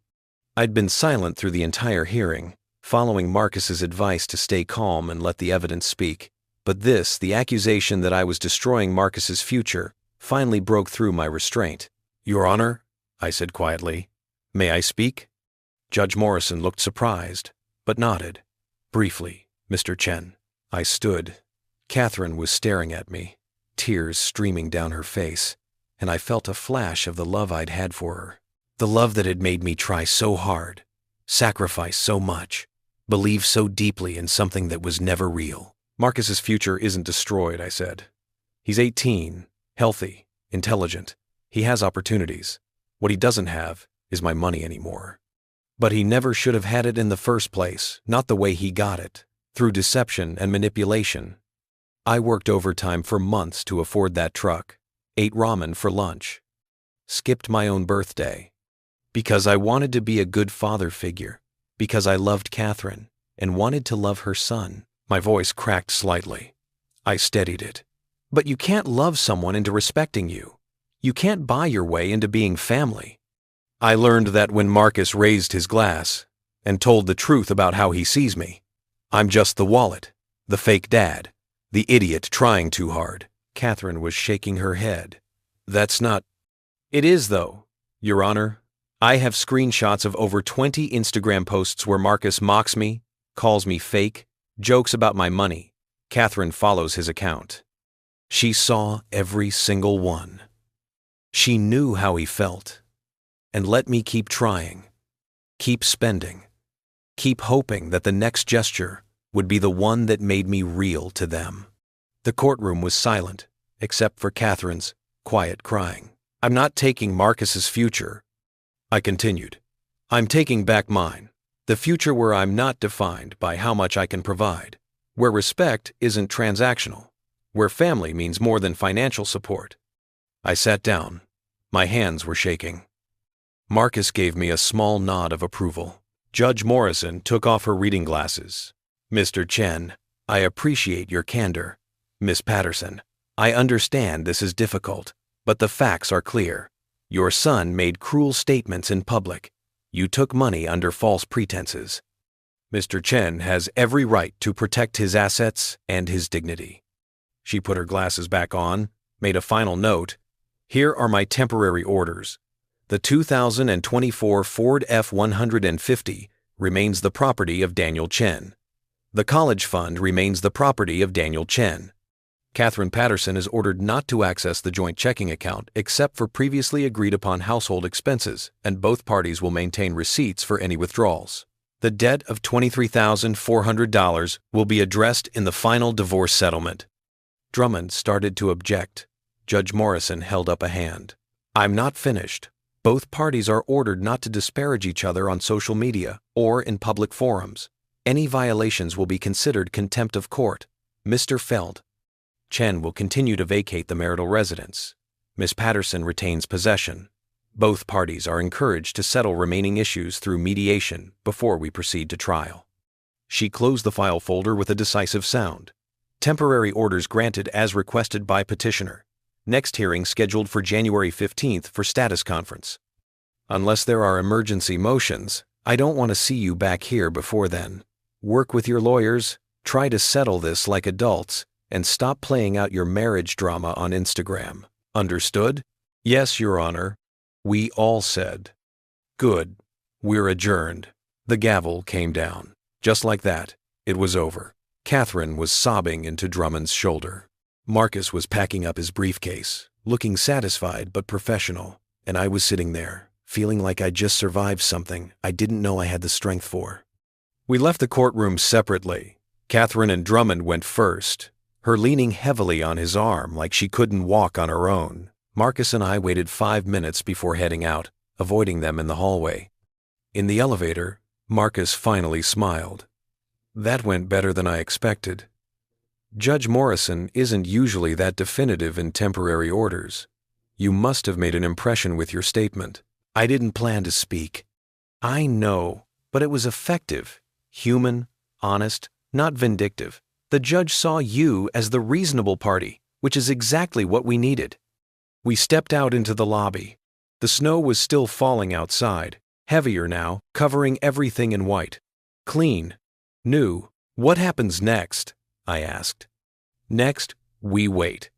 I'd been silent through the entire hearing, following Marcus's advice to stay calm and let the evidence speak. But this, the accusation that I was destroying Marcus's future, finally broke through my restraint. Your Honor, I said quietly, may I speak? Judge Morrison looked surprised, but nodded. Briefly, Mr. Chen. I stood. Catherine was staring at me, tears streaming down her face, and I felt a flash of the love I'd had for her. The love that had made me try so hard, sacrifice so much, believe so deeply in something that was never real. Marcus's future isn't destroyed, I said. He's 18, healthy, intelligent. He has opportunities. What he doesn't have is my money anymore. But he never should have had it in the first place, not the way he got it, through deception and manipulation. I worked overtime for months to afford that truck, ate ramen for lunch, skipped my own birthday, because I wanted to be a good father figure, because I loved Catherine and wanted to love her son. My voice cracked slightly. I steadied it. But you can't love someone into respecting you. You can't buy your way into being family. I learned that when Marcus raised his glass and told the truth about how he sees me. I'm just the wallet, the fake dad, the idiot trying too hard. Catherine was shaking her head. That's not... It is, though, Your Honor. I have screenshots of over 20 Instagram posts where Marcus mocks me, calls me fake, jokes about my money. Catherine follows his account. She saw every single one. She knew how he felt. And let me keep trying, keep spending, keep hoping that the next gesture would be the one that made me real to them. The courtroom was silent, except for Catherine's quiet crying. I'm not taking Marcus's future, I continued. I'm taking back mine, the future where I'm not defined by how much I can provide, where respect isn't transactional, where family means more than financial support. I sat down. My hands were shaking. Marcus gave me a small nod of approval. Judge Morrison took off her reading glasses. Mr. Chen, I appreciate your candor. Miss Patterson, I understand this is difficult, but the facts are clear. Your son made cruel statements in public. You took money under false pretenses. Mr. Chen has every right to protect his assets and his dignity. She put her glasses back on, made a final note. Here are my temporary orders. The 2024 Ford F-150 remains the property of Daniel Chen. The college fund remains the property of Daniel Chen. Catherine Patterson is ordered not to access the joint checking account except for previously agreed upon household expenses, and both parties will maintain receipts for any withdrawals. The debt of $23,400 will be addressed in the final divorce settlement. Drummond started to object. Judge Morrison held up a hand. I'm not finished. Both parties are ordered not to disparage each other on social media or in public forums. Any violations will be considered contempt of court. Mr. Feld. Chen will continue to vacate the marital residence. Miss Patterson retains possession. Both parties are encouraged to settle remaining issues through mediation before we proceed to trial. She closed the file folder with a decisive sound. Temporary orders granted as requested by petitioner. Next hearing scheduled for January 15th for status conference. Unless there are emergency motions, I don't want to see you back here before then. Work with your lawyers, try to settle this like adults, and stop playing out your marriage drama on Instagram. Understood? Yes, Your Honor. We all said. Good. We're adjourned. The gavel came down. Just like that, it was over. Catherine was sobbing into Drummond's shoulder. Marcus was packing up his briefcase, looking satisfied but professional, and I was sitting there, feeling like I'd just survived something I didn't know I had the strength for. We left the courtroom separately. Catherine and Drummond went first, her leaning heavily on his arm like she couldn't walk on her own. Marcus and I waited 5 minutes before heading out, avoiding them in the hallway. In the elevator, Marcus finally smiled. That went better than I expected. Judge Morrison isn't usually that definitive in temporary orders. You must have made an impression with your statement. I didn't plan to speak. I know, but it was effective, human, honest, not vindictive. The judge saw you as the reasonable party, which is exactly what we needed. We stepped out into the lobby. The snow was still falling outside, heavier now, covering everything in white. Clean. New. What happens next? I asked. Next, we wait.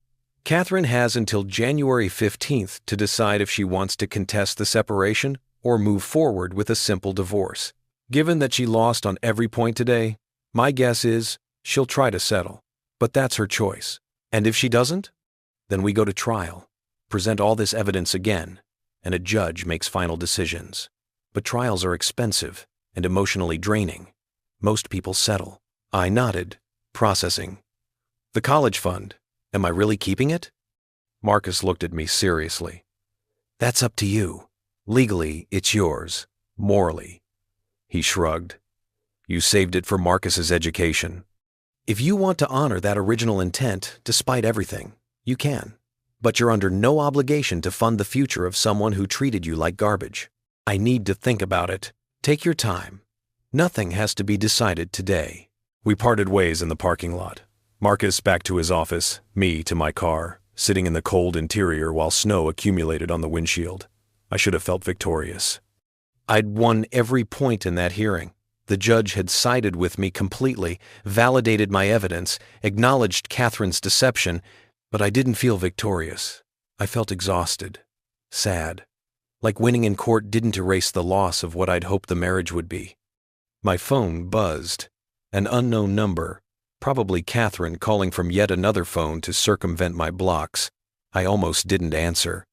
Catherine has until January 15th to decide if she wants to contest the separation or move forward with a simple divorce. Given that she lost on every point today, my guess is she'll try to settle, but that's her choice. And if she doesn't, then we go to trial, present all this evidence again, and a judge makes final decisions. But trials are expensive and emotionally draining. Most people settle. I nodded, processing. The college fund, am I really keeping it? Marcus looked at me seriously. That's up to you. Legally, it's yours. Morally. He shrugged. You saved it for Marcus's education. If you want to honor that original intent, despite everything, you can. But you're under no obligation to fund the future of someone who treated you like garbage. I need to think about it. Take your time. Nothing has to be decided today. We parted ways in the parking lot. Marcus back to his office, me to my car, sitting in the cold interior while snow accumulated on the windshield. I should have felt victorious. I'd won every point in that hearing. The judge had sided with me completely, validated my evidence, acknowledged Catherine's deception, but I didn't feel victorious. I felt exhausted, sad, like winning in court didn't erase the loss of what I'd hoped the marriage would be. My phone buzzed. An unknown number, probably Catherine calling from yet another phone to circumvent my blocks. I almost didn't answer.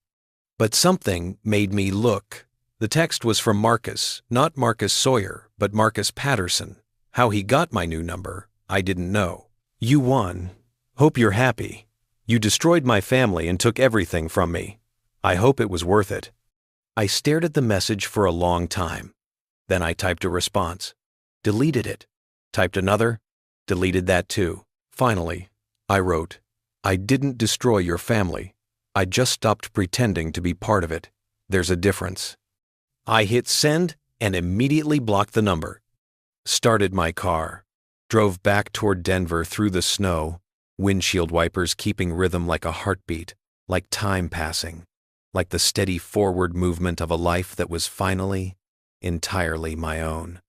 But something made me look. The text was from Marcus, not Marcus Sawyer, but Marcus Patterson. How he got my new number, I didn't know. You won. Hope you're happy. You destroyed my family and took everything from me. I hope it was worth it. I stared at the message for a long time. Then I typed a response. Deleted it. Typed another. Deleted that too. Finally, I wrote, I didn't destroy your family. I just stopped pretending to be part of it. There's a difference. I hit send and immediately blocked the number. Started my car. drove back toward Denver through the snow, windshield wipers keeping rhythm like a heartbeat, like time passing, like the steady forward movement of a life that was finally, entirely my own.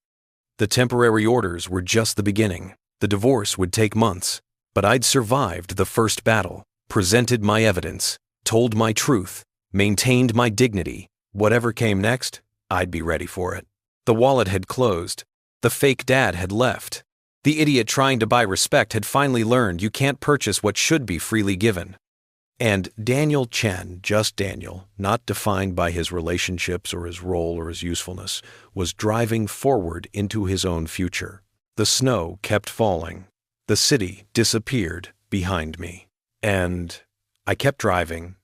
The temporary orders were just the beginning. The divorce would take months, but I'd survived the first battle, presented my evidence, told my truth, maintained my dignity. Whatever came next, I'd be ready for it. The wallet had closed. The fake dad had left. The idiot trying to buy respect had finally learned you can't purchase what should be freely given. And Daniel Chen, just Daniel, not defined by his relationships or his role or his usefulness, was driving forward into his own future. The snow kept falling. The city disappeared behind me. And I kept driving.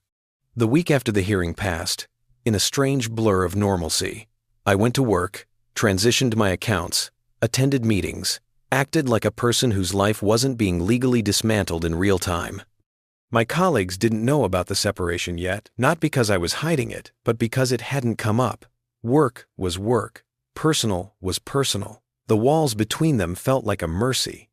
The week after the hearing passed, in a strange blur of normalcy, I went to work, transitioned my accounts, attended meetings, acted like a person whose life wasn't being legally dismantled in real time. My colleagues didn't know about the separation yet, not because I was hiding it, but because it hadn't come up. Work was work. Personal was personal. The walls between them felt like a mercy.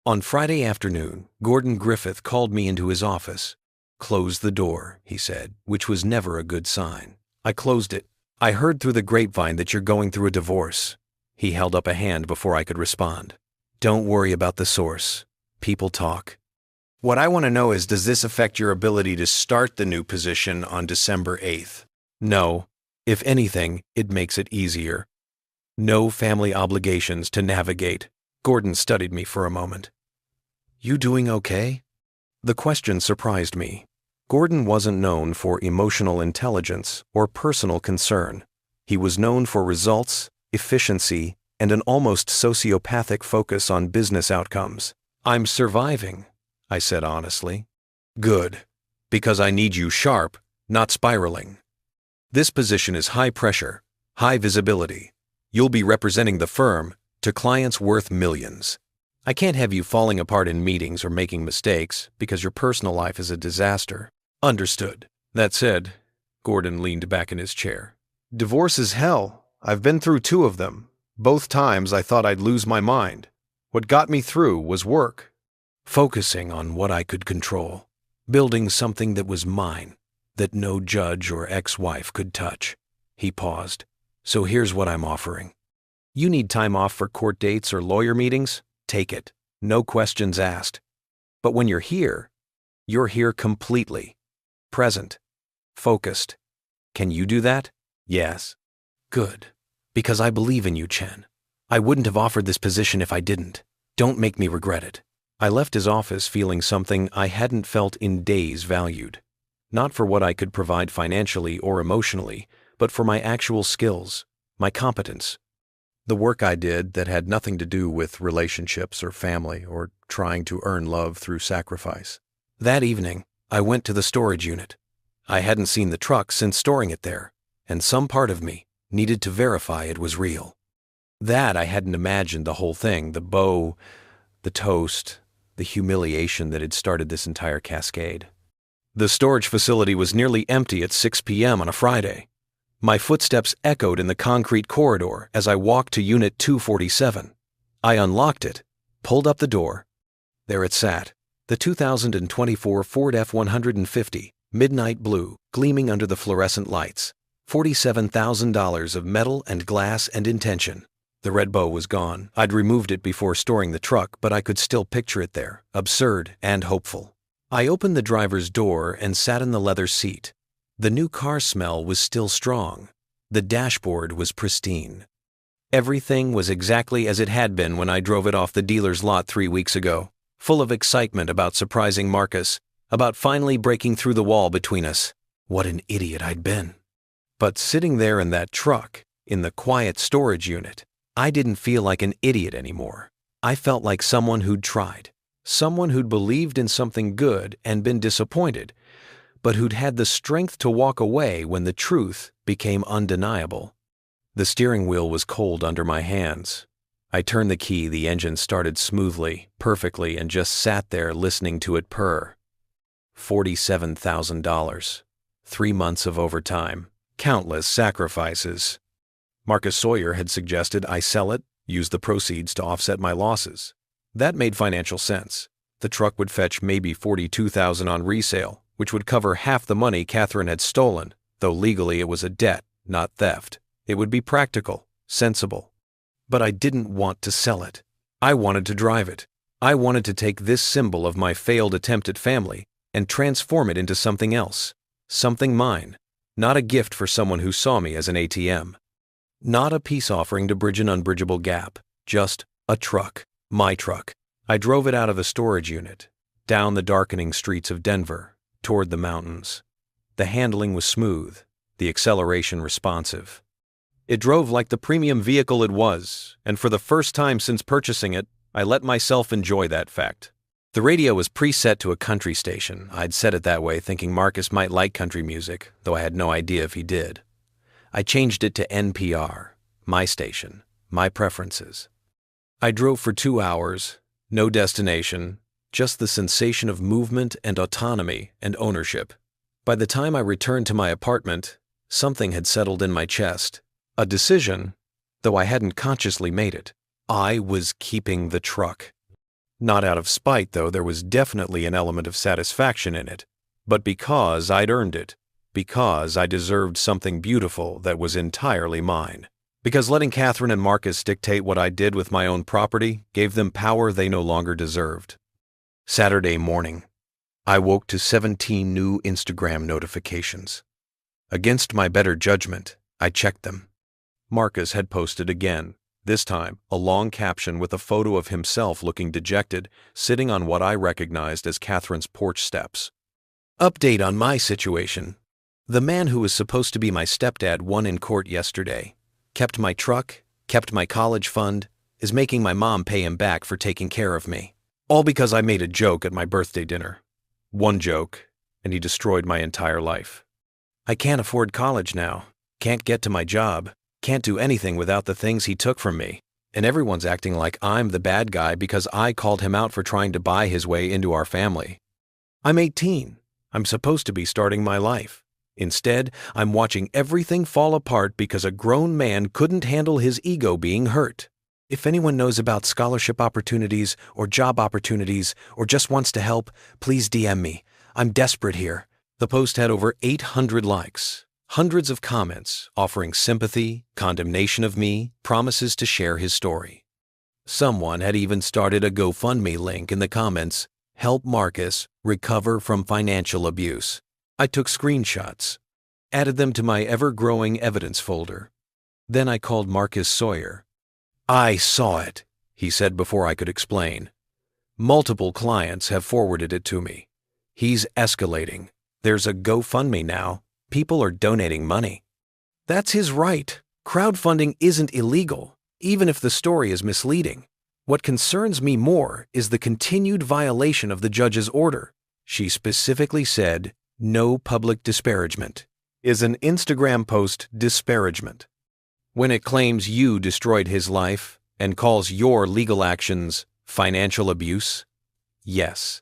On Friday afternoon, Gordon Griffith called me into his office. "Close the door," he said, which was never a good sign. I closed it. "I heard through the grapevine that you're going through a divorce." He held up a hand before I could respond. "Don't worry about the source. People talk. What I want to know is, does this affect your ability to start the new position on December 8th? No. If anything, it makes it easier. No family obligations to navigate." Gordon studied me for a moment. "You doing okay?" The question surprised me. Gordon wasn't known for emotional intelligence or personal concern. He was known for results, efficiency, and an almost sociopathic focus on business outcomes. "I'm surviving," I said honestly. "Good, because I need you sharp, not spiraling. This position is high pressure, high visibility. You'll be representing the firm to clients worth millions. I can't have you falling apart in meetings or making mistakes because your personal life is a disaster." "Understood." That said, Gordon leaned back in his chair. "Divorce is hell. I've been through 2 of them. Both times I thought I'd lose my mind. What got me through was work. Focusing on what I could control. Building something that was mine, that no judge or ex-wife could touch." He paused. "So here's what I'm offering. You need time off for court dates or lawyer meetings? Take it. No questions asked. But when you're here completely. Present. Focused. Can you do that?" "Yes." "Good. Because I believe in you, Chen. I wouldn't have offered this position if I didn't. Don't make me regret it." I left his office feeling something I hadn't felt in days valued. Not for what I could provide financially or emotionally, but for my actual skills, my competence. The work I did that had nothing to do with relationships or family or trying to earn love through sacrifice. That evening, I went to the storage unit. I hadn't seen the truck since storing it there, and some part of me needed to verify it was real. That I hadn't imagined the whole thing, the bow, the toast, the humiliation that had started this entire cascade. The storage facility was nearly empty at 6 p.m. on a Friday. My footsteps echoed in the concrete corridor as I walked to Unit 247. I unlocked it, pulled up the door. There it sat, the 2024 Ford F-150, midnight blue, gleaming under the fluorescent lights. $47,000 of metal and glass and intention. The red bow was gone. I'd removed it before storing the truck, but I could still picture it there, absurd and hopeful. I opened the driver's door and sat in the leather seat. The new car smell was still strong. The dashboard was pristine. Everything was exactly as it had been when I drove it off the dealer's lot 3 weeks ago, full of excitement about surprising Marcus, about finally breaking through the wall between us. What an idiot I'd been. But sitting there in that truck, in the quiet storage unit, I didn't feel like an idiot anymore. I felt like someone who'd tried, someone who'd believed in something good and been disappointed, but who'd had the strength to walk away when the truth became undeniable. The steering wheel was cold under my hands. I turned the key, the engine started smoothly, perfectly, and just sat there listening to it purr. $47,000. 3 months of overtime. Countless sacrifices. Marcus Sawyer had suggested I sell it, use the proceeds to offset my losses. That made financial sense. The truck would fetch maybe $42,000 on resale, which would cover half the money Catherine had stolen, though legally it was a debt, not theft. It would be practical, sensible. But I didn't want to sell it. I wanted to drive it. I wanted to take this symbol of my failed attempt at family and transform it into something else, something mine, not a gift for someone who saw me as an ATM. Not a peace offering to bridge an unbridgeable gap, just a truck, my truck. I drove it out of the storage unit, down the darkening streets of Denver, toward the mountains. The handling was smooth, the acceleration responsive. It drove like the premium vehicle it was, and for the first time since purchasing it, I let myself enjoy that fact. The radio was preset to a country station. I'd set it that way thinking Marcus might like country music, though I had no idea if he did. I changed it to NPR, my station, my preferences. I drove for 2 hours, no destination, just the sensation of movement and autonomy and ownership. By the time I returned to my apartment, something had settled in my chest. A decision, though I hadn't consciously made it. I was keeping the truck. Not out of spite, though, there was definitely an element of satisfaction in it, but because I'd earned it, because I deserved something beautiful that was entirely mine. Because letting Catherine and Marcus dictate what I did with my own property gave them power they no longer deserved. Saturday morning, I woke to 17 new Instagram notifications. Against my better judgment, I checked them. Marcus had posted again, this time a long caption with a photo of himself looking dejected, sitting on what I recognized as Catherine's porch steps. Update on my situation. The man who was supposed to be my stepdad won in court yesterday. Kept my truck, kept my college fund, is making my mom pay him back for taking care of me. All because I made a joke at my birthday dinner. One joke, and he destroyed my entire life. I can't afford college now, can't get to my job, can't do anything without the things he took from me, and everyone's acting like I'm the bad guy because I called him out for trying to buy his way into our family. I'm 18. I'm supposed to be starting my life. Instead, I'm watching everything fall apart because a grown man couldn't handle his ego being hurt. If anyone knows about scholarship opportunities or job opportunities or just wants to help, please DM me. I'm desperate here. The post had over 800 likes, hundreds of comments offering sympathy, condemnation of me, promises to share his story. Someone had even started a GoFundMe link in the comments, "Help Marcus recover from financial abuse." I took screenshots, added them to my ever-growing evidence folder. Then I called Marcus Sawyer. "I saw it," he said before I could explain. "Multiple clients have forwarded it to me. He's escalating. There's a GoFundMe now. People are donating money." That's his right. Crowdfunding isn't illegal, even if the story is misleading. What concerns me more is the continued violation of the judge's order. She specifically said, "No public disparagement." Is an Instagram post disparagement? When it claims you destroyed his life and calls your legal actions financial abuse? Yes,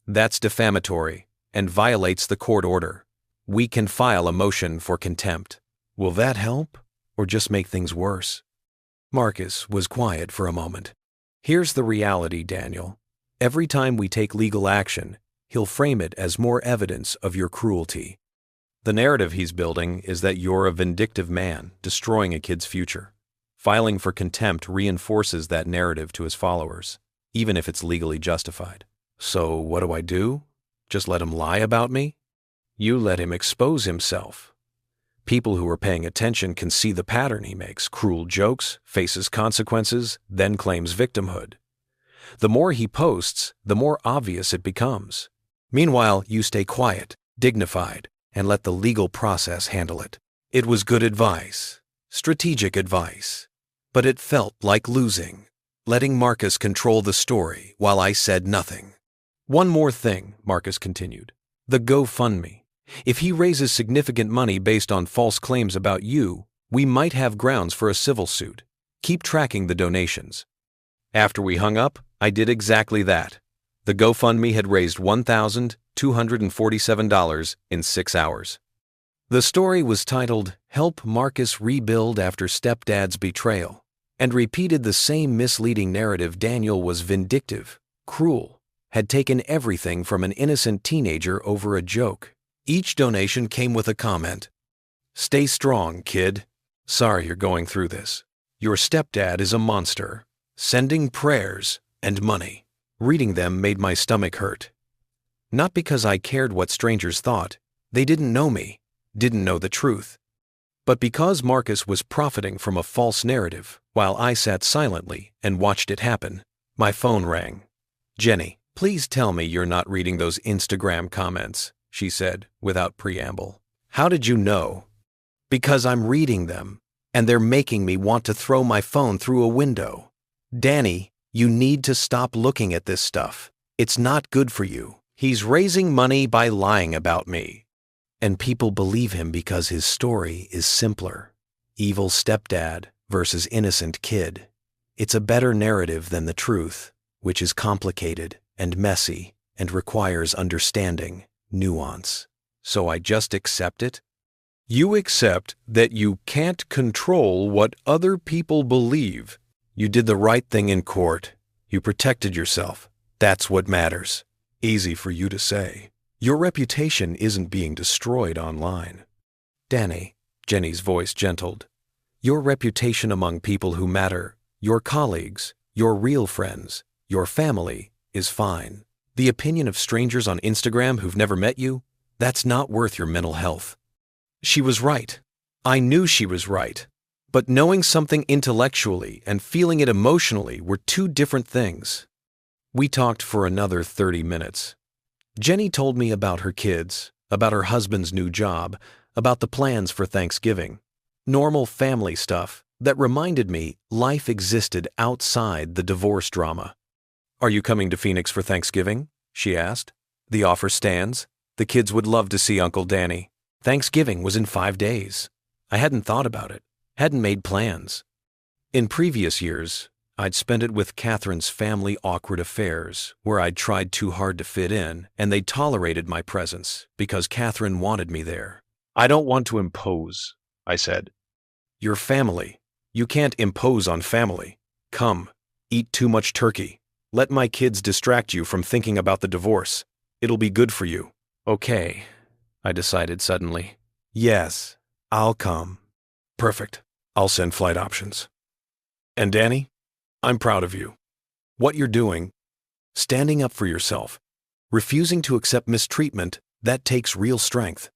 that's defamatory and violates the court order. We can file a motion for contempt. Will that help or just make things worse? Marcus was quiet for a moment. Here's the reality, Daniel. Every time we take legal action, he'll frame it as more evidence of your cruelty. The narrative he's building is that you're a vindictive man destroying a kid's future. Filing for contempt reinforces that narrative to his followers, even if it's legally justified. So what do I do? Just let him lie about me? You let him expose himself. People who are paying attention can see the pattern he makes: cruel jokes, faces consequences, then claims victimhood. The more he posts, the more obvious it becomes. Meanwhile, you stay quiet, dignified, and let the legal process handle it. It was good advice, strategic advice, but it felt like losing, letting Marcus control the story while I said nothing. One more thing, Marcus continued. The GoFundMe. If he raises significant money based on false claims about you, we might have grounds for a civil suit. Keep tracking the donations. After we hung up, I did exactly that. The GoFundMe had raised $1,247 in 6 hours. The story was titled, "Help Marcus Rebuild After Stepdad's Betrayal." and repeated the same misleading narrative. Daniel was vindictive, cruel, had taken everything from an innocent teenager over a joke. Each donation came with a comment. "Stay strong, kid. Sorry you're going through this. Your stepdad is a monster. Sending prayers and money." Reading them made my stomach hurt. Not because I cared what strangers thought. They didn't know me, didn't know the truth. But because Marcus was profiting from a false narrative while I sat silently and watched it happen. My phone rang. "Jenny, please tell me you're not reading those Instagram comments," she said without preamble. "How did you know?" "Because I'm reading them, and they're making me want to throw my phone through a window. Danny, you need to stop looking at this stuff. It's not good for you. He's raising money by lying about me." And people believe him because his story is simpler. Evil stepdad versus innocent kid. It's a better narrative than the truth, which is complicated and messy and requires understanding, nuance. So I just accept it? You accept that you can't control what other people believe. You did the right thing in court. You protected yourself. That's what matters. Easy for you to say. Your reputation isn't being destroyed online. Danny, Jenny's voice gentled. Your reputation among people who matter, your colleagues, your real friends, your family, is fine. The opinion of strangers on Instagram who've never met you, that's not worth your mental health. She was right. I knew she was right. But knowing something intellectually and feeling it emotionally were two different things. We talked for another 30 minutes. Jenny told me about her kids, about her husband's new job, about the plans for Thanksgiving. Normal family stuff that reminded me life existed outside the divorce drama. "Are you coming to Phoenix for Thanksgiving?" she asked. "The offer stands. The kids would love to see Uncle Danny. Thanksgiving was in 5 days. I hadn't thought about it, hadn't made plans. In previous years, I'd spent it with Catherine's family awkward affairs, where I'd tried too hard to fit in, and they tolerated my presence because Catherine wanted me there. "I don't want to impose," I said. "You're family. You can't impose on family. Come, eat too much turkey. Let my kids distract you from thinking about the divorce. It'll be good for you." "Okay," I decided suddenly. "Yes, I'll come." "Perfect. I'll send flight options." "And Danny, I'm proud of you. What you're doing, standing up for yourself, refusing to accept mistreatment, that takes real strength."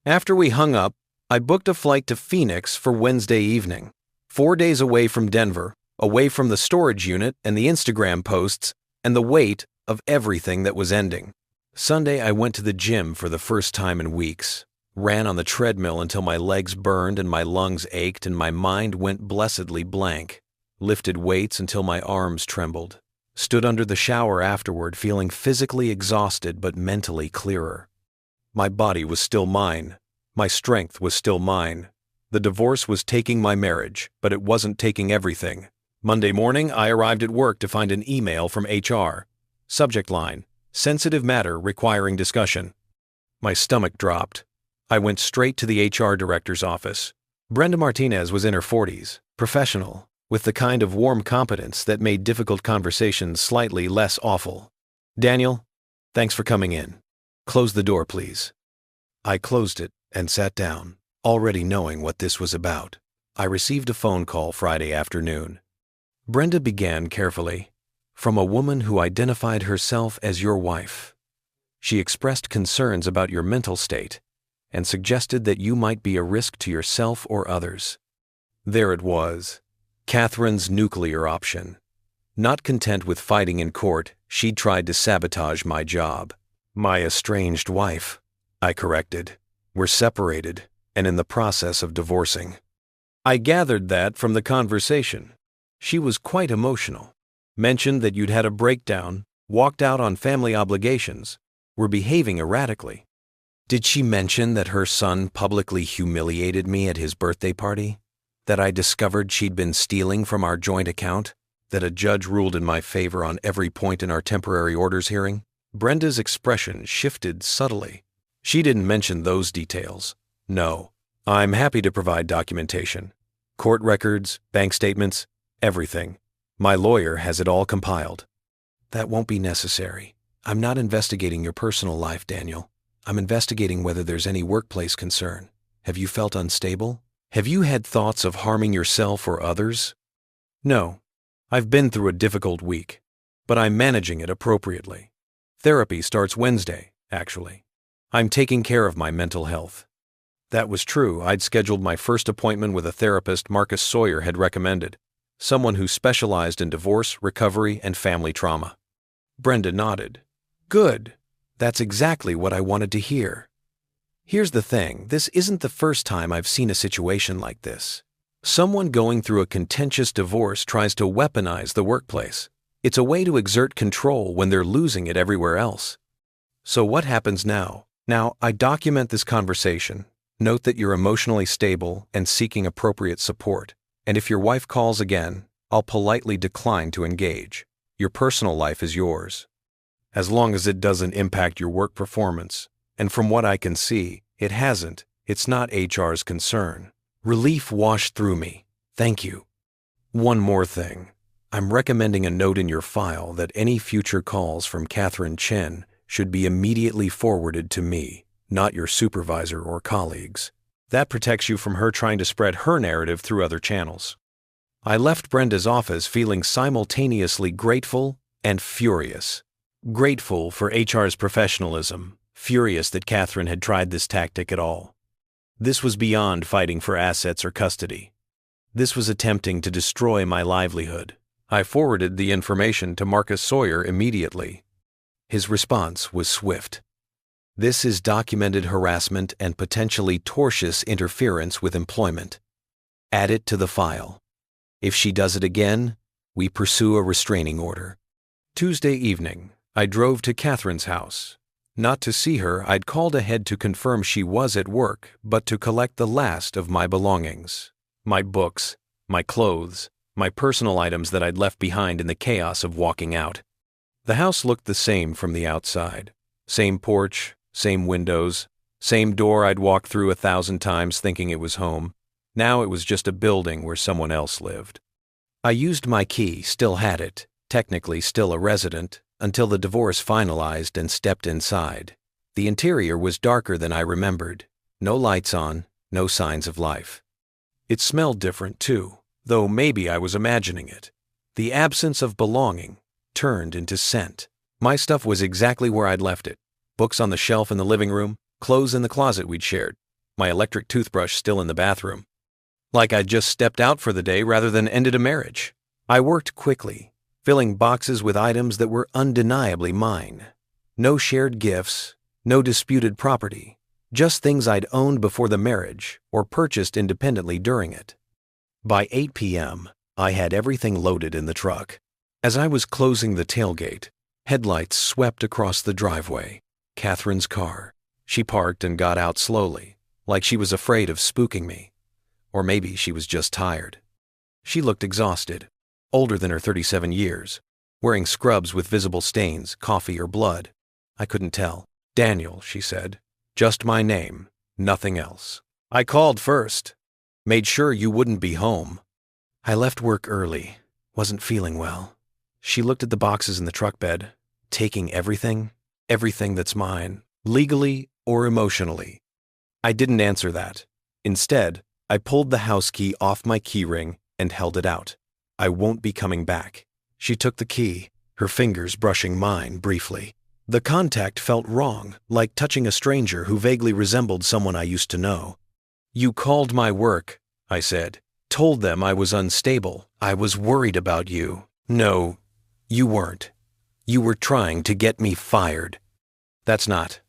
After we hung up, I booked a flight to Phoenix for Wednesday evening, 4 days away from Denver, away from the storage unit and the Instagram posts and the weight of everything that was ending. Sunday, I went to the gym for the first time in weeks, ran on the treadmill until my legs burned and my lungs ached and my mind went blessedly blank. Lifted weights until my arms trembled. Stood under the shower afterward feeling physically exhausted but mentally clearer. My body was still mine. My strength was still mine. The divorce was taking my marriage, but it wasn't taking everything. Monday morning, I arrived at work to find an email from HR. Subject line, "Sensitive matter requiring discussion." My stomach dropped. I went straight to the HR director's office. Brenda Martinez was in her 40s, professional, with the kind of warm competence that made difficult conversations slightly less awful. "Daniel, thanks for coming in. Close the door, please." I closed it and sat down, already knowing what this was about. I received a phone call Friday afternoon. Brenda began carefully, "From a woman who identified herself as your wife. She expressed concerns about your mental state and suggested that you might be a risk to yourself or others." There it was. Catherine's nuclear option. Not content with fighting in court, she tried to sabotage my job. "My estranged wife," I corrected. "We're separated and in the process of divorcing." I gathered that from the conversation. She was quite emotional. Mentioned that you'd had a breakdown, walked out on family obligations, were behaving erratically. Did she mention that her son publicly humiliated me at his birthday party? That I discovered she'd been stealing from our joint account? That a judge ruled in my favor on every point in our temporary orders hearing? Brenda's expression shifted subtly. She didn't mention those details. "No. I'm happy to provide documentation. Court records, bank statements, Everything. My lawyer has it all compiled. That won't be necessary. I'm not investigating your personal life, Daniel. I'm investigating whether there's any workplace concern. Have you felt unstable? Have you had thoughts of harming yourself or others? No. I've been through a difficult week, but I'm managing it appropriately. Therapy starts Wednesday, actually. I'm taking care of my mental health. That was true. I'd scheduled my first appointment with a therapist Marcus Sawyer had recommended, someone who specialized in divorce, recovery, and family trauma. Brenda nodded. Good. That's exactly what I wanted to hear. Here's the thing, this isn't the first time I've seen a situation like this. Someone going through a contentious divorce tries to weaponize the workplace. It's a way to exert control when they're losing it everywhere else. So what happens now? Now, I document this conversation. Note that you're emotionally stable and seeking appropriate support. And if your wife calls again, I'll politely decline to engage. Your personal life is yours. As long as it doesn't impact your work performance. And from what I can see, it hasn't. It's not HR's concern. Relief washed through me. Thank you. One more thing. I'm recommending a note in your file that any future calls from Catherine Chen should be immediately forwarded to me, not your supervisor or colleagues. That protects you from her trying to spread her narrative through other channels. I left Brenda's office feeling simultaneously grateful and furious. Grateful for HR's professionalism, furious that Catherine had tried this tactic at all. This was beyond fighting for assets or custody. This was attempting to destroy my livelihood. I forwarded the information to Marcus Sawyer immediately. His response was swift. This is documented harassment and potentially tortious interference with employment. Add it to the file. If she does it again, we pursue a restraining order. Tuesday evening, I drove to Catherine's house. Not to see her, I'd called ahead to confirm she was at work, but to collect the last of my belongings. My books, my clothes, my personal items that I'd left behind in the chaos of walking out. The house looked the same from the outside. Same porch, same windows, same door I'd walked through 1,000 times thinking it was home. Now it was just a building where someone else lived. I used my key, still had it, technically still a resident, until the divorce finalized and stepped inside. The interior was darker than I remembered. No lights on, no signs of life. It smelled different too, though maybe I was imagining it. The absence of belonging turned into scent. My stuff was exactly where I'd left it. Books on the shelf in the living room, clothes in the closet we'd shared, my electric toothbrush still in the bathroom. Like I'd just stepped out for the day rather than ended a marriage. I worked quickly, filling boxes with items that were undeniably mine. No shared gifts, no disputed property, just things I'd owned before the marriage or purchased independently during it. By 8 p.m., I had everything loaded in the truck. As I was closing the tailgate, headlights swept across the driveway. Catherine's car. She parked and got out slowly, like she was afraid of spooking me. Or maybe she was just tired. She looked exhausted, older than her 37 years, wearing scrubs with visible stains, coffee or blood. I couldn't tell. Daniel, she said. Just my name, nothing else. I called first. Made sure you wouldn't be home. I left work early. Wasn't feeling well. She looked at the boxes in the truck bed, taking everything that's mine, legally or emotionally. I didn't answer that. Instead, I pulled the house key off my keyring and held it out. I won't be coming back. She took the key, her fingers brushing mine briefly. The contact felt wrong, like touching a stranger who vaguely resembled someone I used to know. You called my work, I said. Told them I was unstable. I was worried about you. No, you weren't. You were trying to get me fired. That's not.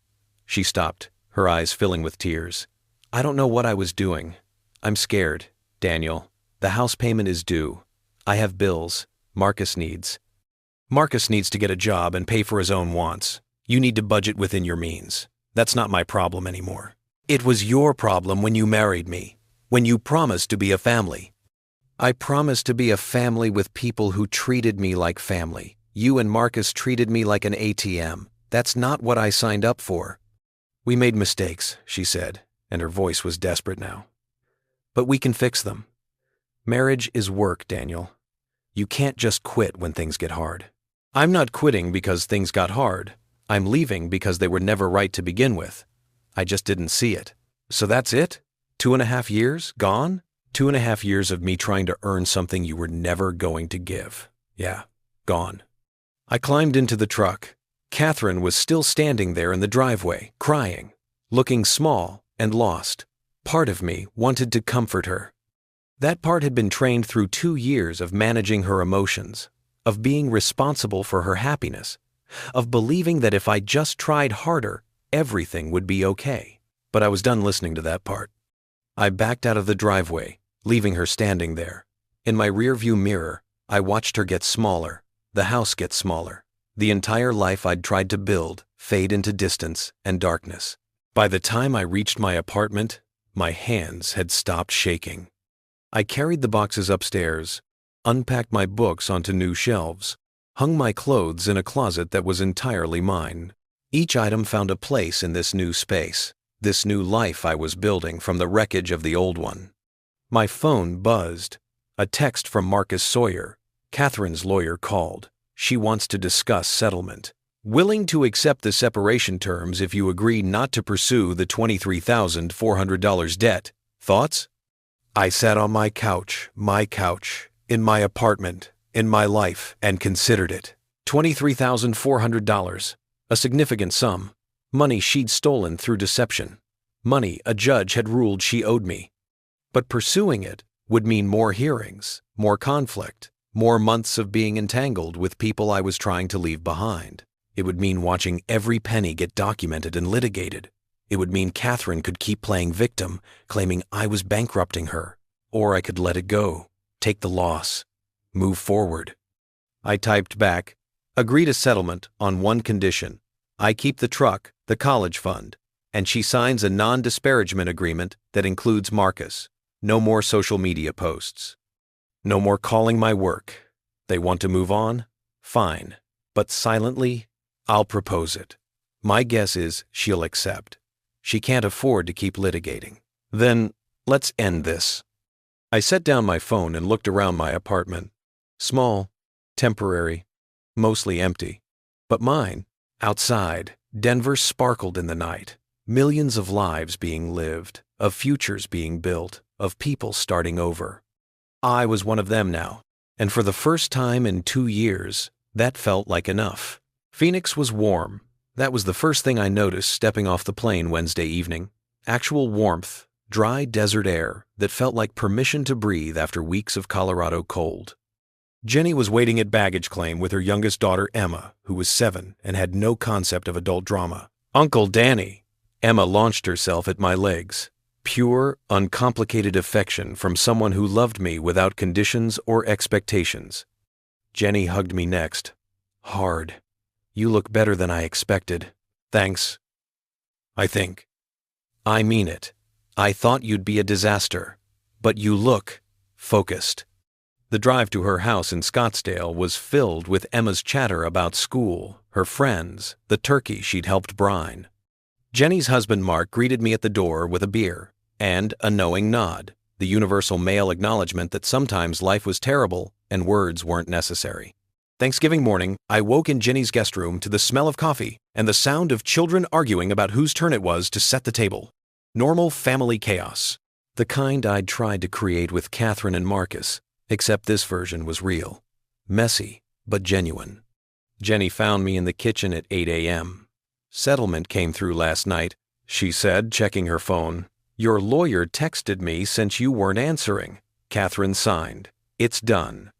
She stopped, her eyes filling with tears. I don't know what I was doing. I'm scared, Daniel. The house payment is due. I have bills. Marcus needs to get a job and pay for his own wants. You need to budget within your means. That's not my problem anymore. It was your problem when you married me, when you promised to be a family. I promised to be a family with people who treated me like family. You and Marcus treated me like an ATM. That's not what I signed up for. We made mistakes, she said, and her voice was desperate now. But we can fix them. Marriage is work, Daniel. You can't just quit when things get hard. I'm not quitting because things got hard. I'm leaving because they were never right to begin with. I just didn't see it. So that's it? 2.5 years? Gone? 2.5 years of me trying to earn something you were never going to give. Yeah, gone. I climbed into the truck. Catherine was still standing there in the driveway, crying, looking small and lost. Part of me wanted to comfort her. That part had been trained through 2 years of managing her emotions, of being responsible for her happiness, of believing that if I just tried harder, everything would be okay. But I was done listening to that part. I backed out of the driveway, leaving her standing there. In my rearview mirror, I watched her get smaller, the house get smaller, the entire life I'd tried to build fade into distance and darkness. By the time I reached my apartment, my hands had stopped shaking. I carried the boxes upstairs, unpacked my books onto new shelves, hung my clothes in a closet that was entirely mine. Each item found a place in this new space, this new life I was building from the wreckage of the old one. My phone buzzed. A text from Marcus Sawyer. Catherine's lawyer called. She wants to discuss settlement. Willing to accept the separation terms if you agree not to pursue the $23,400 debt. Thoughts? I sat on my couch, in my apartment, in my life, and considered it. $23,400, a significant sum. Money she'd stolen through deception. Money a judge had ruled she owed me. But pursuing it would mean more hearings, more conflict, more months of being entangled with people I was trying to leave behind. It would mean watching every penny get documented and litigated. It would mean Catherine could keep playing victim, claiming I was bankrupting her. Or I could let it go, take the loss, move forward. I typed back, agree to settlement on one condition. I keep the truck, the college fund, and she signs a non-disparagement agreement that includes Marcus. No more social media posts. No more calling my work. They want to move on? Fine. But silently, I'll propose it. My guess is she'll accept. She can't afford to keep litigating. Then, let's end this. I set down my phone and looked around my apartment. Small, temporary, mostly empty. But mine, outside, Denver sparkled in the night. Millions of lives being lived, of futures being built, of people starting over. I was one of them now, and for the first time in 2 years, that felt like enough. Phoenix was warm. That was the first thing I noticed stepping off the plane Wednesday evening. Actual warmth, dry desert air that felt like permission to breathe after weeks of Colorado cold. Jenny was waiting at baggage claim with her youngest daughter Emma, who was 7 and had no concept of adult drama. Uncle Danny. Emma launched herself at my legs. Pure, uncomplicated affection from someone who loved me without conditions or expectations. Jenny hugged me next. Hard. You look better than I expected. Thanks. I think. I mean it. I thought you'd be a disaster. But you look focused. The drive to her house in Scottsdale was filled with Emma's chatter about school, her friends, the turkey she'd helped brine. Jenny's husband Mark greeted me at the door with a beer and a knowing nod, the universal male acknowledgement that sometimes life was terrible and words weren't necessary. Thanksgiving morning, I woke in Jenny's guest room to the smell of coffee and the sound of children arguing about whose turn it was to set the table. Normal family chaos. The kind I'd tried to create with Catherine and Marcus, except this version was real. Messy, but genuine. Jenny found me in the kitchen at 8 a.m. Settlement came through last night, she said, checking her phone. Your lawyer texted me since you weren't answering. Catherine signed. It's done.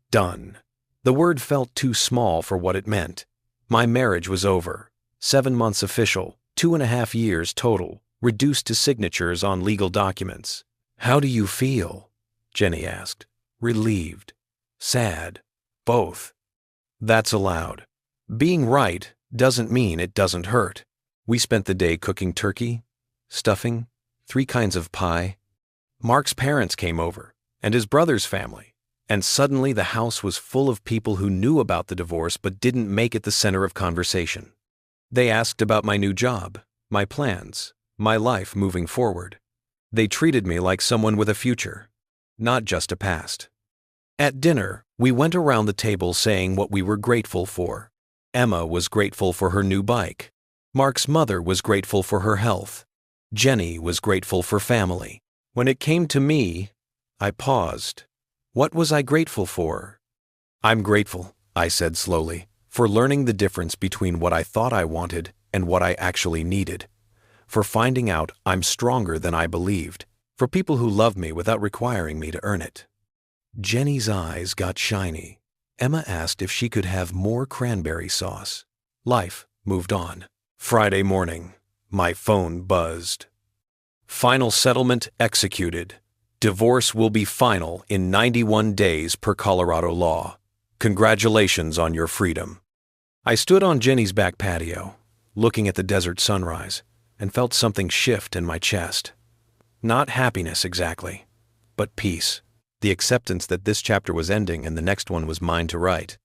Done. The word felt too small for what it meant. My marriage was over. 7 months official, 2.5 years total, reduced to signatures on legal documents. How do you feel? Jenny asked. Relieved. Sad. Both. That's allowed. Being right doesn't mean it doesn't hurt. We spent the day cooking turkey, stuffing, 3 kinds of pie. Mark's parents came over, and his brother's family, and suddenly the house was full of people who knew about the divorce but didn't make it the center of conversation. They asked about my new job, my plans, my life moving forward. They treated me like someone with a future, not just a past. At dinner, We went around the table saying what we were grateful for. Emma was grateful for her new bike. Mark's mother was grateful for her health. Jenny was grateful for family. When it came to me, I paused. What was I grateful for? I'm grateful, I said slowly, for learning the difference between what I thought I wanted and what I actually needed. For finding out I'm stronger than I believed. For people who love me without requiring me to earn it. Jenny's eyes got shiny. Emma asked if she could have more cranberry sauce. Life moved on. Friday morning, my phone buzzed. Final settlement executed. Divorce will be final in 91 days per Colorado law. Congratulations on your freedom. I stood on Jenny's back patio, looking at the desert sunrise, and felt something shift in my chest. Not happiness exactly, but peace. The acceptance that this chapter was ending and the next one was mine to write.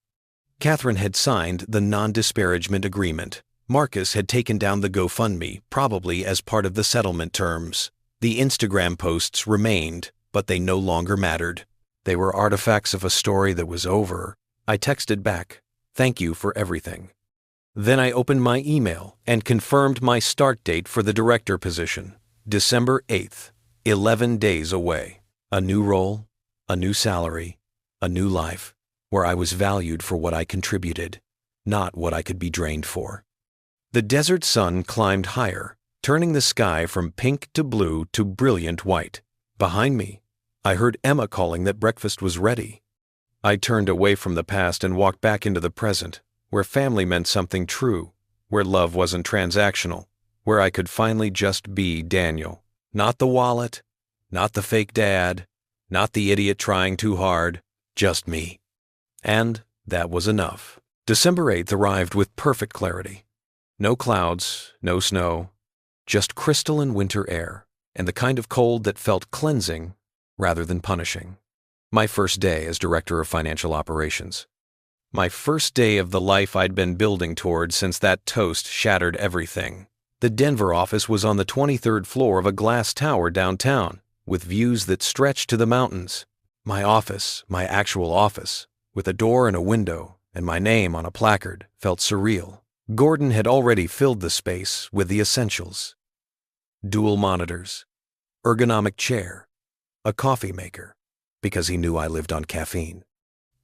Catherine had signed the non-disparagement agreement. Marcus had taken down the GoFundMe, probably as part of the settlement terms. The Instagram posts remained, but they no longer mattered. They were artifacts of a story that was over. I texted back, "Thank you for everything." Then I opened my email and confirmed my start date for the director position, December 8th, 11 days away. A new role, a new salary, a new life, where I was valued for what I contributed, not what I could be drained for. The desert sun climbed higher, turning the sky from pink to blue to brilliant white. Behind me, I heard Emma calling that breakfast was ready. I turned away from the past and walked back into the present, where family meant something true, where love wasn't transactional, where I could finally just be Daniel. Not the wallet, not the fake dad, not the idiot trying too hard, just me. And that was enough. December 8th arrived with perfect clarity. No clouds, no snow, just crystalline winter air, and the kind of cold that felt cleansing rather than punishing. My first day as Director of Financial Operations. My first day of the life I'd been building toward since that toast shattered everything. The Denver office was on the 23rd floor of a glass tower downtown, with views that stretched to the mountains. My office, my actual office, with a door and a window, and my name on a placard, felt surreal. Gordon had already filled the space with the essentials. Dual monitors, ergonomic chair, a coffee maker, because he knew I lived on caffeine.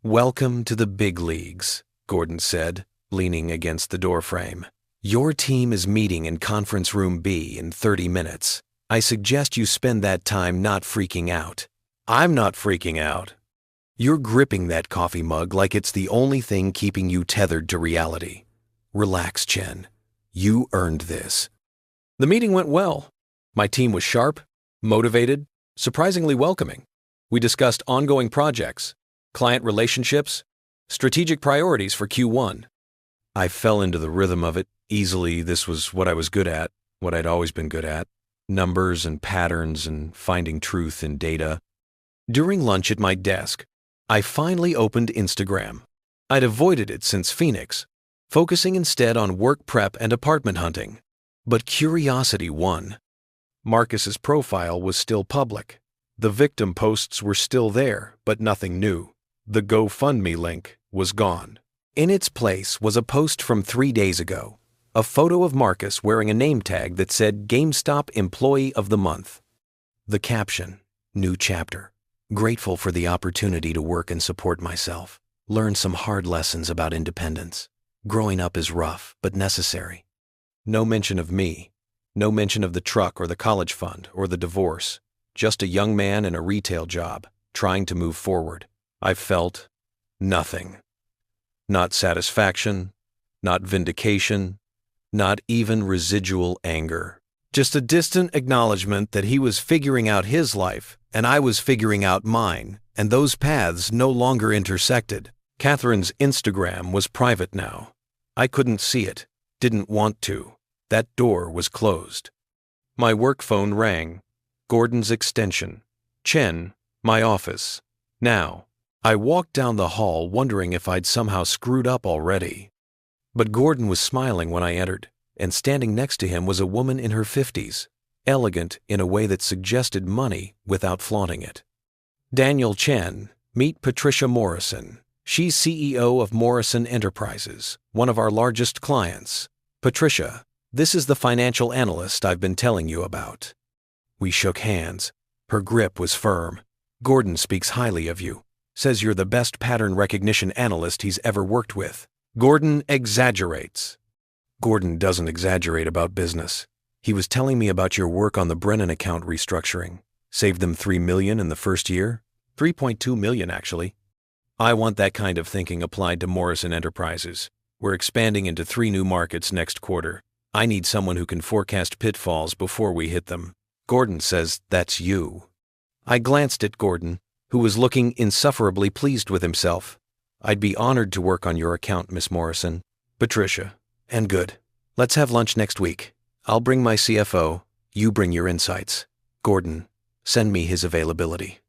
"Welcome to the big leagues," Gordon said, leaning against the doorframe. "Your team is meeting in Conference Room B in 30 minutes. I suggest you spend that time not freaking out." "I'm not freaking out." "You're gripping that coffee mug like it's the only thing keeping you tethered to reality. Relax, Chen. You earned this." The meeting went well. My team was sharp, motivated, surprisingly welcoming. We discussed ongoing projects, client relationships, strategic priorities for Q1. I fell into the rhythm of it easily. This was what I was good at, what I'd always been good at. Numbers and patterns and finding truth in data. During lunch at my desk, I finally opened Instagram. I'd avoided it since Phoenix, focusing instead on work prep and apartment hunting. But curiosity won. Marcus's profile was still public. The victim posts were still there, but nothing new. The GoFundMe link was gone. In its place was a post from 3 days ago. A photo of Marcus wearing a name tag that said GameStop Employee of the Month. The caption, "New chapter. Grateful for the opportunity to work and support myself. Learn some hard lessons about independence. Growing up is rough, but necessary." No mention of me. No mention of the truck or the college fund or the divorce. Just a young man in a retail job, trying to move forward. I felt nothing. Not satisfaction, not vindication, not even residual anger. Just a distant acknowledgement that he was figuring out his life and I was figuring out mine, and those paths no longer intersected. Catherine's Instagram was private now. I couldn't see it, didn't want to. That door was closed. My work phone rang. Gordon's extension. Chen, my office. Now, I walked down the hall wondering if I'd somehow screwed up already. But Gordon was smiling when I entered, and standing next to him was a woman in her 50s, elegant in a way that suggested money without flaunting it. "Daniel Chen, meet Patricia Morrison, She's CEO of Morrison Enterprises, one of our largest clients. Patricia, this is the financial analyst I've been telling you about. We shook hands. Her grip was firm. Gordon speaks highly of you. Says you're the best pattern recognition analyst he's ever worked with. Gordon exaggerates. Gordon doesn't exaggerate about business. He was telling me about your work on the Brennan account restructuring. Saved them $3 million in the first year? $3.2 million, actually. I want that kind of thinking applied to Morrison Enterprises. We're expanding into 3 new markets next quarter. I need someone who can forecast pitfalls before we hit them. Gordon says that's you. I glanced at Gordon, who was looking insufferably pleased with himself. I'd be honored to work on your account, Miss Morrison. Patricia. And good. Let's have lunch next week. I'll bring my CFO. You bring your insights. Gordon, send me his availability.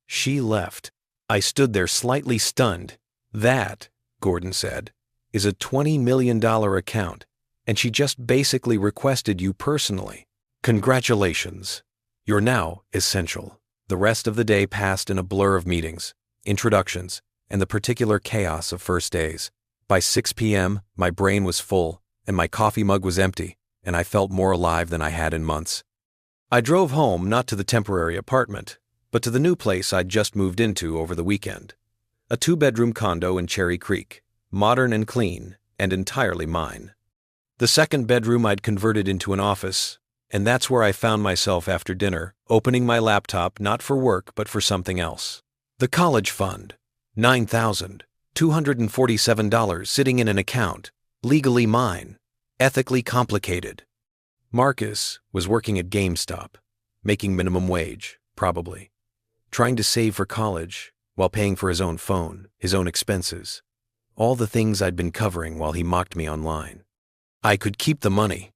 She left. I stood there slightly stunned. That, Gordon said, is a $20 million account, and she just basically requested you personally. Congratulations. You're now essential. The rest of the day passed in a blur of meetings, introductions, and the particular chaos of first days. By 6 p.m., my brain was full, and my coffee mug was empty, and I felt more alive than I had in months. I drove home not to the temporary apartment, but to the new place I'd just moved into over the weekend. A 2-bedroom condo in Cherry Creek, modern and clean, and entirely mine. The second bedroom I'd converted into an office, and that's where I found myself after dinner, opening my laptop not for work but for something else. The college fund, $9,247 sitting in an account, legally mine, ethically complicated. Marcus was working at GameStop, making minimum wage, probably, trying to save for college while paying for his own phone, his own expenses, all the things I'd been covering while he mocked me online. I could keep the money.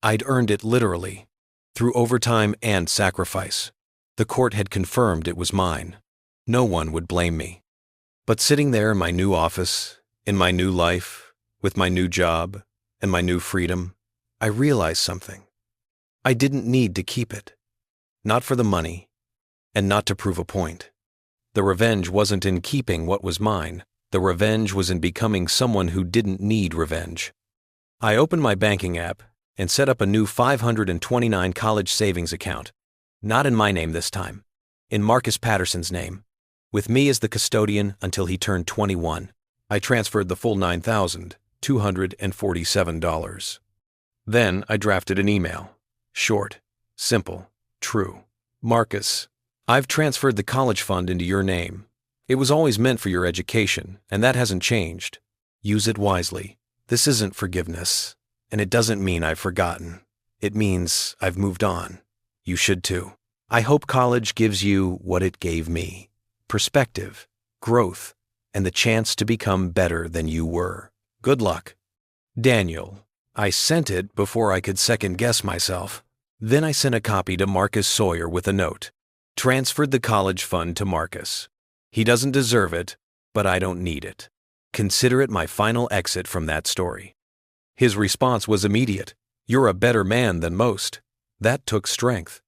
I'd earned it literally, through overtime and sacrifice. The court had confirmed it was mine. No one would blame me. But sitting there in my new office, in my new life, with my new job, and my new freedom, I realized something. I didn't need to keep it. Not for the money, and not to prove a point. The revenge wasn't in keeping what was mine. The revenge was in becoming someone who didn't need revenge. I opened my banking app and set up a new $529 college savings account. Not in my name this time. In Marcus Patterson's name. With me as the custodian until he turned 21. I transferred the full $9,247. Then I drafted an email. Short, simple, true. Marcus, I've transferred the college fund into your name. It was always meant for your education, and that hasn't changed. Use it wisely. This isn't forgiveness, and it doesn't mean I've forgotten. It means I've moved on. You should too. I hope college gives you what it gave me. Perspective, growth, and the chance to become better than you were. Good luck. Daniel. I sent it before I could second-guess myself. Then I sent a copy to Marcus Sawyer with a note. Transferred the college fund to Marcus. He doesn't deserve it, but I don't need it. Consider it my final exit from that story. His response was immediate. You're a better man than most. That took strength.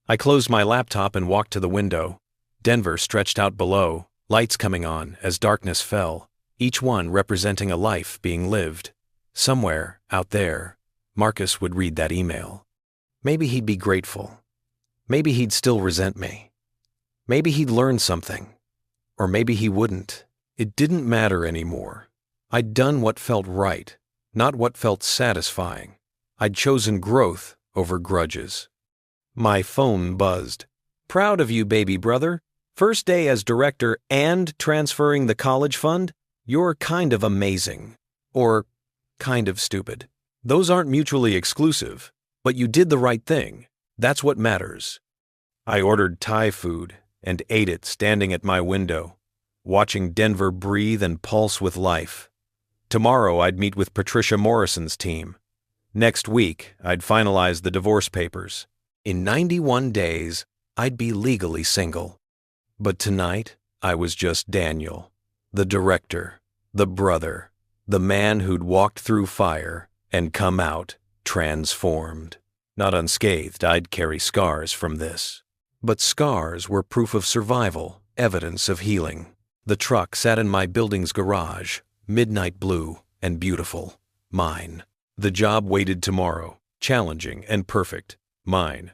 I closed my laptop and walked to the window. Denver stretched out below, lights coming on as darkness fell, each one representing a life being lived. Somewhere, out there, Marcus would read that email. Maybe he'd be grateful. Maybe he'd still resent me. Maybe he'd learn something. Or maybe he wouldn't. It didn't matter anymore. I'd done what felt right, not what felt satisfying. I'd chosen growth over grudges. My phone buzzed. Proud of you, baby brother. First day as director and transferring the college fund? You're kind of amazing. Or kind of stupid. Those aren't mutually exclusive, but you did the right thing. That's what matters. I ordered Thai food and ate it standing at my window, watching Denver breathe and pulse with life. Tomorrow I'd meet with Patricia Morrison's team. Next week, I'd finalize the divorce papers. In 91 days, I'd be legally single. But tonight, I was just Daniel, the director, the brother, the man who'd walked through fire and come out transformed. Not unscathed, I'd carry scars from this. But scars were proof of survival, evidence of healing. The truck sat in my building's garage, midnight blue and beautiful. Mine. The job waited tomorrow, challenging and perfect. Mine.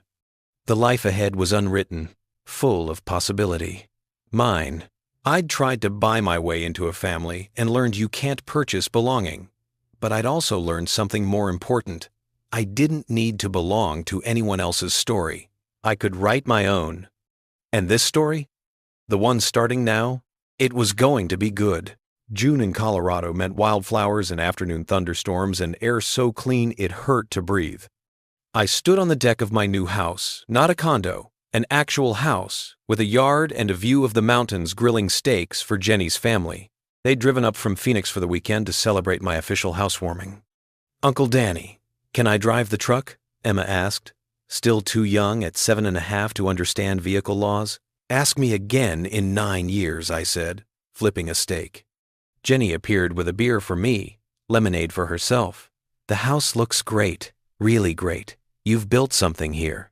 The life ahead was unwritten, full of possibility. Mine. I'd tried to buy my way into a family and learned you can't purchase belonging. But I'd also learned something more important. I didn't need to belong to anyone else's story. I could write my own. And this story? The one starting now? It was going to be good. June in Colorado meant wildflowers and afternoon thunderstorms and air so clean it hurt to breathe. I stood on the deck of my new house, not a condo, an actual house, with a yard and a view of the mountains grilling steaks for Jenny's family. They'd driven up from Phoenix for the weekend to celebrate my official housewarming. "Uncle Danny, can I drive the truck?" Emma asked. "Still too young at 7.5 to understand vehicle laws?" "Ask me again in 9 years," I said, flipping a steak. Jenny appeared with a beer for me, lemonade for herself. "The house looks great, really great. You've built something here."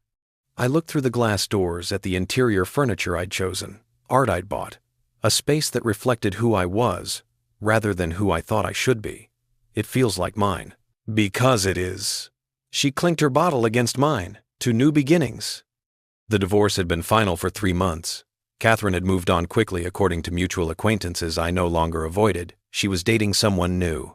I looked through the glass doors at the interior furniture I'd chosen, art I'd bought, a space that reflected who I was, rather than who I thought I should be. "It feels like mine." "Because it is." She clinked her bottle against mine. "To new beginnings." The divorce had been final for 3 months. Catherine had moved on quickly according to mutual acquaintances I no longer avoided. She was dating someone new.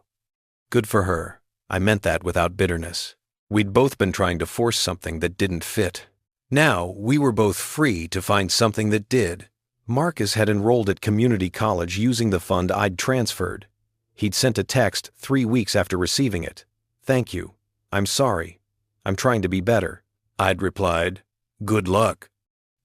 Good for her. I meant that without bitterness. We'd both been trying to force something that didn't fit. Now, we were both free to find something that did. Marcus had enrolled at community college using the fund I'd transferred. He'd sent a text 3 weeks after receiving it. "Thank you. I'm sorry. I'm trying to be better." I'd replied, "Good luck."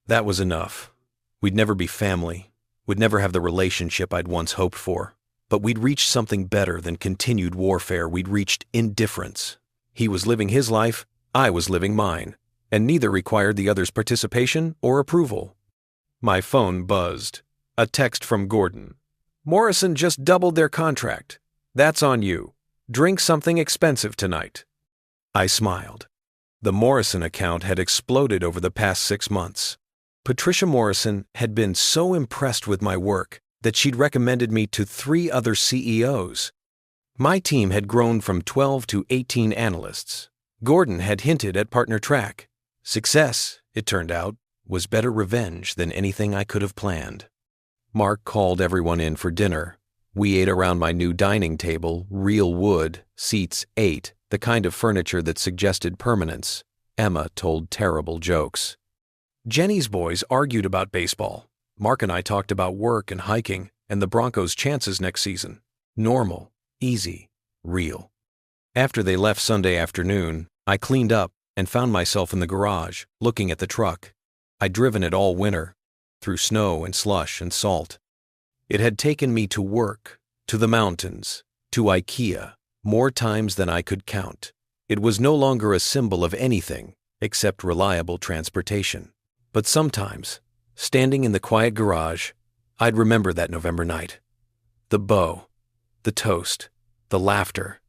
That was enough. We'd never be family. We'd never have the relationship I'd once hoped for. But we'd reached something better than continued warfare. We'd reached indifference. He was living his life, I was living mine, and neither required the other's participation or approval. My phone buzzed. A text from Gordon. "Morrison just doubled their contract. That's on you. Drink something expensive tonight." I smiled. The Morrison account had exploded over the past 6 months. Patricia Morrison had been so impressed with my work that she'd recommended me to 3 other CEOs. My team had grown from 12 to 18 analysts. Gordon had hinted at partner track. Success, it turned out, was better revenge than anything I could have planned. Mark called everyone in for dinner. We ate around my new dining table, real wood, seats 8, the kind of furniture that suggested permanence. Emma told terrible jokes. Jenny's boys argued about baseball. Mark and I talked about work and hiking and the Broncos' chances next season. Normal, easy, real. After they left Sunday afternoon, I cleaned up and found myself in the garage, looking at the truck. I'd driven it all winter, through snow and slush and salt. It had taken me to work, to the mountains, to IKEA, more times than I could count. It was no longer a symbol of anything except reliable transportation. But sometimes, standing in the quiet garage, I'd remember that November night. The bow, the toast, the laughter,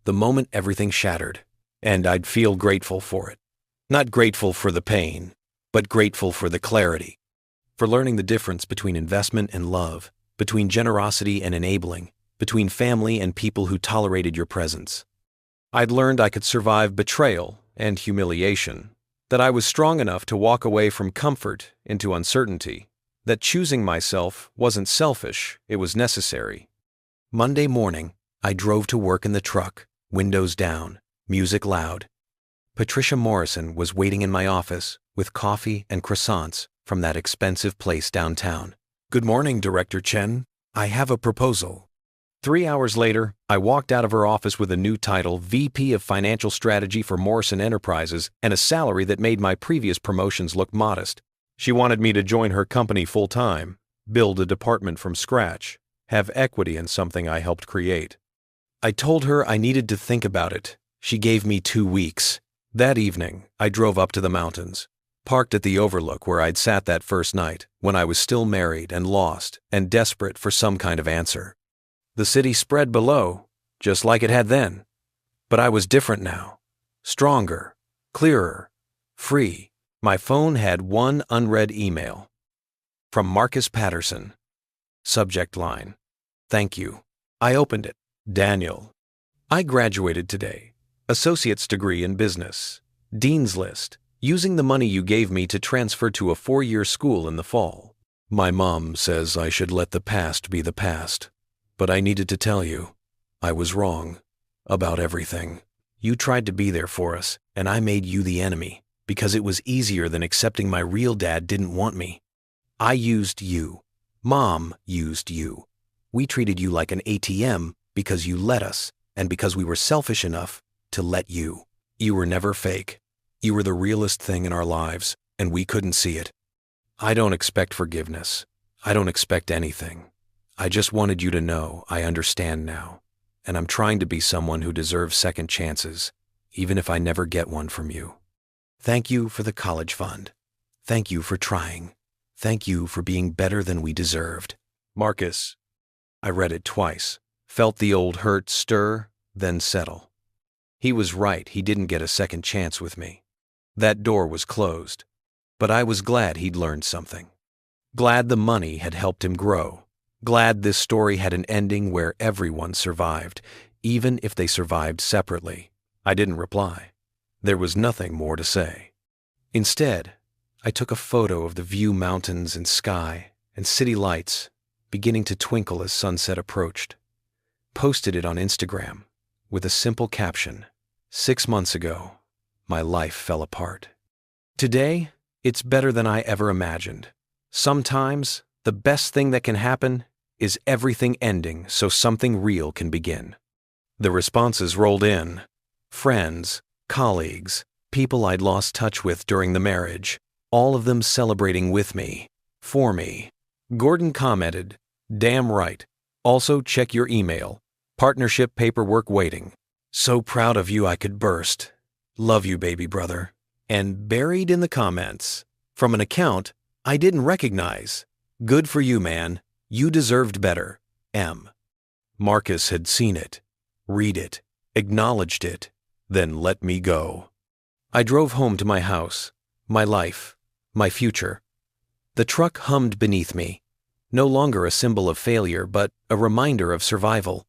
the moment everything shattered, and I'd feel grateful for it. Not grateful for the pain, but grateful for the clarity, for learning the difference between investment and love, between generosity and enabling, between family and people who tolerated your presence. I'd learned I could survive betrayal and humiliation, that I was strong enough to walk away from comfort into uncertainty, that choosing myself wasn't selfish, it was necessary. Monday morning, I drove to work in the truck, windows down, music loud. Patricia Morrison was waiting in my office with coffee and croissants from that expensive place downtown. "Good morning, Director Chen. I have a proposal." 3 hours later, I walked out of her office with a new title, VP of Financial Strategy for Morrison Enterprises, and a salary that made my previous promotions look modest. She wanted me to join her company full-time, build a department from scratch, have equity in something I helped create. I told her I needed to think about it. She gave me 2 weeks. That evening, I drove up to the mountains, parked at the overlook where I'd sat that first night, when I was still married and lost and desperate for some kind of answer. The city spread below, just like it had then. But I was different now. Stronger, clearer, free. My phone had one unread email. From Marcus Patterson. Subject line: Thank you. I opened it. Daniel: I graduated today. Associate's degree in business. Dean's list: using the money you gave me to transfer to a 4-year school in the fall. My mom says I should let the past be the past. But I needed to tell you, I was wrong. About everything. You tried to be there for us, and I made you the enemy, because it was easier than accepting my real dad didn't want me. I used you. Mom used you. We treated you like an ATM because you let us, and because we were selfish enough to let you. You were never fake. You were the realest thing in our lives, and we couldn't see it. I don't expect forgiveness. I don't expect anything. I just wanted you to know I understand now, and I'm trying to be someone who deserves second chances, even if I never get one from you. Thank you for the college fund. Thank you for trying. Thank you for being better than we deserved. Marcus. I read it twice, felt the old hurt stir, then settle. He was right, he didn't get a second chance with me. That door was closed, but I was glad he'd learned something. Glad the money had helped him grow. Glad this story had an ending where everyone survived, even if they survived separately. I didn't reply. There was nothing more to say. Instead, I took a photo of the view, mountains and sky and city lights beginning to twinkle as sunset approached. Posted it on Instagram with a simple caption: 6 months ago, my life fell apart. Today, it's better than I ever imagined. Sometimes, the best thing that can happen is everything ending so something real can begin. The responses rolled in. Friends, colleagues, people I'd lost touch with during the marriage, all of them celebrating with me, for me. Gordon commented, "Damn right. Also check your email. Partnership paperwork waiting. So proud of you I could burst. Love you, baby brother." And buried in the comments, from an account I didn't recognize, "Good for you, man. You deserved better. M." Marcus had seen it, read it, acknowledged it, then let me go. I drove home to my house, my life, my future. The truck hummed beneath me, no longer a symbol of failure, but a reminder of survival,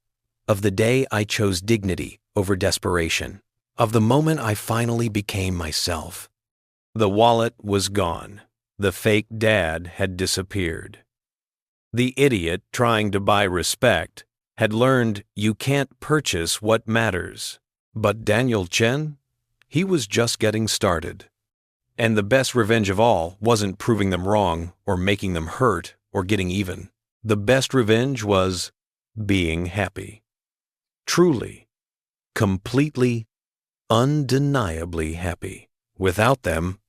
of the day I chose dignity over desperation, of the moment I finally became myself. The wallet was gone. The fake dad had disappeared. The idiot trying to buy respect had learned you can't purchase what matters. But Daniel Chen? He was just getting started. And the best revenge of all wasn't proving them wrong or making them hurt or getting even. The best revenge was being happy. Truly, completely, undeniably happy. Without them,